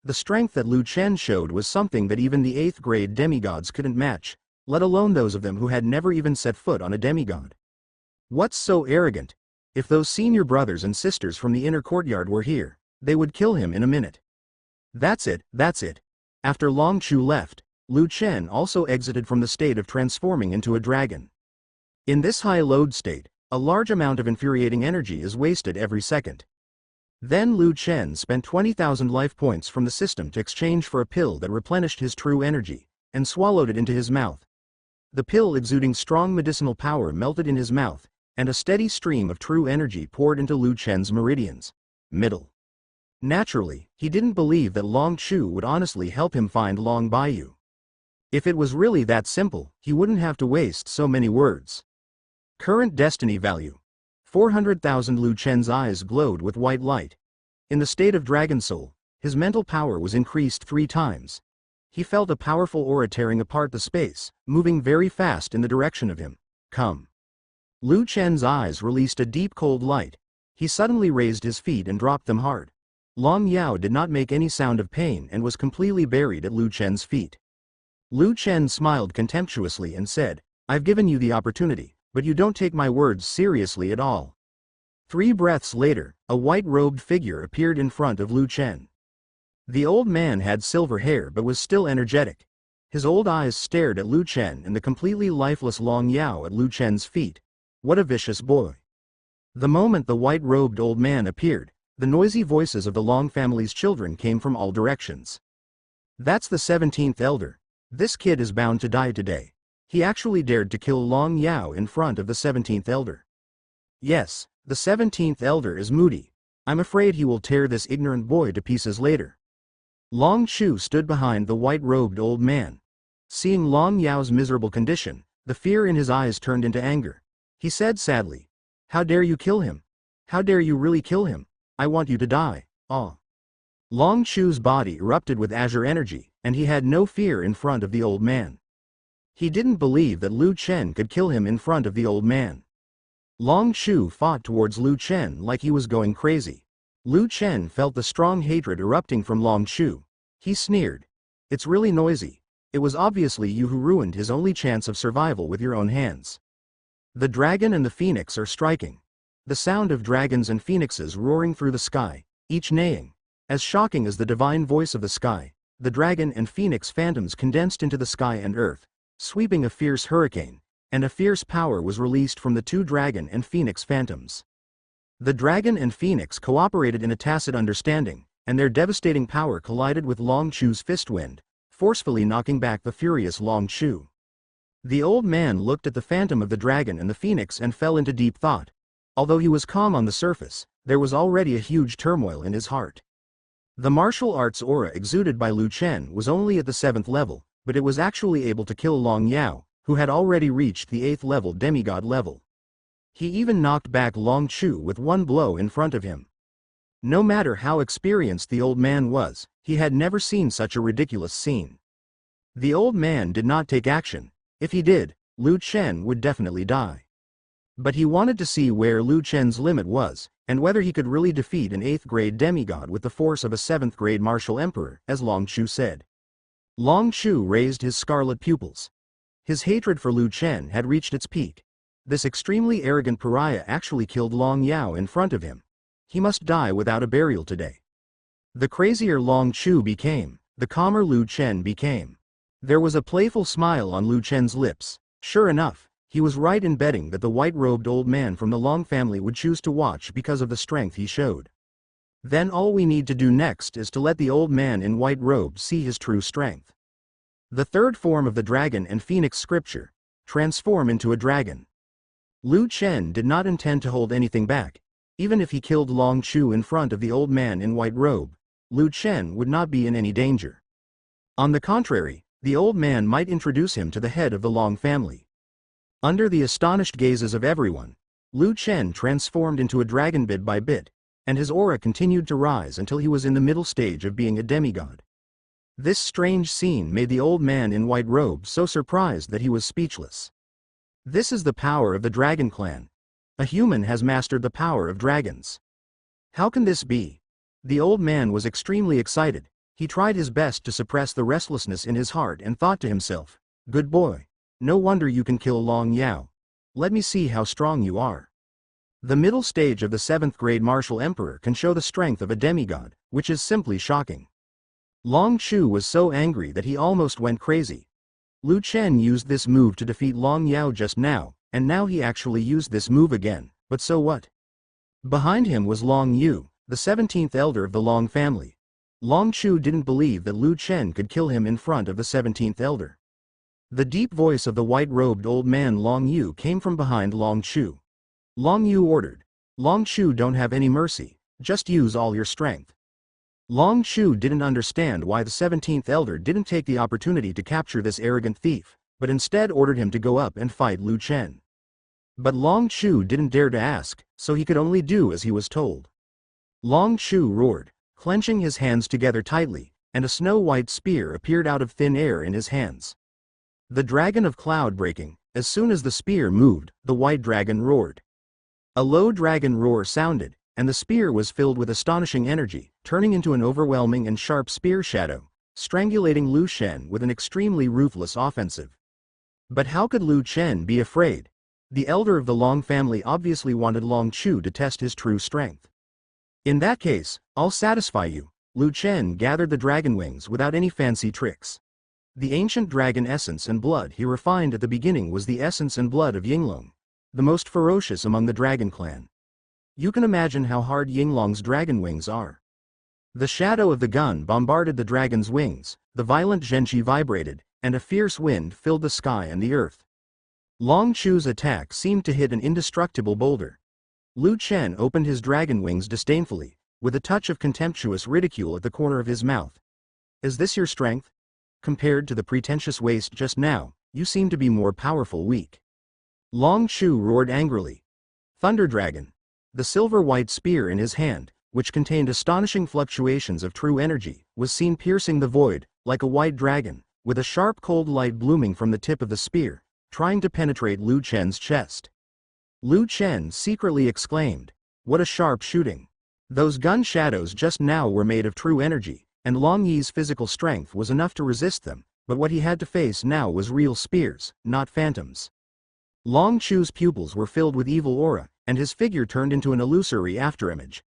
The strength that Lu Chen showed was something that even the 8th grade demigods couldn't match, let alone those of them who had never even set foot on a demigod. What's so arrogant? If those senior brothers and sisters from the inner courtyard were here, they would kill him in a minute. That's it. After Long Chu left, Lu Chen also exited from the state of transforming into a dragon. In this high-load state, a large amount of infuriating energy is wasted every second. Then Lu Chen spent 20,000 life points from the system to exchange for a pill that replenished his true energy, and swallowed it into his mouth. The pill exuding strong medicinal power melted in his mouth, and a steady stream of true energy poured into Lu Chen's meridians. Middle. Naturally, he didn't believe that Long Chu would honestly help him find Long Baiyu. If it was really that simple, he wouldn't have to waste so many words. Current destiny value. 400,000. Lu Chen's eyes glowed with white light. In the state of Dragon Soul, his mental power was increased 3 times. He felt a powerful aura tearing apart the space, moving very fast in the direction of him. Come. Lu Chen's eyes released a deep cold light. He suddenly raised his feet and dropped them hard. Long Yao did not make any sound of pain and was completely buried at Lu Chen's feet. Lu Chen smiled contemptuously and said, "I've given you the opportunity, but you don't take my words seriously at all." 3 breaths later, a white-robed figure appeared in front of Lu Chen. The old man had silver hair but was still energetic. His old eyes stared at Lu Chen and the completely lifeless Long Yao at Lu Chen's feet. What a vicious boy. The moment the white-robed old man appeared, the noisy voices of the Long family's children came from all directions. "That's the 17th elder. This kid is bound to die today. He actually dared to kill Long Yao in front of the 17th elder. Yes, the 17th elder is moody. I'm afraid he will tear this ignorant boy to pieces later." Long Chu stood behind the white-robed old man. Seeing Long Yao's miserable condition, the fear in his eyes turned into anger. He said sadly, "How dare you kill him? How dare you really kill him? I want you to die." Ah. Long Chu's body erupted with azure energy, and he had no fear in front of the old man. He didn't believe that Lu Chen could kill him in front of the old man. Long Chu fought towards Lu Chen like he was going crazy. Lu Chen felt the strong hatred erupting from Long Chu. He sneered. "It's really noisy. It was obviously you who ruined his only chance of survival with your own hands." The dragon and the phoenix are striking. The sound of dragons and phoenixes roaring through the sky, each neighing. As shocking as the divine voice of the sky, the dragon and phoenix phantoms condensed into the sky and earth, sweeping a fierce hurricane, and a fierce power was released from the 2 dragon and phoenix phantoms. The dragon and phoenix cooperated in a tacit understanding, and their devastating power collided with Long Chu's fist wind, forcefully knocking back the furious Long Chu. The old man looked at the phantom of the dragon and the phoenix and fell into deep thought. Although he was calm on the surface, there was already a huge turmoil in his heart. The martial arts aura exuded by Lu Chen was only at the 7th level, but it was actually able to kill Long Yao, who had already reached the 8th level demigod level. He even knocked back Long Chu with 1 blow in front of him. No matter how experienced the old man was, he had never seen such a ridiculous scene. The old man did not take action. If he did, Lu Chen would definitely die. But he wanted to see where Lu Chen's limit was, and whether he could really defeat an 8th grade demigod with the force of a 7th grade martial emperor, as Long Chu said. Long Chu raised his scarlet pupils. His hatred for Lu Chen had reached its peak. This extremely arrogant pariah actually killed Long Yao in front of him. He must die without a burial today. The crazier Long Chu became, the calmer Lu Chen became. There was a playful smile on Lu Chen's lips. Sure enough, he was right in betting that the white-robed old man from the Long family would choose to watch because of the strength he showed. Then all we need to do next is to let the old man in white robes see his true strength. The third form of the dragon and phoenix scripture, transform into a dragon. Lu Chen did not intend to hold anything back. Even if he killed Long Chu in front of the old man in white robe, Lu Chen would not be in any danger. On the contrary, the old man might introduce him to the head of the Long family. Under the astonished gazes of everyone, Lu Chen transformed into a dragon bit by bit, and his aura continued to rise until he was in the middle stage of being a demigod. This strange scene made the old man in white robe so surprised that he was speechless. This is the power of the dragon clan. A human has mastered the power of dragons. How can this be? The old man was extremely excited. He tried his best to suppress the restlessness in his heart and thought to himself, "Good boy. No wonder you can kill Long Yao. Let me see how strong you are." The middle stage of the 7th grade martial emperor can show the strength of a demigod, which is simply shocking. Long Chu was so angry that he almost went crazy. Lu Chen used this move to defeat Long Yao just now, and now he actually used this move again, but so what? Behind him was Long Yu, the 17th elder of the Long family. Long Chu didn't believe that Lu Chen could kill him in front of the 17th elder. The deep voice of the white-robed old man Long Yu came from behind Long Chu. Long Yu ordered, "Long Chu, don't have any mercy, just use all your strength." Long Chu didn't understand why the 17th elder didn't take the opportunity to capture this arrogant thief, but instead ordered him to go up and fight Lu Chen. But Long Chu didn't dare to ask, so he could only do as he was told. Long Chu roared, clenching his hands together tightly, and a snow-white spear appeared out of thin air in his hands. The dragon of cloud breaking. As soon as the spear moved, the white dragon roared. A low dragon roar sounded, and the spear was filled with astonishing energy, turning into an overwhelming and sharp spear shadow, strangulating Lu Chen with an extremely ruthless offensive. But how could Lu Chen be afraid? The elder of the Long family obviously wanted Long Chu to test his true strength. "In that case, I'll satisfy you." Lu Chen gathered the dragon wings without any fancy tricks. The ancient dragon essence and blood he refined at the beginning was the essence and blood of Yinglong, the most ferocious among the dragon clan. You can imagine how hard Yinglong's dragon wings are. The shadow of the gun bombarded the dragon's wings, the violent zhenqi vibrated, and a fierce wind filled the sky and the earth. Long Chu's attack seemed to hit an indestructible boulder. Lu Chen opened his dragon wings disdainfully, with a touch of contemptuous ridicule at the corner of his mouth. "Is this your strength? Compared to the pretentious waste just now, you seem to be more powerful weak." Long Chu roared angrily. Thunder Dragon. The silver-white spear in his hand, which contained astonishing fluctuations of true energy, was seen piercing the void, like a white dragon, with a sharp cold light blooming from the tip of the spear, trying to penetrate Lu Chen's chest. Lu Chen secretly exclaimed, "What a sharp shooting!" Those gun shadows just now were made of true energy, and Long Yi's physical strength was enough to resist them, but what he had to face now was real spears, not phantoms. Long Chu's pupils were filled with evil aura, and his figure turned into an illusory afterimage.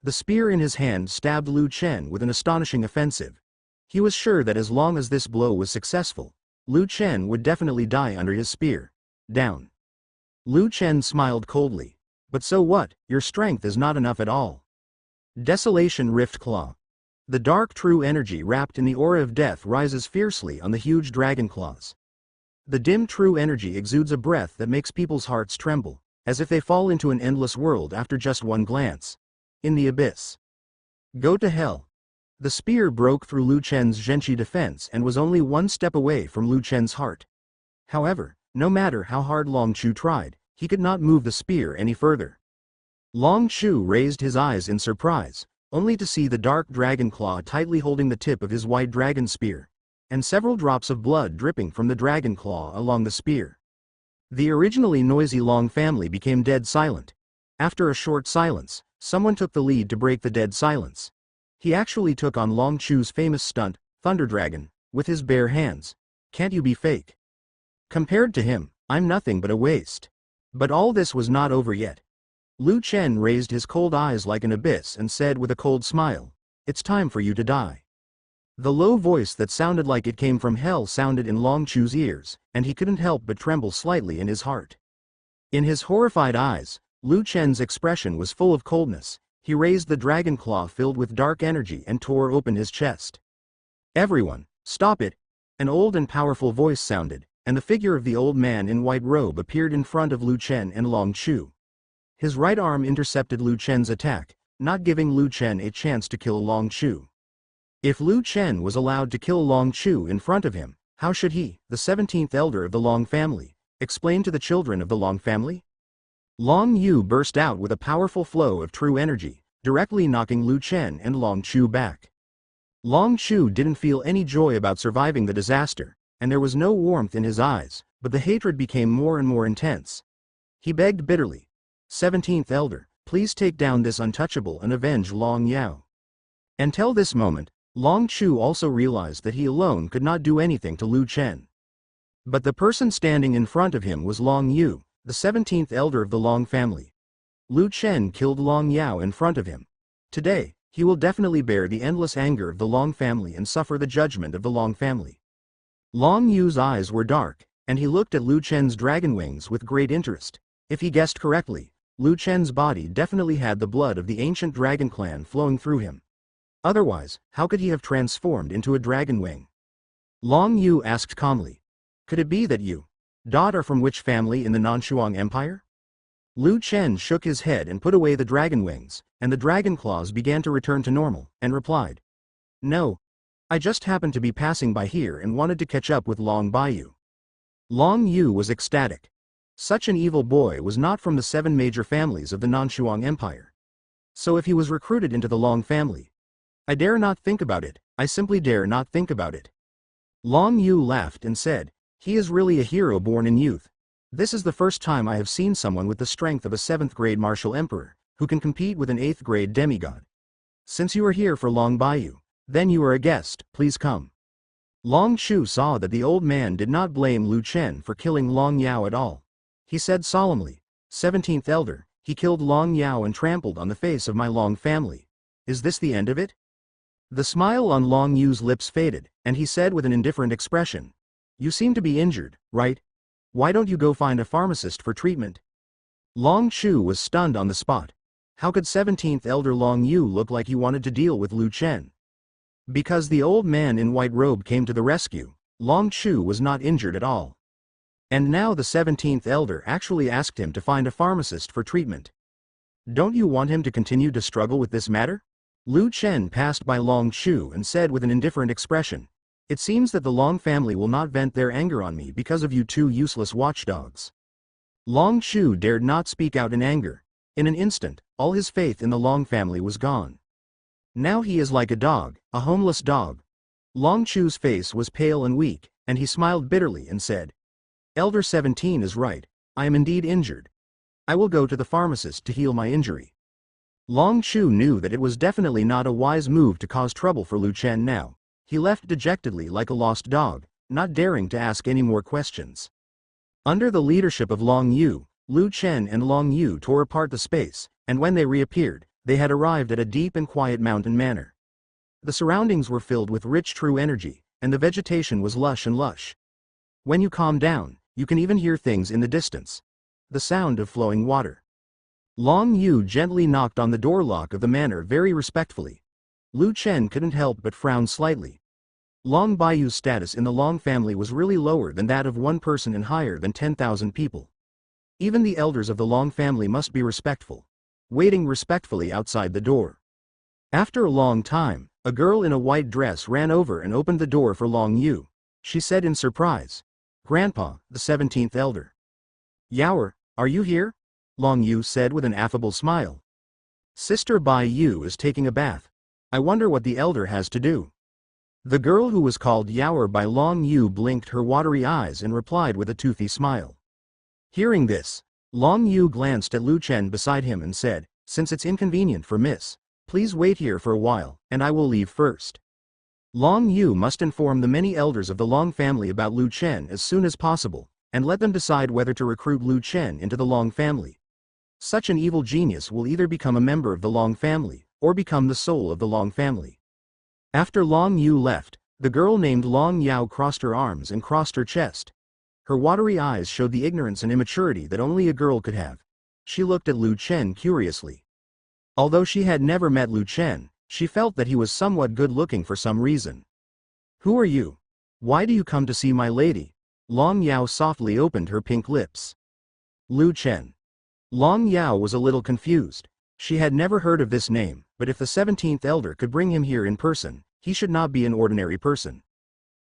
The spear in his hand stabbed Lu Chen with an astonishing offensive. He was sure that as long as this blow was successful, Lu Chen would definitely die under his spear. Down. Lu Chen smiled coldly. "But so what, your strength is not enough at all." Desolation Rift Claw. The dark true energy wrapped in the aura of death rises fiercely on the huge dragon claws. The dim true energy exudes a breath that makes people's hearts tremble, as if they fall into an endless world after just one glance. In the abyss. Go to hell. The spear broke through Lu Chen's zhenqi defense and was only one step away from Lu Chen's heart. However, no matter how hard Long Chu tried, he could not move the spear any further. Long Chu raised his eyes in surprise, only to see the dark dragon claw tightly holding the tip of his white dragon spear, and several drops of blood dripping from the dragon claw along the spear. The originally noisy Long family became dead silent. After a short silence, someone took the lead to break the dead silence. He actually took on Long Chu's famous stunt, Thunder Dragon, with his bare hands. "Can't you be fake? Compared to him, I'm nothing but a waste." But all this was not over yet. Lu Chen raised his cold eyes like an abyss and said with a cold smile, "It's time for you to die." The low voice that sounded like it came from hell sounded in Long Chu's ears, and he couldn't help but tremble slightly in his heart. In his horrified eyes, Lu Chen's expression was full of coldness. He raised the dragon claw filled with dark energy and tore open his chest. "Everyone, stop it!" An old and powerful voice sounded, and the figure of the old man in white robe appeared in front of Lu Chen and Long Chu. His right arm intercepted Lu Chen's attack, not giving Lu Chen a chance to kill Long Chu. If Lu Chen was allowed to kill Long Chu in front of him, how should he, the 17th elder of the Long family, explain to the children of the Long family? Long Yu burst out with a powerful flow of true energy, directly knocking Lu Chen and Long Chu back. Long Chu didn't feel any joy about surviving the disaster, and there was no warmth in his eyes, but the hatred became more and more intense. He begged bitterly, 17th elder, please take down this untouchable and avenge Long Yao. Until this moment, Long Chu also realized that he alone could not do anything to Lu Chen. But the person standing in front of him was Long Yu, the 17th elder of the Long family. Lu Chen killed Long Yao in front of him. Today, he will definitely bear the endless anger of the Long family and suffer the judgment of the Long family. Long Yu's eyes were dark, and he looked at Lu Chen's dragon wings with great interest. If he guessed correctly, Lu Chen's body definitely had the blood of the ancient dragon clan flowing through him. Otherwise, how could he have transformed into a dragon wing? Long Yu asked calmly. Could it be that you, daughter from which family in the Nanshuang Empire? Lu Chen shook his head and put away the dragon wings, and the dragon claws began to return to normal, and replied. No. I just happened to be passing by here and wanted to catch up with Long Baiyu. Long Yu was ecstatic. Such an evil boy was not from the 7 major families of the Nanshuang Empire. So if he was recruited into the Long family, I dare not think about it, I simply dare not think about it. Long Yu laughed and said, he is really a hero born in youth. This is the first time I have seen someone with the strength of a 7th grade martial emperor, who can compete with an 8th grade demigod. Since you are here for Long Baiyu, then you are a guest, please come. Long Chu saw that the old man did not blame Lu Chen for killing Long Yao at all. He said solemnly, 17th elder, he killed Long Yao and trampled on the face of my Long family. Is this the end of it? The smile on Long Yu's lips faded, and he said with an indifferent expression, you seem to be injured, right? Why don't you go find a pharmacist for treatment? Long Chu was stunned on the spot. How could 17th elder Long Yu look like he wanted to deal with Lu Chen? Because the old man in white robe came to the rescue, Long Chu was not injured at all. And now the 17th elder actually asked him to find a pharmacist for treatment. Don't you want him to continue to struggle with this matter? Lu Chen passed by Long Chu and said with an indifferent expression, it seems that the Long family will not vent their anger on me because of you 2 useless watchdogs. Long Chu dared not speak out in anger. In an instant, all his faith in the Long family was gone. Now he is like a dog, a homeless dog. Long Chu's face was pale and weak, and he smiled bitterly and said, Elder 17 is right, I am indeed injured. I will go to the pharmacist to heal my injury. Long Chu knew that it was definitely not a wise move to cause trouble for Lu Chen now. He left dejectedly like a lost dog, not daring to ask any more questions. Under the leadership of Long Yu, Lu Chen and Long Yu tore apart the space, and when they reappeared, they had arrived at a deep and quiet mountain manor. The surroundings were filled with rich true energy, and the vegetation was lush and lush. When you calm down, you can even hear things in the distance. The sound of flowing water. Long Yu gently knocked on the door lock of the manor very respectfully. Lu Chen couldn't help but frown slightly. Long Baiyu's status in the Long family was really lower than that of one person and higher than 10,000 people. Even the elders of the Long family must be respectful. Waiting respectfully outside the door. After a long time, a girl in a white dress ran over and opened the door for Long Yu. She said in surprise, Grandpa, the 17th elder. Yaoer, are you here? Long Yu said with an affable smile. Sister Bai Yu is taking a bath. I wonder what the elder has to do. The girl who was called Yaoer by Long Yu blinked her watery eyes and replied with a toothy smile. Hearing this, Long Yu glanced at Lu Chen beside him and said, since it's inconvenient for Miss, please wait here for a while, and I will leave first. Long Yu must inform the many elders of the Long family about Lu Chen as soon as possible, and let them decide whether to recruit Lu Chen into the Long family. Such an evil genius will either become a member of the Long family, or become the soul of the Long family. After Long Yu left, the girl named Long Yao crossed her arms and crossed her chest. Her watery eyes showed the ignorance and immaturity that only a girl could have. She looked at Lu Chen curiously. Although she had never met Lu Chen, she felt that he was somewhat good-looking for some reason. Who are you? Why do you come to see my lady? Long Yao softly opened her pink lips. Lu Chen. Long Yao was a little confused. She had never heard of this name, but if the 17th elder could bring him here in person, he should not be an ordinary person.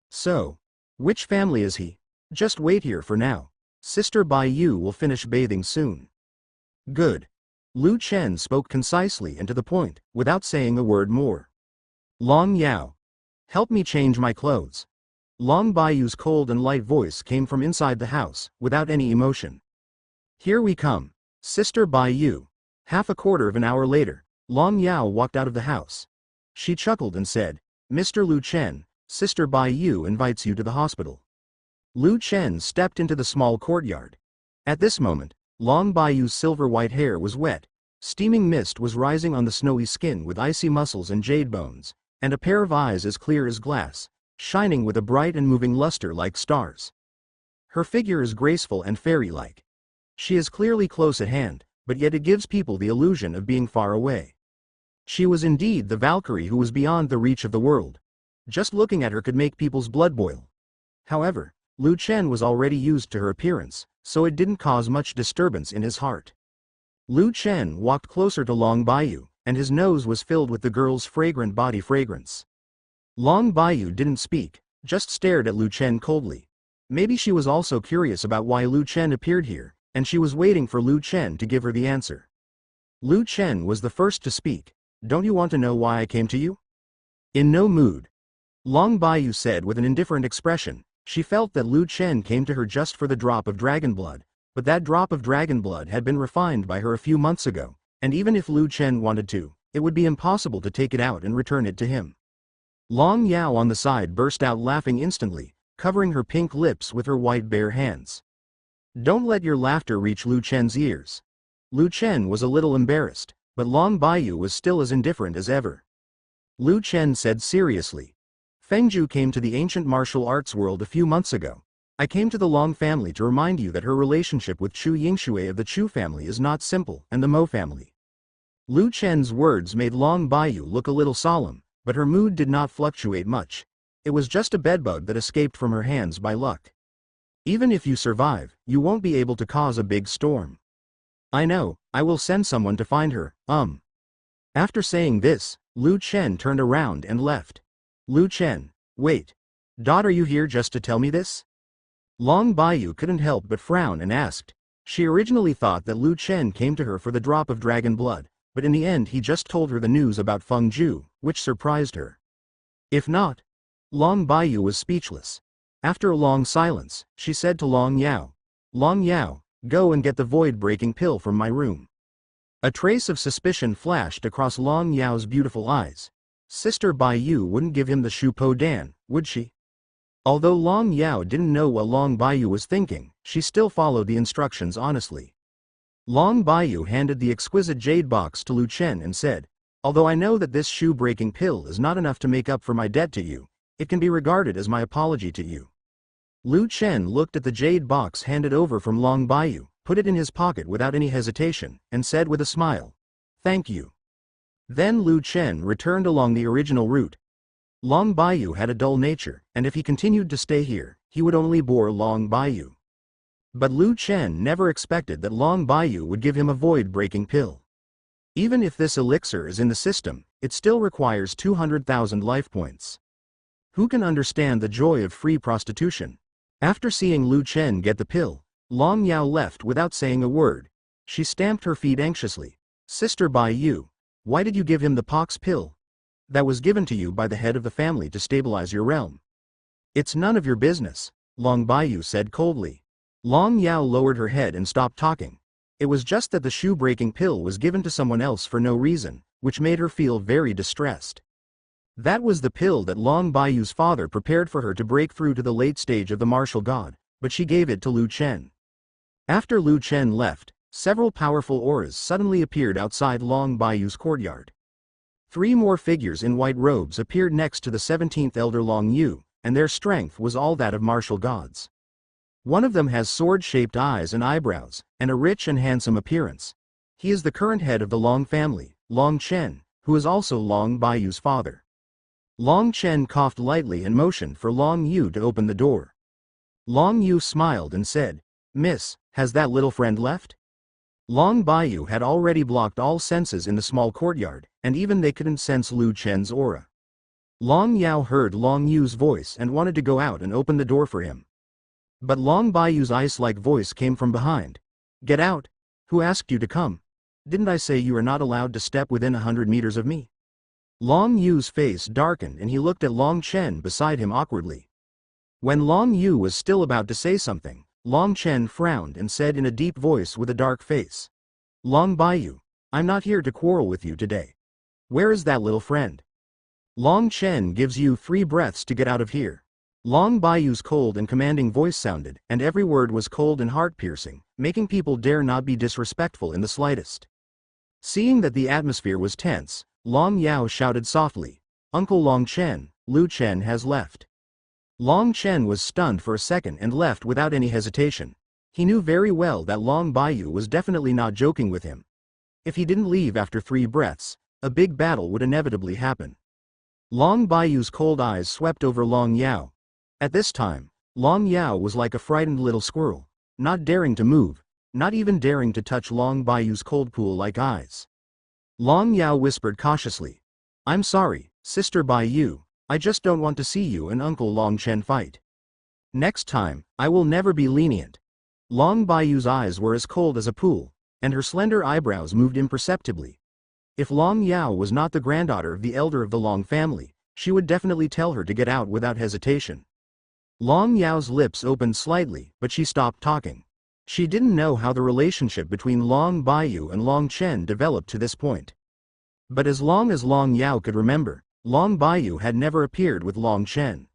So, which family is he? Just wait here for now. Sister Bai Yu will finish bathing soon. Good. Lu Chen spoke concisely and to the point, without saying a word more. Long Yao. Help me change my clothes. Long Baiyu's cold and light voice came from inside the house, without any emotion. Here we come. Sister Bai Yu. Half a quarter of an hour later, Long Yao walked out of the house. She chuckled and said, Mr. Lu Chen, Sister Bai Yu invites you to the hospital. Lu Chen stepped into the small courtyard. At this moment, Long Baiyu's silver-white hair was wet, steaming mist was rising on the snowy skin with icy muscles and jade bones, and a pair of eyes as clear as glass, shining with a bright and moving luster like stars. Her figure is graceful and fairy-like. She is clearly close at hand, but yet it gives people the illusion of being far away. She was indeed the Valkyrie who was beyond the reach of the world. Just looking at her could make people's blood boil. However, Lu Chen was already used to her appearance, so it didn't cause much disturbance in his heart. Lu Chen walked closer to Long Baiyu, and his nose was filled with the girl's fragrant body fragrance. Long Baiyu didn't speak, just stared at Lu Chen coldly. Maybe she was also curious about why Lu Chen appeared here, and she was waiting for Lu Chen to give her the answer. Lu Chen was the first to speak. Don't you want to know why I came to you? In no mood. Long Baiyu said with an indifferent expression. She felt that Lu Chen came to her just for the drop of dragon blood, but that drop of dragon blood had been refined by her a few months ago, and even if Lu Chen wanted to, it would be impossible to take it out and return it to him. Long Yao on the side burst out laughing instantly, covering her pink lips with her white bare hands. Don't let your laughter reach Lu Chen's ears. Lu Chen was a little embarrassed, but Long Baiyu was still as indifferent as ever. Lu Chen said seriously. Fengju came to the ancient martial arts world a few months ago. I came to the Long family to remind you that her relationship with Chu Yingxue of the Chu family is not simple, and the Mo family. Lu Chen's words made Long Baiyu look a little solemn, but her mood did not fluctuate much. It was just a bedbug that escaped from her hands by luck. Even if you survive, you won't be able to cause a big storm. I know, I will send someone to find her, After saying this, Lu Chen turned around and left. Lu Chen, wait. Are you here just to tell me this? Long Baiyu couldn't help but frown and asked. She originally thought that Lu Chen came to her for the drop of dragon blood, but in the end he just told her the news about Feng Ju, which surprised her. If not? Long Baiyu was speechless. After a long silence, she said to Long Yao, Long Yao, go and get the void-breaking pill from my room. A trace of suspicion flashed across Long Yao's beautiful eyes. Sister Bai Yu wouldn't give him the Shu Po Dan, would she? Although Long Yao didn't know what Long Baiyu was thinking, she still followed the instructions honestly. Long Baiyu handed the exquisite jade box to Lu Chen and said, although I know that this shoe-breaking pill is not enough to make up for my debt to you, it can be regarded as my apology to you. Lu Chen looked at the jade box handed over from Long Baiyu, put it in his pocket without any hesitation, and said with a smile, thank you. Then Lu Chen returned along the original route. Long Baiyu had a dull nature, and if he continued to stay here, he would only bore Long Baiyu. But Lu Chen never expected that Long Baiyu would give him a void-breaking pill. Even if this elixir is in the system, it still requires 200,000 life points. Who can understand the joy of free prostitution? After seeing Lu Chen get the pill, Long Yao left without saying a word. She stamped her feet anxiously. Sister Bai Yu, why did you give him the pox pill? That was given to you by the head of the family to stabilize your realm. It's none of your business, Long Baiyu said coldly. Long Yao lowered her head and stopped talking. It was just that the shoe-breaking pill was given to someone else for no reason, which made her feel very distressed. That was the pill that Long Baiyu's father prepared for her to break through to the late stage of the martial god, but she gave it to Lu Chen. After Lu Chen left, several powerful auras suddenly appeared outside Long Baiyu's courtyard. 3 more figures in white robes appeared next to the 17th elder Long Yu, and their strength was all that of martial gods. One of them has sword-shaped eyes and eyebrows, and a rich and handsome appearance. He is the current head of the Long family, Long Chen, who is also Long Baiyu's father. Long Chen coughed lightly and motioned for Long Yu to open the door. Long Yu smiled and said, "Miss, has that little friend left?" Long Baiyu had already blocked all senses in the small courtyard, and even they couldn't sense Lu Chen's aura. Long Yao heard Long Yu's voice and wanted to go out and open the door for him. But Long Baiyu's ice-like voice came from behind. "Get out! Who asked you to come? Didn't I say you are not allowed to step within 100 meters of me?" Long Yu's face darkened and he looked at Long Chen beside him awkwardly. When Long Yu was still about to say something, Long Chen frowned and said in a deep voice with a dark face, "Long Baiyu, I'm not here to quarrel with you today. Where is that little friend? Long Chen gives you 3 breaths to get out of here." Long Baiyu's cold and commanding voice sounded, and every word was cold and heart-piercing, making people dare not be disrespectful in the slightest. Seeing that the atmosphere was tense, Long Yao shouted softly, "Uncle Long Chen, Lu Chen has left." Long Chen was stunned for a second and left without any hesitation. He knew very well that Long Baiyu was definitely not joking with him. If he didn't leave after 3 breaths, a big battle would inevitably happen. Long Baiyu's cold eyes swept over Long Yao. At this time, Long Yao was like a frightened little squirrel, not daring to move, not even daring to touch Long Baiyu's cold pool-like eyes. Long Yao whispered cautiously, "I'm sorry, Sister Baiyu, I just don't want to see you and Uncle Long Chen fight. Next time, I will never be lenient." Long Baiyu's eyes were as cold as a pool, and her slender eyebrows moved imperceptibly. If Long Yao was not the granddaughter of the elder of the Long family, she would definitely tell her to get out without hesitation. Long Yao's lips opened slightly, but she stopped talking. She didn't know how the relationship between Long Baiyu and Long Chen developed to this point. But as long as Long Yao could remember, Long Baiyu had never appeared with Long Chen.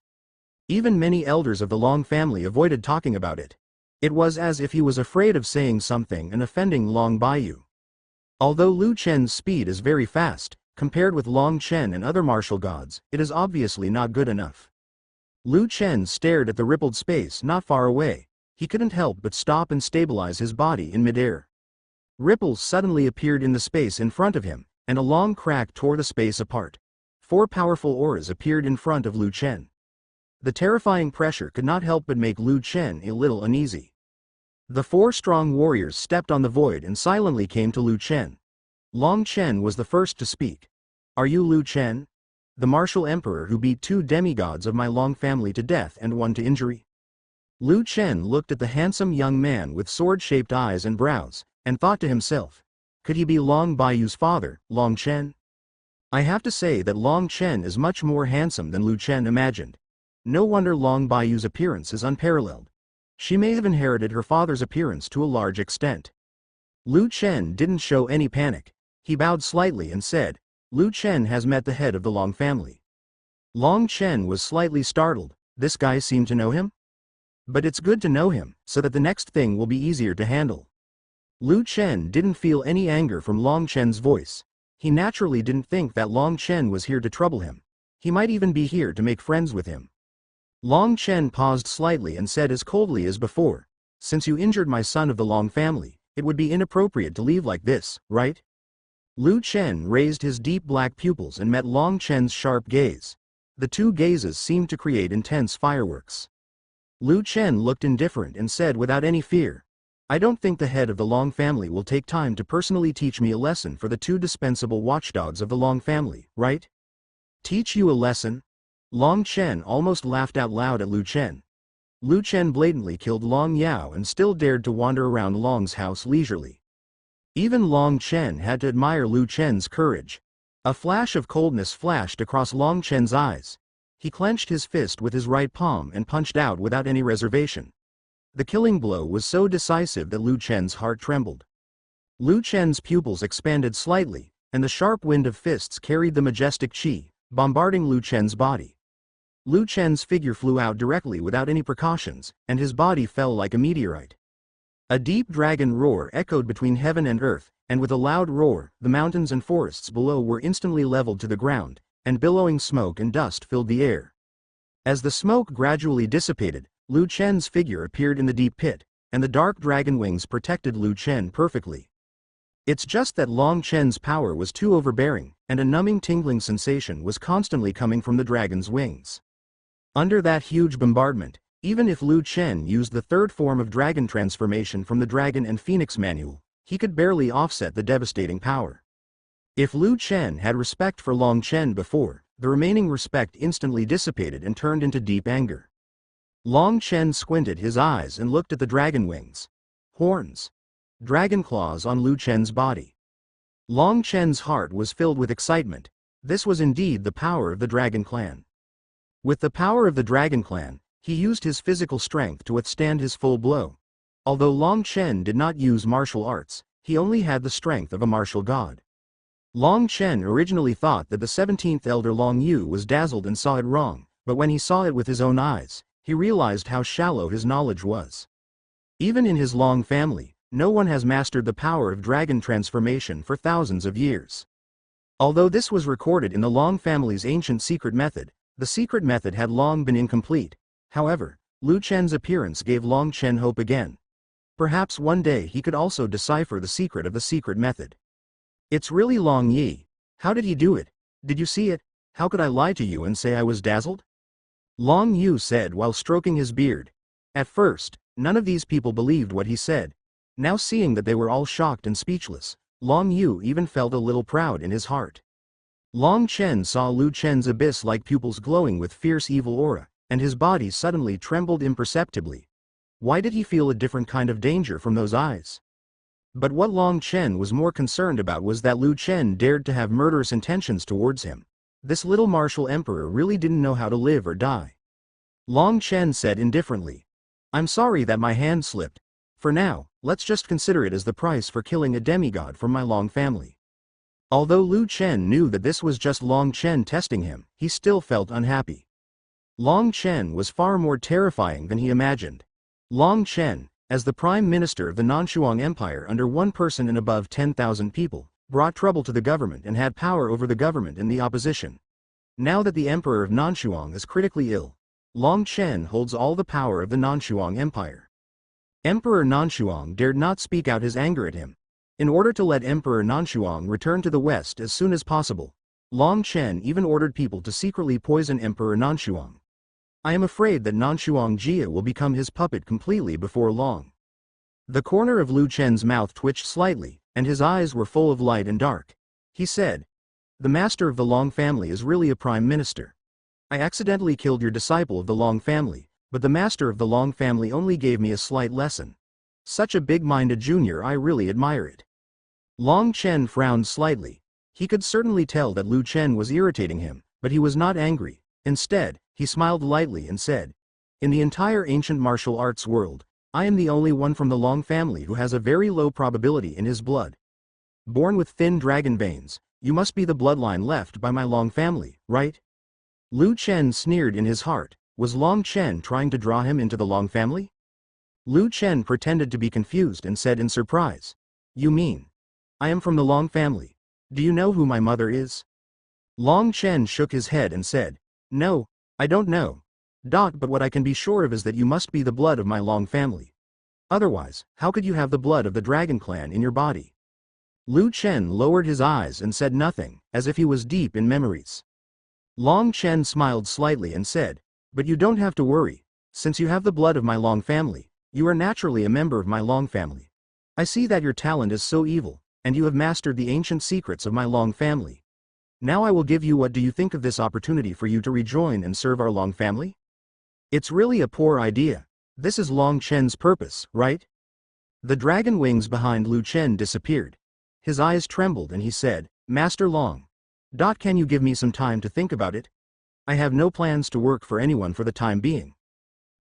Even many elders of the Long family avoided talking about it. It was as if he was afraid of saying something and offending Long Baiyu. Although Lu Chen's speed is very fast, compared with Long Chen and other martial gods, it is obviously not good enough. Lu Chen stared at the rippled space not far away. He couldn't help but stop and stabilize his body in midair. Ripples suddenly appeared in the space in front of him, and a long crack tore the space apart. 4 powerful auras appeared in front of Lu Chen. The terrifying pressure could not help but make Lu Chen a little uneasy. The 4 strong warriors stepped on the void and silently came to Lu Chen. Long Chen was the first to speak. "Are you Lu Chen? The martial emperor who beat 2 demigods of my Long family to death and 1 to injury?" Lu Chen looked at the handsome young man with sword-shaped eyes and brows, and thought to himself, could he be Long Baiyu's father, Long Chen? I have to say that Long Chen is much more handsome than Lu Chen imagined. No wonder Long Baiyu's appearance is unparalleled. She may have inherited her father's appearance to a large extent. Lu Chen didn't show any panic. He bowed slightly and said, "Lu Chen has met the head of the Long family." Long Chen was slightly startled. This guy seemed to know him? But it's good to know him, so that the next thing will be easier to handle. Lu Chen didn't feel any anger from Long Chen's voice. He naturally didn't think that Long Chen was here to trouble him. He might even be here to make friends with him. Long Chen paused slightly and said as coldly as before, "Since you injured my son of the Long family, it would be inappropriate to leave like this, right?" Lu Chen raised his deep black pupils and met Long Chen's sharp gaze. The 2 gazes seemed to create intense fireworks. Lu Chen looked indifferent and said without any fear, "I don't think the head of the Long family will take time to personally teach me a lesson for the 2 dispensable watchdogs of the Long family, right?" "Teach you a lesson?" Long Chen almost laughed out loud at Lu Chen. Lu Chen blatantly killed Long Yao and still dared to wander around Long's house leisurely. Even Long Chen had to admire Lu Chen's courage. A flash of coldness flashed across Long Chen's eyes. He clenched his fist with his right palm and punched out without any reservation. The killing blow was so decisive that Lu Chen's heart trembled. Lu Chen's pupils expanded slightly, and the sharp wind of fists carried the majestic chi, bombarding Lu Chen's body. Lu Chen's figure flew out directly without any precautions, and his body fell like a meteorite. A deep dragon roar echoed between heaven and earth, and with a loud roar, the mountains and forests below were instantly leveled to the ground, and billowing smoke and dust filled the air. As the smoke gradually dissipated, Lu Chen's figure appeared in the deep pit, and the dark dragon wings protected Lu Chen perfectly. It's just that Long Chen's power was too overbearing, and a numbing tingling sensation was constantly coming from the dragon's wings. Under that huge bombardment, even if Lu Chen used the third form of dragon transformation from the Dragon and Phoenix manual, he could barely offset the devastating power. If Lu Chen had respect for Long Chen before, the remaining respect instantly dissipated and turned into deep anger. Long Chen squinted his eyes and looked at the dragon wings, horns, dragon claws on Lu Chen's body. Long Chen's heart was filled with excitement. This was indeed the power of the Dragon Clan. With the power of the Dragon Clan, he used his physical strength to withstand his full blow. Although Long Chen did not use martial arts, he only had the strength of a martial god. Long Chen originally thought that the 17th elder Long Yu was dazzled and saw it wrong, but when he saw it with his own eyes, he realized how shallow his knowledge was. Even in his Long family, no one has mastered the power of dragon transformation for thousands of years. Although this was recorded in the Long family's ancient secret method, the secret method had long been incomplete. However, Lu Chen's appearance gave Long Chen hope again. Perhaps one day he could also decipher the secret of the secret method. It's really Long Yi. How did he do it? Did you see it? How could I lie to you and say I was dazzled? Long Yu said while stroking his beard. At first, none of these people believed what he said. Now seeing that they were all shocked and speechless, Long Yu even felt a little proud in his heart. Long Chen saw Lu Chen's abyss-like pupils glowing with fierce evil aura, and his body suddenly trembled imperceptibly. Why did he feel a different kind of danger from those eyes? But what Long Chen was more concerned about was that Lu Chen dared to have murderous intentions towards him. This little martial emperor really didn't know how to live or die. Long Chen said indifferently, "I'm sorry that my hand slipped. For now, let's just consider it as the price for killing a demigod from my Long family." Although Lu Chen knew that this was just Long Chen testing him, he still felt unhappy. Long Chen was far more terrifying than he imagined. Long Chen, as the Prime Minister of the Nanshuang Empire under one person and above 10,000 people, brought trouble to the government and had power over the government and the opposition. Now that the Emperor of Nanshuang is critically ill, Long Chen holds all the power of the Nanshuang Empire. Emperor Nanshuang dared not speak out his anger at him. In order to let Emperor Nanshuang return to the west as soon as possible, Long Chen even ordered people to secretly poison Emperor Nanshuang. I am afraid that Nanshuang Jia will become his puppet completely before long. The corner of Lu Chen's mouth twitched slightly, and his eyes were full of light and dark. He said, "The master of the Long family is really a prime minister. I accidentally killed your disciple of the Long family, but the master of the Long family only gave me a slight lesson. Such a big-minded junior, I really admire it." Long Chen frowned slightly. He could certainly tell that Lu Chen was irritating him, but he was not angry. Instead, he smiled lightly and said, "In the entire ancient martial arts world, I am the only one from the Long family who has a very low probability in his blood. Born with thin dragon veins, you must be the bloodline left by my Long family, right?" Lu Chen sneered in his heart. Was Long Chen trying to draw him into the Long family? Lu Chen pretended to be confused and said in surprise, "You mean, I am from the Long family? Do you know who my mother is?" Long Chen shook his head and said, "No, I don't know. But what I can be sure of is that you must be the blood of my Long family. Otherwise, how could you have the blood of the Dragon Clan in your body?" Lu Chen lowered his eyes and said nothing, as if he was deep in memories. Long Chen smiled slightly and said, "But you don't have to worry. Since you have the blood of my Long family, you are naturally a member of my Long family. I see that your talent is so evil, and you have mastered the ancient secrets of my Long family. Now I will give you what do you think of this opportunity for you to rejoin and serve our Long family? It's really a poor idea. This is Long Chen's purpose, right?" The dragon wings behind Lu Chen disappeared. His eyes trembled and he said, "Master Long. Can you give me some time to think about it? I have no plans to work for anyone for the time being."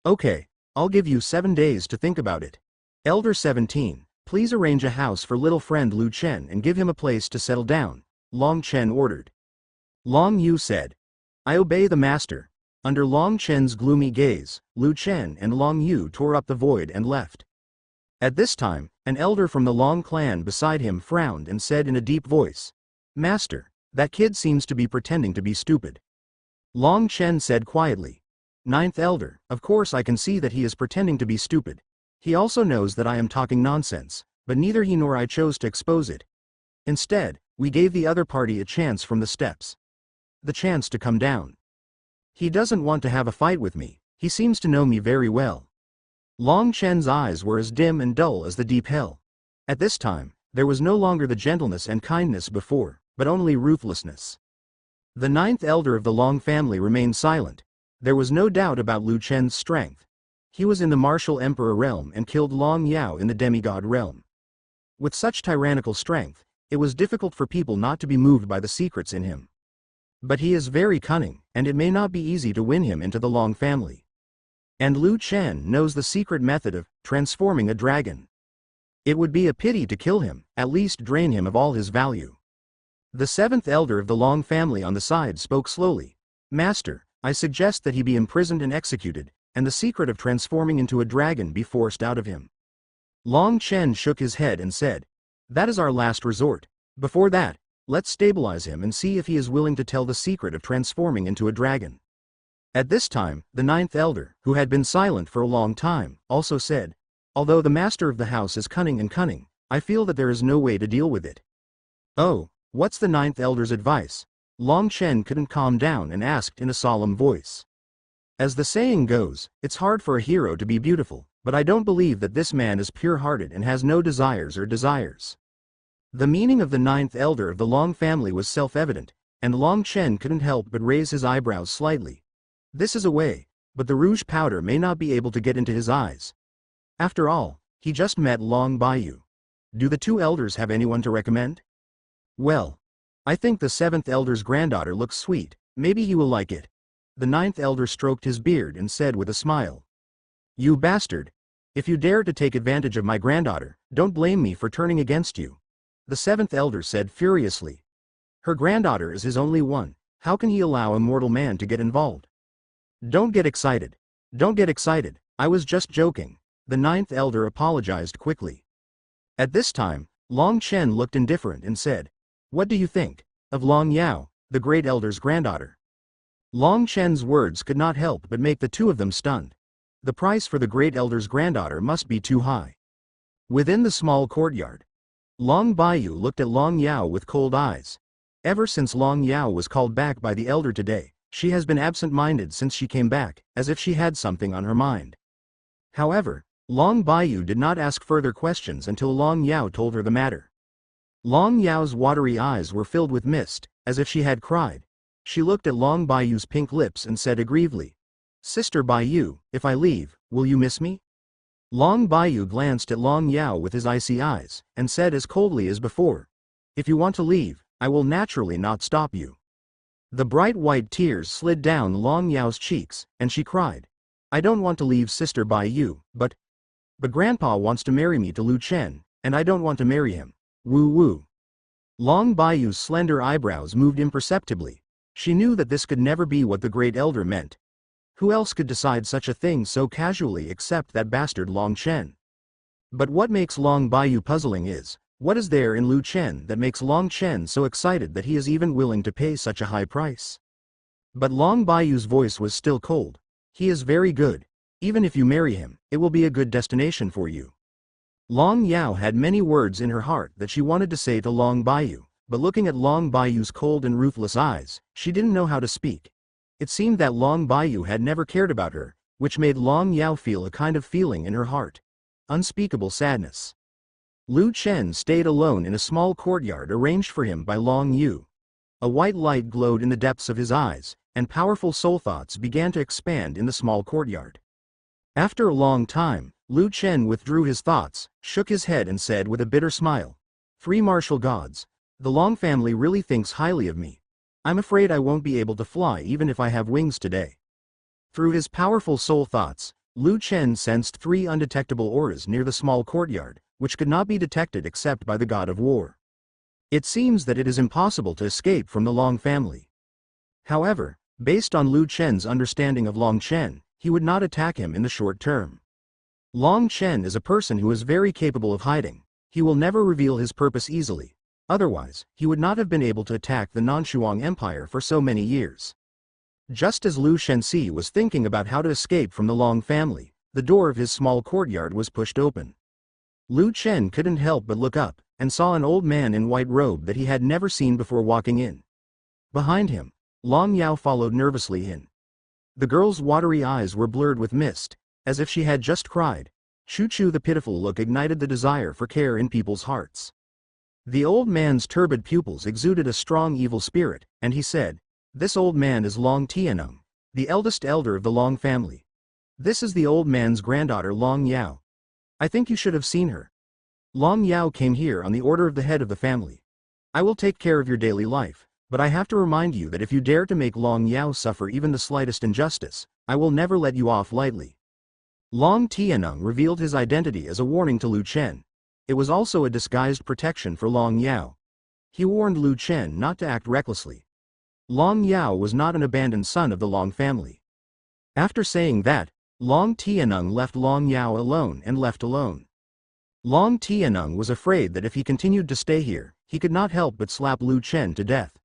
"Okay, I'll give you 7 days to think about it. Elder 17, please arrange a house for little friend Lu Chen and give him a place to settle down," Long Chen ordered. Long Yu said, "I obey the master." Under Long Chen's gloomy gaze, Lu Chen and Long Yu tore up the void and left. At this time, an elder from the Long clan beside him frowned and said in a deep voice, "Master, that kid seems to be pretending to be stupid." Long Chen said quietly, "Ninth elder, of course I can see that he is pretending to be stupid. He also knows that I am talking nonsense, but neither he nor I chose to expose it. Instead, we gave the other party a chance from the steps. The chance to come down. He doesn't want to have a fight with me, he seems to know me very well. Long Chen's eyes were as dim and dull as the deep hell. At this time, there was no longer the gentleness and kindness before, but only ruthlessness. The ninth elder of the Long family remained silent. There was no doubt about Lu Chen's strength. He was in the martial emperor realm and killed Long Yao in the demigod realm. With such tyrannical strength, it was difficult for people not to be moved by the secrets in him. But he is very cunning, and it may not be easy to win him into the Long family. And Lu Chen knows the secret method of transforming a dragon. It would be a pity to kill him, at least drain him of all his value. The seventh elder of the Long family on the side spoke slowly. Master, I suggest that he be imprisoned and executed, and the secret of transforming into a dragon be forced out of him. Long Chen shook his head and said, that is our last resort. Before that, let's stabilize him and see if he is willing to tell the secret of transforming into a dragon. At this time, the ninth elder, who had been silent for a long time, also said, although the master of the house is cunning, I feel that there is no way to deal with it. Oh, what's the ninth elder's advice? Long Chen couldn't calm down and asked in a solemn voice. As the saying goes, it's hard for a hero to be beautiful, but I don't believe that this man is pure-hearted and has no desires or desires. The meaning of the ninth elder of the Long family was self-evident, and Long Chen couldn't help but raise his eyebrows slightly. This is a way, but the rouge powder may not be able to get into his eyes. After all, he just met Long Baiyu. Do the two elders have anyone to recommend? Well, I think the seventh elder's granddaughter looks sweet, maybe you will like it. The ninth elder stroked his beard and said with a smile. You bastard! If you dare to take advantage of my granddaughter, don't blame me for turning against you. The seventh elder said furiously. Her granddaughter is his only one, how can he allow a mortal man to get involved? Don't get excited. Don't get excited, I was just joking. The ninth elder apologized quickly. At this time, Long Chen looked indifferent and said, what do you think of Long Yao, the great elder's granddaughter? Long Chen's words could not help but make the two of them stunned. The price for the great elder's granddaughter must be too high. Within the small courtyard, Long Baiyu looked at Long Yao with cold eyes. Ever since Long Yao was called back by the elder today, she has been absent-minded since she came back, as if she had something on her mind. However, Long Baiyu did not ask further questions until Long Yao told her the matter. Long Yao's watery eyes were filled with mist, as if she had cried. She looked at Long Baiyu's pink lips and said aggrievedly, Sister Baiyu, if I leave, will you miss me? Long Baiyu glanced at Long Yao with his icy eyes, and said as coldly as before, if you want to leave, I will naturally not stop you. The bright white tears slid down Long Yao's cheeks, and she cried, I don't want to leave Sister Baiyu, but Grandpa wants to marry me to Lu Chen, and I don't want to marry him. Woo woo. Long Baiyu's slender eyebrows moved imperceptibly. She knew that this could never be what the great elder meant. Who else could decide such a thing so casually except that bastard Long Chen? But what makes Long Baiyu puzzling is, what is there in Lu Chen that makes Long Chen so excited that he is even willing to pay such a high price? But Long Baiyu's voice was still cold. He is very good. Even if you marry him, it will be a good destination for you. Long Yao had many words in her heart that she wanted to say to Long Baiyu, but looking at Long Baiyu's cold and ruthless eyes, she didn't know how to speak. It seemed that Long Baiyu had never cared about her, which made Long Yao feel a kind of feeling in her heart. Unspeakable sadness. Lu Chen stayed alone in a small courtyard arranged for him by Long Yu. A white light glowed in the depths of his eyes, and powerful soul thoughts began to expand in the small courtyard. After a long time, Lu Chen withdrew his thoughts, shook his head and said with a bitter smile, Three martial gods, the Long family really thinks highly of me. I'm afraid I won't be able to fly even if I have wings today. Through his powerful soul thoughts, Lu Chen sensed three undetectable auras near the small courtyard, which could not be detected except by the god of war. It seems that it is impossible to escape from the Long family. However, based on Lu Chen's understanding of Long Chen, he would not attack him in the short term. Long Chen is a person who is very capable of hiding. He will never reveal his purpose easily. Otherwise, he would not have been able to attack the Nanshuang Empire for so many years. Just as Lu Shenxi was thinking about how to escape from the Long family, the door of his small courtyard was pushed open. Lu Chen couldn't help but look up, and saw an old man in white robe that he had never seen before walking in. Behind him, Long Yao followed nervously in. The girl's watery eyes were blurred with mist, as if she had just cried. Choo-choo, the pitiful look ignited the desire for care in people's hearts. The old man's turbid pupils exuded a strong evil spirit, and he said, "This old man is Long Tianeng, the eldest elder of the Long family. This is the old man's granddaughter Long Yao. I think you should have seen her. Long Yao came here on the order of the head of the family. I will take care of your daily life, but I have to remind you that if you dare to make Long Yao suffer even the slightest injustice, I will never let you off lightly." Long Tianeng revealed his identity as a warning to Lu Chen. It was also a disguised protection for Long Yao. He warned Lu Chen not to act recklessly. Long Yao was not an abandoned son of the Long family. After saying that, Long Tianeng left Long Yao alone and left alone. Long Tianeng was afraid that if he continued to stay here, he could not help but slap Lu Chen to death.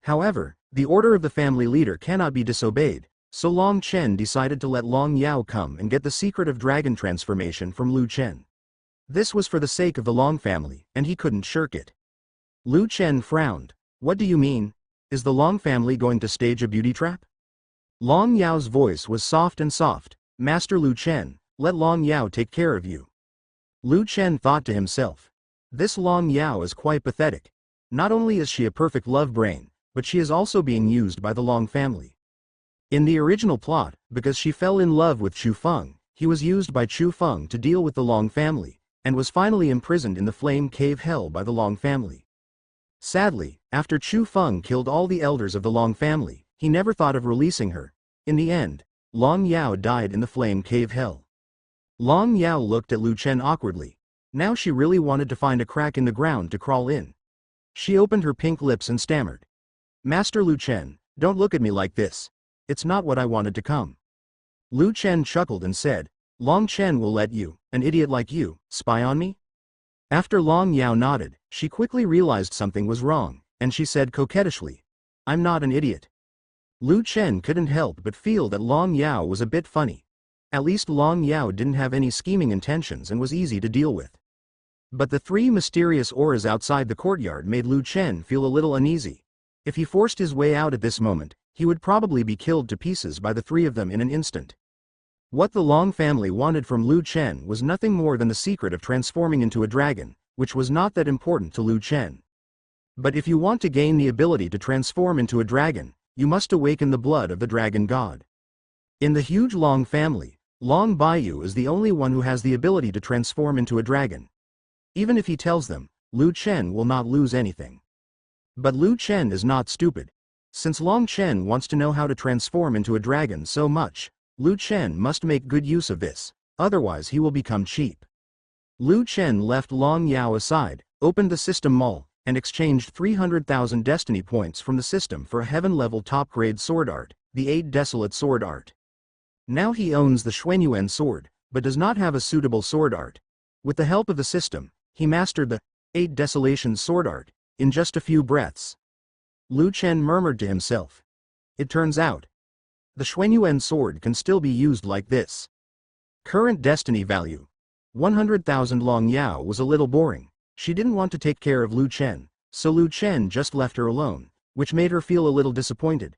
However, the order of the family leader cannot be disobeyed, so Long Chen decided to let Long Yao come and get the secret of dragon transformation from Lu Chen. This was for the sake of the Long family, and he couldn't shirk it. Lu Chen frowned. "What do you mean? Is the Long family going to stage a beauty trap?" Long Yao's voice was soft and soft. "Master Lu Chen, let Long Yao take care of you." Lu Chen thought to himself. This Long Yao is quite pathetic. Not only is she a perfect love brain, but she is also being used by the Long family. In the original plot, because she fell in love with Chu Feng, he was used by Chu Feng to deal with the Long family, and was finally imprisoned in the flame cave hell by the Long family. Sadly, after Chu Feng killed all the elders of the Long family, he never thought of releasing her. In the end, Long Yao died in the flame cave hell. Long Yao looked at Lu Chen awkwardly. Now she really wanted to find a crack in the ground to crawl in. She opened her pink lips and stammered. "Master Lu Chen, don't look at me like this. It's not what I wanted to come." Lu Chen chuckled and said, "Long Chen will let you, an idiot like you, spy on me?" After Long Yao nodded, she quickly realized something was wrong, and she said coquettishly, "I'm not an idiot." Lu Chen couldn't help but feel that Long Yao was a bit funny. At least Long Yao didn't have any scheming intentions and was easy to deal with. But the three mysterious auras outside the courtyard made Lu Chen feel a little uneasy. If he forced his way out at this moment, he would probably be killed to pieces by the three of them in an instant. What the Long family wanted from Lu Chen was nothing more than the secret of transforming into a dragon, which was not that important to Lu Chen. But if you want to gain the ability to transform into a dragon, you must awaken the blood of the dragon god. In the huge Long family, Long Baiyu is the only one who has the ability to transform into a dragon. Even if he tells them, Lu Chen will not lose anything. But Lu Chen is not stupid. Since Long Chen wants to know how to transform into a dragon so much, Lu Chen must make good use of this, otherwise he will become cheap. Lu Chen left Long Yao aside, opened the system mall, and exchanged 300,000 destiny points from the system for a heaven-level top-grade sword art, the 8 Desolate Sword Art. Now he owns the Xuanyuan sword, but does not have a suitable sword art. With the help of the system, he mastered the 8 Desolation sword art in just a few breaths. Lu Chen murmured to himself. It turns out, the Xuanyuan sword can still be used like this. Current destiny value. 100,000. Long Yao was a little boring. She didn't want to take care of Lu Chen, so Lu Chen just left her alone, which made her feel a little disappointed.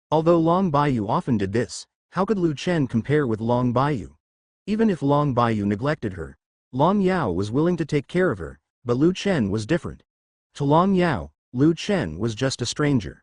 Although Long Baiyu often did this, how could Lu Chen compare with Long Baiyu? Even if Long Baiyu neglected her, Long Yao was willing to take care of her, but Lu Chen was different. To Long Yao, Lu Chen was just a stranger.